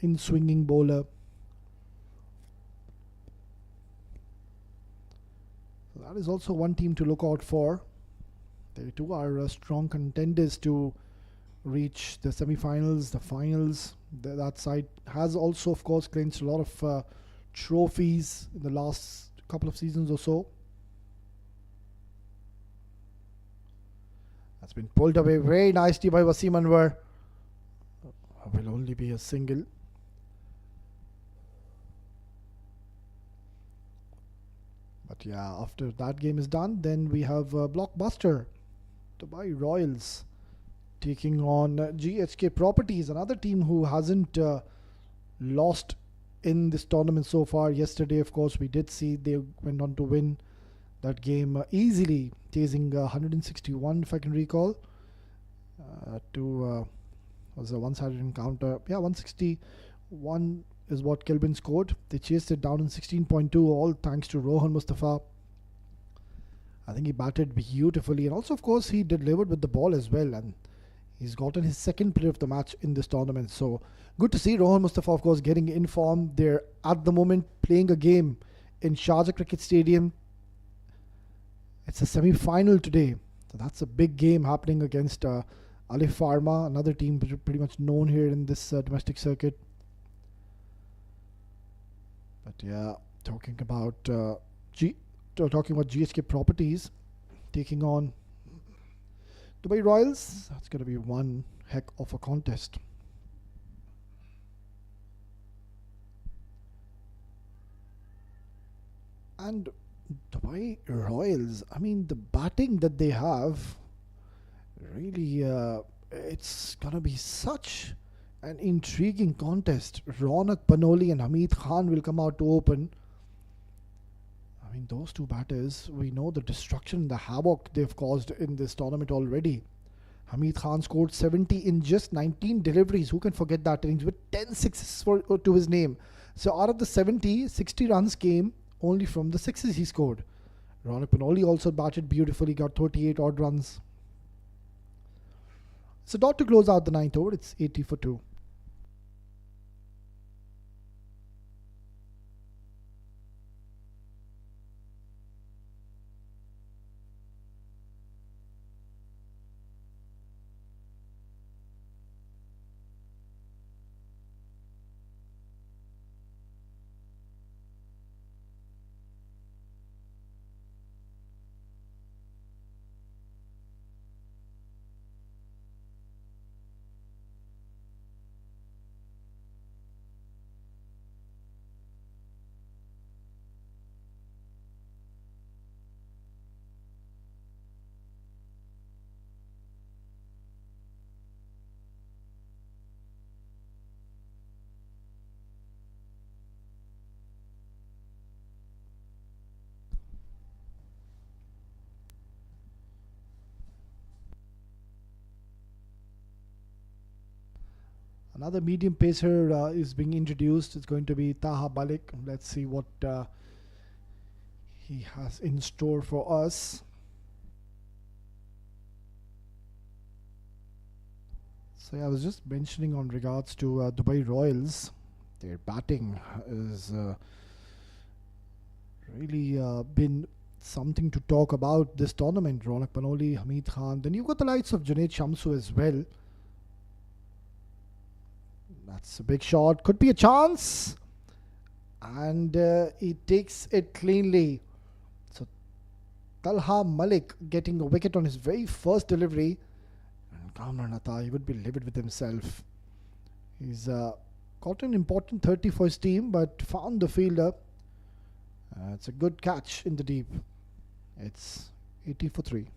in swinging bowler. So that is also one team to look out for. They too are strong contenders to reach the semi-finals, the finals. That side has also, of course, clinched a lot of trophies in the last couple of seasons or so. That's been pulled away very nicely by Wasim Anwar. Will only be a single. But yeah, after that game is done, then we have Blockbuster, Dubai Royals, taking on GHK Properties, another team who hasn't lost in this tournament so far. Yesterday, of course, we did see they went on to win that game easily, chasing 161, if I can recall, was a one-sided encounter. Yeah, 161 is what Kelvin scored. They chased it down in 16.2, all thanks to Rohan Mustafa. I think he batted beautifully, and also, of course, he delivered with the ball as well, and he's gotten his second player of the match in this tournament. So good to see Rohan Mustafa, of course, getting in form. They're at the moment playing a game in Sharjah Cricket Stadium. It's a semi-final today, so that's a big game happening against Alif Pharma, another team pretty much known here in this domestic circuit. But yeah, talking about GHK Properties taking on Dubai Royals, that's going to be one heck of a contest. And Dubai Royals, I mean, the batting that they have, really, it's going to be such an intriguing contest. Ronak Panoli and Hamid Khan will come out to open. I mean, those two batters, we know the destruction, the havoc they've caused in this tournament already. Hamid Khan scored 70 in just 19 deliveries. Who can forget that innings with 10 sixes to his name? So out of the 70, 60 runs came only from the sixes he scored. Ronak Panoli also batted beautifully, got 38 odd runs. So dot to close out the 9th over, it's 80 for 2. Another medium pacer is being introduced. It's going to be Taha Malik. Let's see what he has in store for us. So yeah, I was just mentioning on regards to Dubai Royals, their batting is really been something to talk about this tournament. Ronak Panoli, Hamid Khan. Then you've got the likes of Junaid Shamsu as well. That's a big shot. Could be a chance. And he takes it cleanly. So Talha Malik getting a wicket on his very first delivery. And Kamran Atta, he would be livid with himself. He's got an important 30 for his team, but found the fielder. It's a good catch in the deep. It's 80 for 3.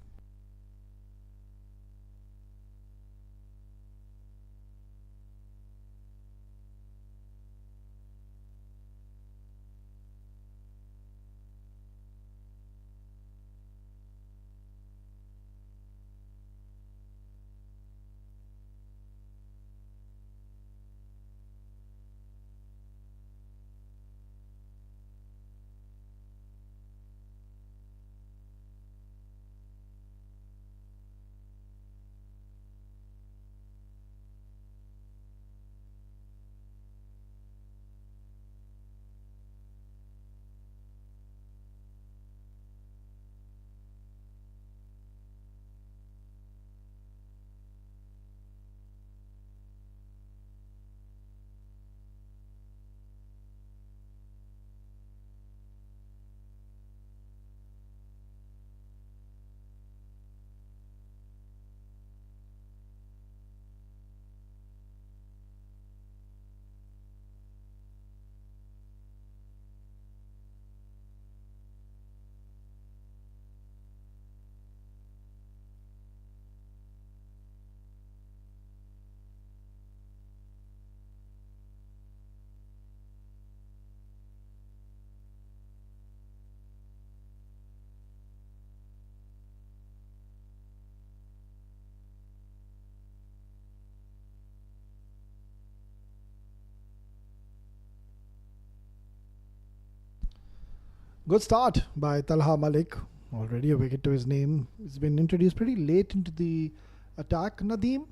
Good start by Talha Malik. Already a wicket to his name. He's been introduced pretty late into the attack. Nadeem,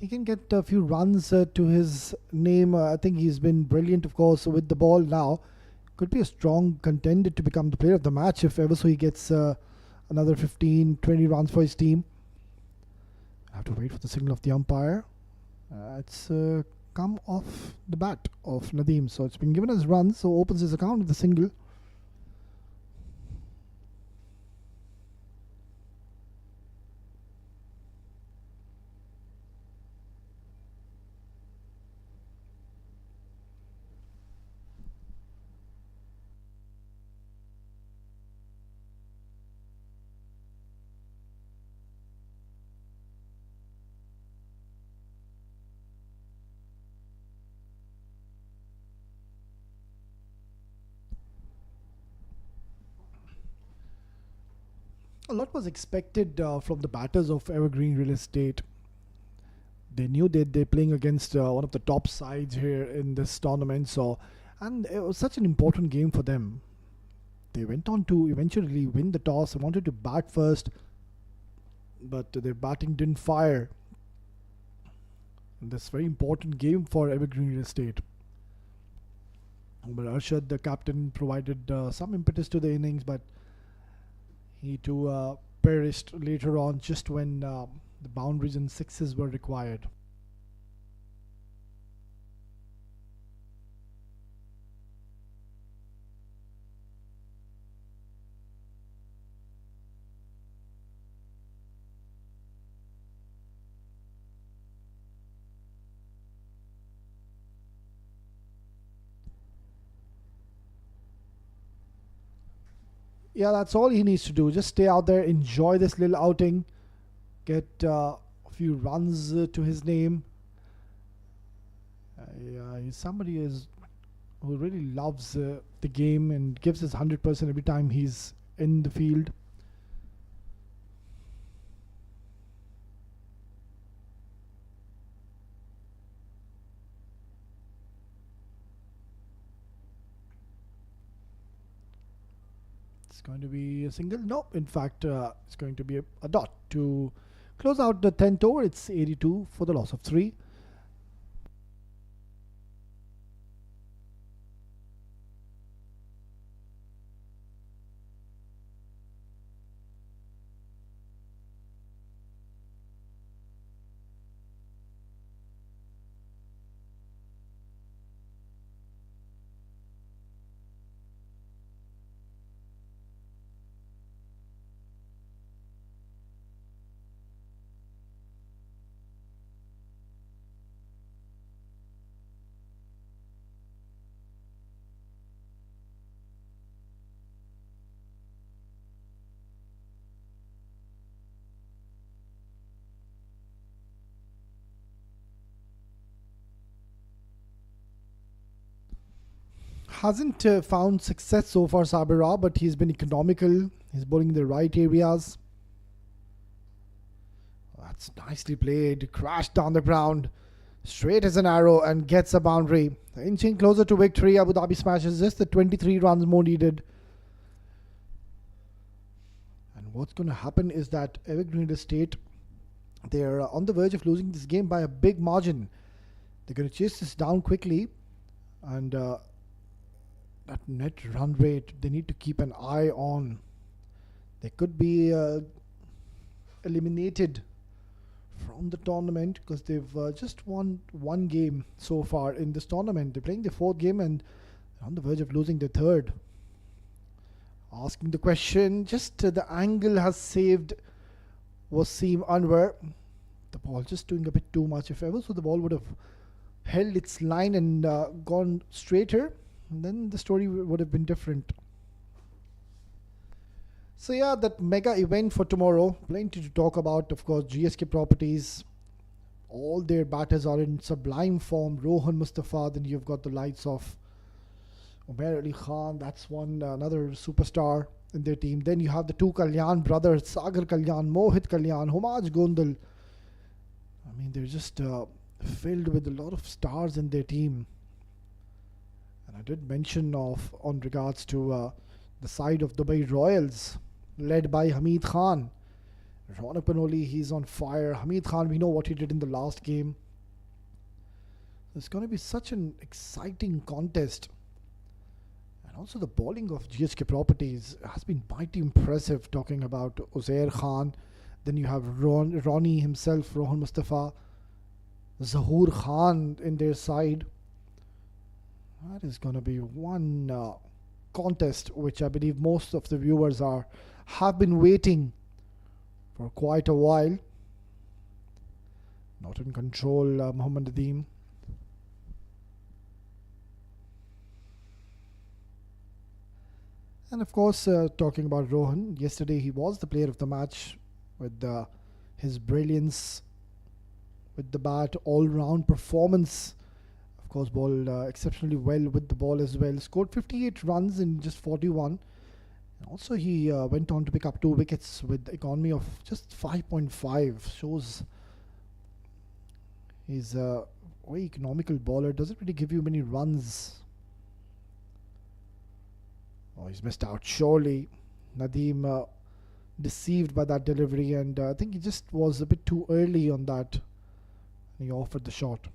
he can get a few runs to his name. I think he's been brilliant, of course, with the ball now. Could be a strong contender to become the player of the match if ever so he gets another 15, 20 runs for his team. I have to wait for the signal of the umpire. It's come off the bat of Nadeem. So it's been given as runs, so opens his account with a single. A lot was expected from the batters of Evergreen Real Estate. They knew that they're playing against one of the top sides here in this tournament, and it was such an important game for them. They went on to eventually win the toss. They wanted to bat first, but their batting didn't fire. And this very important game for Evergreen Real Estate. But Arshad, the captain, provided some impetus to the innings, but he too perished later on just when the boundaries and sixes were required. Yeah, that's all he needs to do. Just stay out there, enjoy this little outing, get a few runs to his name. He's somebody who really loves the game and gives his 100% every time he's in the field. It's going to be a single. No, in fact, it's going to be a dot to Close out the 10th over. It's 82 for the loss of 3. Hasn't found success so far, Sabira, but he's been economical. He's bowling in the right areas. That's nicely played. Crashed down the ground. Straight as an arrow and gets a boundary. Inching closer to victory. Abu Dhabi smashes just the 23 runs more needed. And what's going to happen is that Evergreen Estate, they're on the verge of losing this game by a big margin. They're going to chase this down quickly. And that net run rate, they need to keep an eye on. They could be eliminated from the tournament because they've just won one game so far in this tournament. They're playing the 4th game and on the verge of losing the 3rd. Asking the question, just the angle has saved Wasim Anwar. The ball just doing a bit too much. If ever so, the ball would have held its line and gone straighter, and then the story would have been different. So yeah, that mega event for tomorrow, plenty to talk about. Of course, GSK Properties, all their batters are in sublime form. Rohan Mustafa, then you've got the lights of Umair Ali Khan, that's another superstar in their team. Then you have the 2 Kalyan brothers, Sagar Kalyan, Mohit Kalyan, Homaj Gondal. I mean, they're just filled with a lot of stars in their team. And I did mention on regards to the side of Dubai Royals, led by Hamid Khan. Ronak Panoli, he's on fire. Hamid Khan, we know what he did in the last game. It's going to be such an exciting contest. And also the bowling of GSK Properties has been mighty impressive, talking about Uzair Khan. Then you have Ronnie himself, Rohan Mustafa, Zahoor Khan in their side. That is going to be one contest which I believe most of the viewers have been waiting for quite a while. Not in control, Muhammad Nadeem. And of course, talking about Rohan, yesterday he was the player of the match with his brilliance with the bat, all-round performance. Of course, bowled exceptionally well with the ball as well. Scored 58 runs in just 41. And also, he went on to pick up 2 wickets with economy of just 5.5. Shows he's a very economical bowler. Doesn't really give you many runs. Oh, he's missed out, surely. Nadeem deceived by that delivery, and I think he just was a bit too early on that. He offered the shot.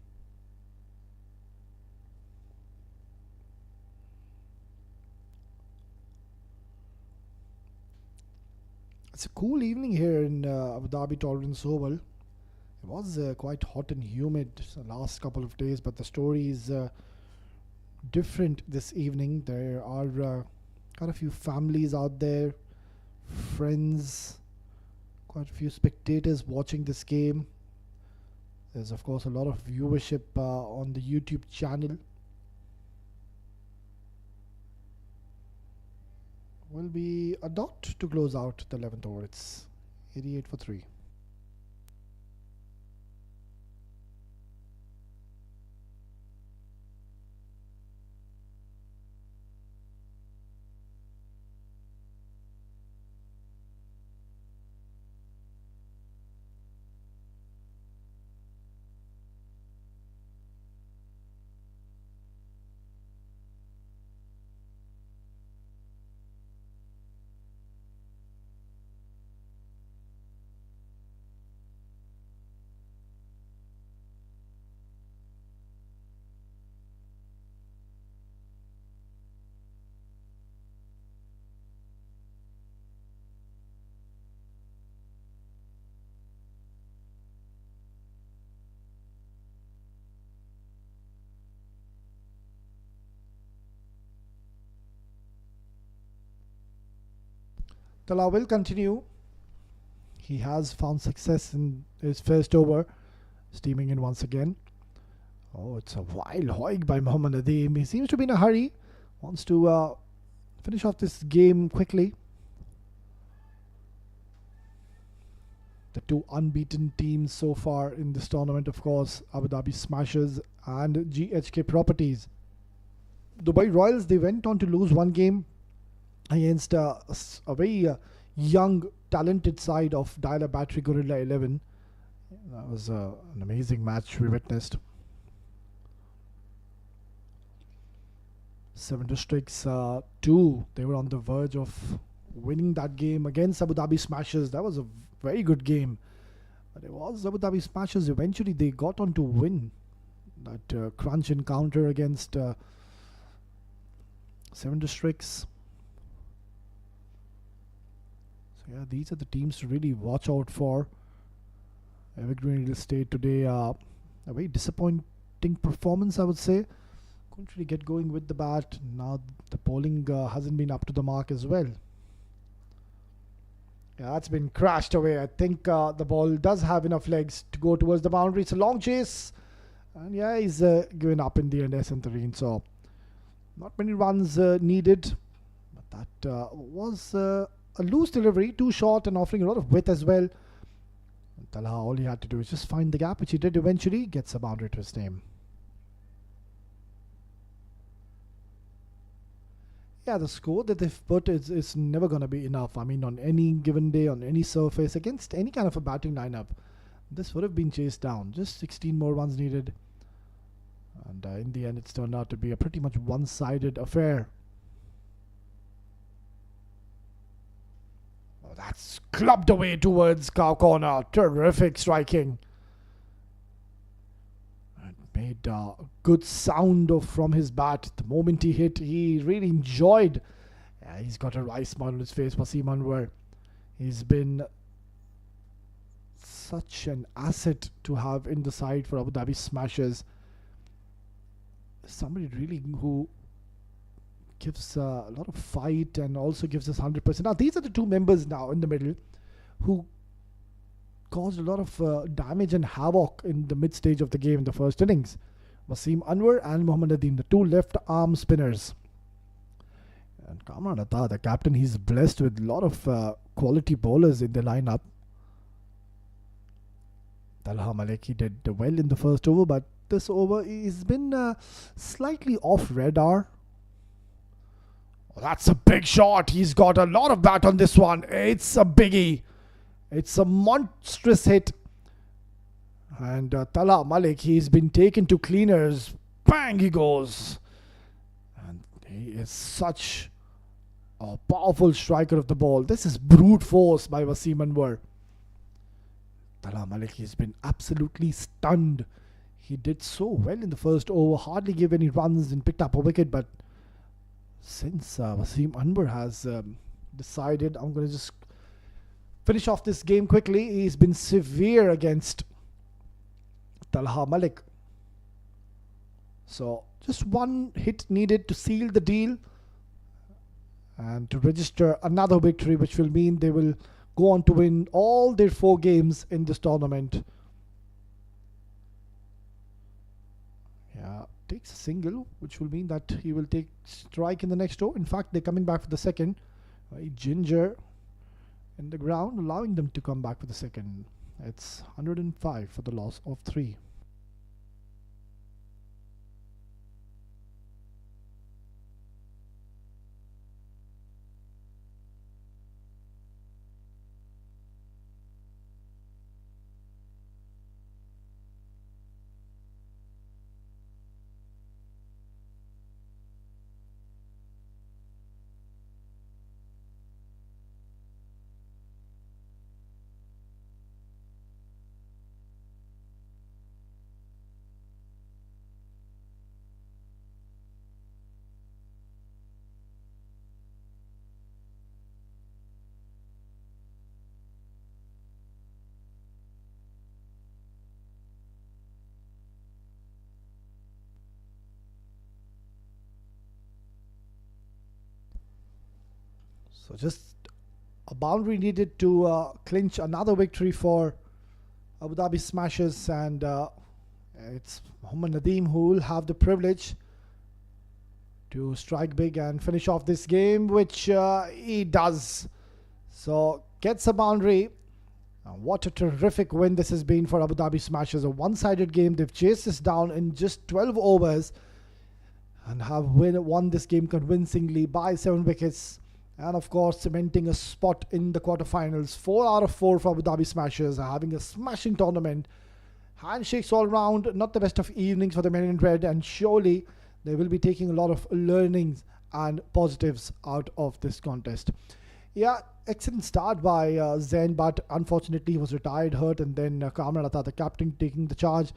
It's a cool evening here in Abu Dhabi Tolerance Oval. It was quite hot and humid the last couple of days, but the story is different this evening. There are quite a few families out there, friends, quite a few spectators watching this game. There's of course a lot of viewership on the YouTube channel. Will be a dot to close out the 11th over. It's 88 for 3. Tala will continue. He has found success in his first over, steaming in once again. Oh, it's a wild hoik by Mohammad Nadeem. He seems to be in a hurry. Wants to finish off this game quickly. The two unbeaten teams so far in this tournament, of course, Abu Dhabi Smashers and GHK Properties. Dubai Royals, they went on to lose one game against a very young, talented side of Dialer Battery Gorilla 11. That was an amazing match we witnessed. Seven Districts 2, they were on the verge of winning that game against Abu Dhabi Smashers. That was a very good game. But it was Abu Dhabi Smashers. Eventually, they got on to win that crunch encounter against Seven Districts. So yeah, these are the teams to really watch out for. Evergreen Real Estate today, a very disappointing performance, I would say. Couldn't really get going with the bat. Now the bowling hasn't been up to the mark as well. Yeah, that's been crashed away. I think the ball does have enough legs to go towards the boundary. It's a long chase. And yeah, he's given up in the end, Tareen. So not many runs needed. But that was a loose delivery, too short and offering a lot of width as well. Talha, all he had to do is just find the gap, which he did eventually. Gets a boundary to his name. Yeah, the score that they've put is never going to be enough. I mean, on any given day, on any surface, against any kind of a batting lineup, this would have been chased down. Just 16 more runs needed. And in the end, it's turned out to be a pretty much one-sided affair. Oh, that's clubbed away towards cow corner. Terrific striking. Made a good sound from his bat. The moment he hit, he really enjoyed. Yeah, he's got a wry smile on his face, Wasim Anwar. He's been such an asset to have in the side for Abu Dhabi Smashers. Somebody really who gives a lot of fight and also gives us 100%. Now, these are the two members now in the middle who caused a lot of damage and havoc in the mid stage of the game in the first innings. Wasim Anwar and Mohammad Nadeem, the two left arm spinners. And Kamran Atta, the captain, he's blessed with a lot of quality bowlers in the lineup. Talha Maleki did well in the first over, but this over he's been slightly off radar. Oh, that's a big shot. He's got a lot of bat on this one. It's a biggie. It's a monstrous hit. And Talha Malik, he's been taken to cleaners. Bang, he goes. And he is such a powerful striker of the ball. This is brute force by Wasim Anwar. Talha Malik, he's been absolutely stunned. He did so well in the first over, hardly gave any runs and picked up a wicket. But since Wasim Anwar has decided, I'm going to just finish off this game quickly. He's been severe against Talha Malik. So just one hit needed to seal the deal and to register another victory, which will mean they will go on to win all their 4 games in this tournament. Yeah, takes a single, which will mean that he will take strike in the next over. In fact, they're coming back for the second. Ginger in the ground, allowing them to come back for the second. It's 105 for the loss of 3. So just A boundary needed to clinch another victory for Abu Dhabi Smashers, and it's Mohammad Nadeem who will have the privilege to strike big and finish off this game, which he does. So gets a boundary. What a terrific win this has been for Abu Dhabi Smashers. A one-sided game. They've chased this down in just 12 overs and have won this game convincingly by 7 wickets. And of course, cementing a spot in the quarterfinals. 4 out of 4 for Abu Dhabi Smashers, having a smashing tournament. Handshakes all round. Not the best of evenings for the men in red, and surely they will be taking a lot of learnings and positives out of this contest. Yeah, excellent start by Zain, but unfortunately he was retired, hurt, and then Kamran Atta, the captain, taking the charge.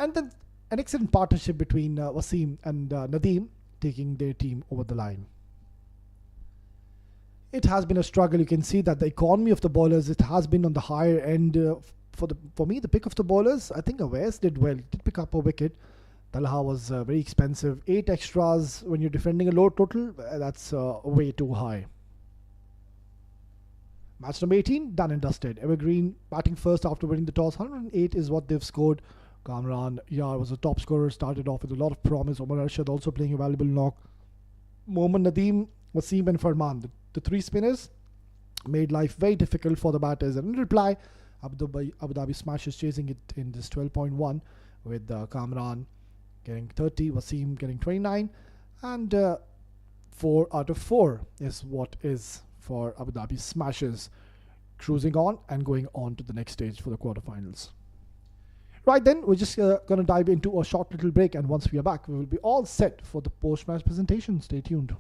And then an excellent partnership between Wasim and Nadeem, taking their team over the line. It has been a struggle. You can see that the economy of the bowlers, it has been on the higher end. For me, the pick of the bowlers, I think Awais did well. He did pick up a wicket. Talha was very expensive. 8 extras when you're defending a low total, that's way too high. Match number 18, done and dusted. Evergreen batting first after winning the toss. 108 is what they've scored. Kamran Yar was a top scorer, started off with a lot of promise. Omar Arshad also playing a valuable knock. Mohammad Nadeem, Wasim and Farman, the 3 spinners, made life very difficult for the batters. And in reply, Abu Dhabi Smashers chasing it in this 12.1 with Kamran getting 30, Wasim getting 29, and 4 out of 4 is what is for Abu Dhabi Smashers, cruising on and going on to the next stage for the quarterfinals. Right then, we're just going to dive into a short little break, and once we are back, we will be all set for the post-match presentation. Stay tuned.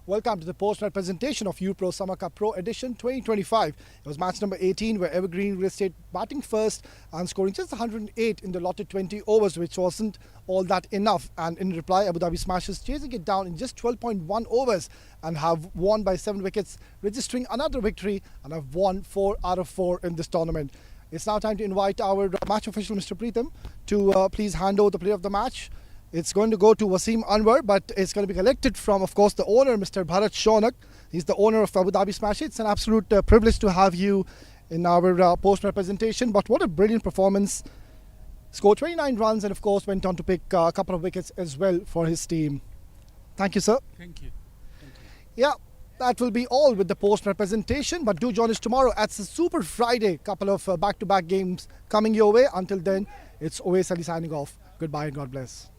Welcome to the post-match presentation of UPRO Summer Cup Pro Edition 2025. It was match number 18 where Evergreen Real Estate batting first and scoring just 108 in the allotted 20 overs, which wasn't all that enough. And in reply, Abu Dhabi Smashers chasing it down in just 12.1 overs and have won by 7 wickets, registering another victory and have won 4 out of 4 in this tournament. It's now time to invite our match official, Mr. Preetham, to please hand over the player of the match. It's going to go to Wasim Anwar, but it's going to be collected from, of course, the owner, Mr. Bharat Shonak. He's the owner of Abu Dhabi Smash. It's an absolute privilege to have you in our post-match presentation. But what a brilliant performance. Scored 29 runs and, of course, went on to pick a couple of wickets as well for his team. Thank you, sir. Thank you. Yeah, that will be all with the post-match presentation. But do join us tomorrow at the Super Friday. Couple of back-to-back games coming your way. Until then, it's Owais Ali signing off. Goodbye and God bless.